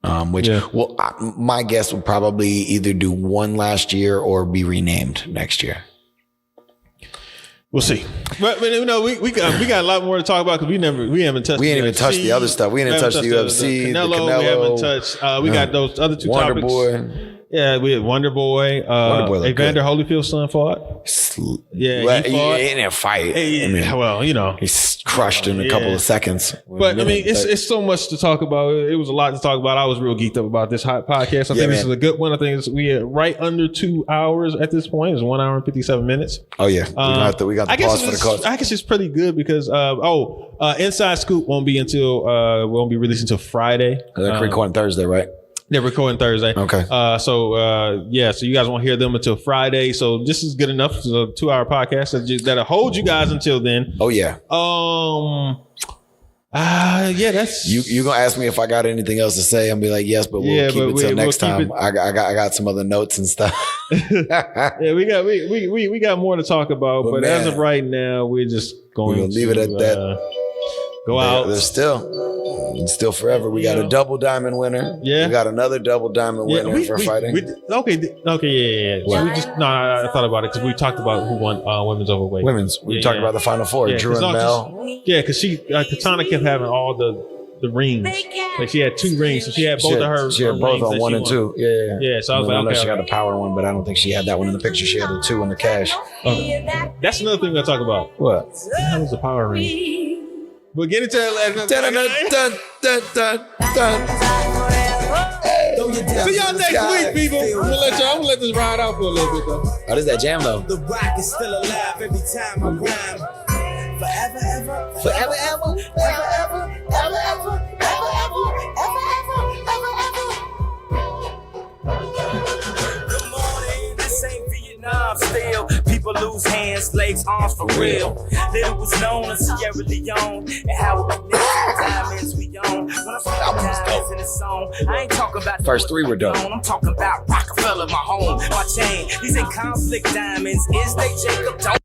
My guess would probably either do one last year or be renamed next year. We'll see, but we got a lot more to talk about because we haven't touched. We ain't even touched the other stuff. We ain't touched the UFC, the Canelo. We haven't touched. We got those other two Wonder topics. Boy. Yeah, we had Wonder Boy. Evander Holyfield's son fought. Yeah, he fought. He didn't fight. He's crushed in a couple of seconds. But it's so much to talk about. It was a lot to talk about. I was real geeked up about this hot podcast. I think this is a good one. I think we are right under 2 hours at this point. It's 1 hour and 57 minutes. Oh yeah, we got the pause for the coach. I guess it's pretty good because Inside Scoop won't be released until Friday. They're recording Thursday, right? They're recording Thursday. Okay. So you guys won't hear them until Friday. So this is good enough. It's a 2 hour podcast that'll hold you guys until then. Oh yeah. That's you gonna ask me if I got anything else to say? I'll be like, yes, but we'll keep it till next time. I got some other notes and stuff. Yeah, we got more to talk about, but as of right now, we're just going to leave it at that. Go out. There's still forever. We got a double diamond winner. Yeah. We got another double diamond winner for fighting. Yeah. So I thought about it because we talked about who won women's overweight. We talked about the final four. Drew and Mel. Because Katana kept having all the rings. Like she had 2 rings, so she had both of her. She had both on 1 and 2. Yeah. So I was like, okay. She got the power one, but I don't think she had that one in the picture. She had the 2 in the cash. Okay. That's another thing we're gonna talk about. What? That was the power ring. We'll get into that. See y'all next week, people. I'm gonna let this ride out for a little bit though. Oh, this is that jam though. The rock is still alive every time I rhyme. Forever, ever, forever, ever, ever, ever, ever, ever, ever, ever, ever, ever, ever. Good morning, this ain't Vietnam still. People lose hands, legs, arms for real. Little was known as Sierra Leone and how it connects to diamonds we own. When I speak diamonds in the song, I ain't talking about first 3 were dope. I'm talking about Rockefeller, my home, my chain. These ain't conflict diamonds. Is they Jacob? Don't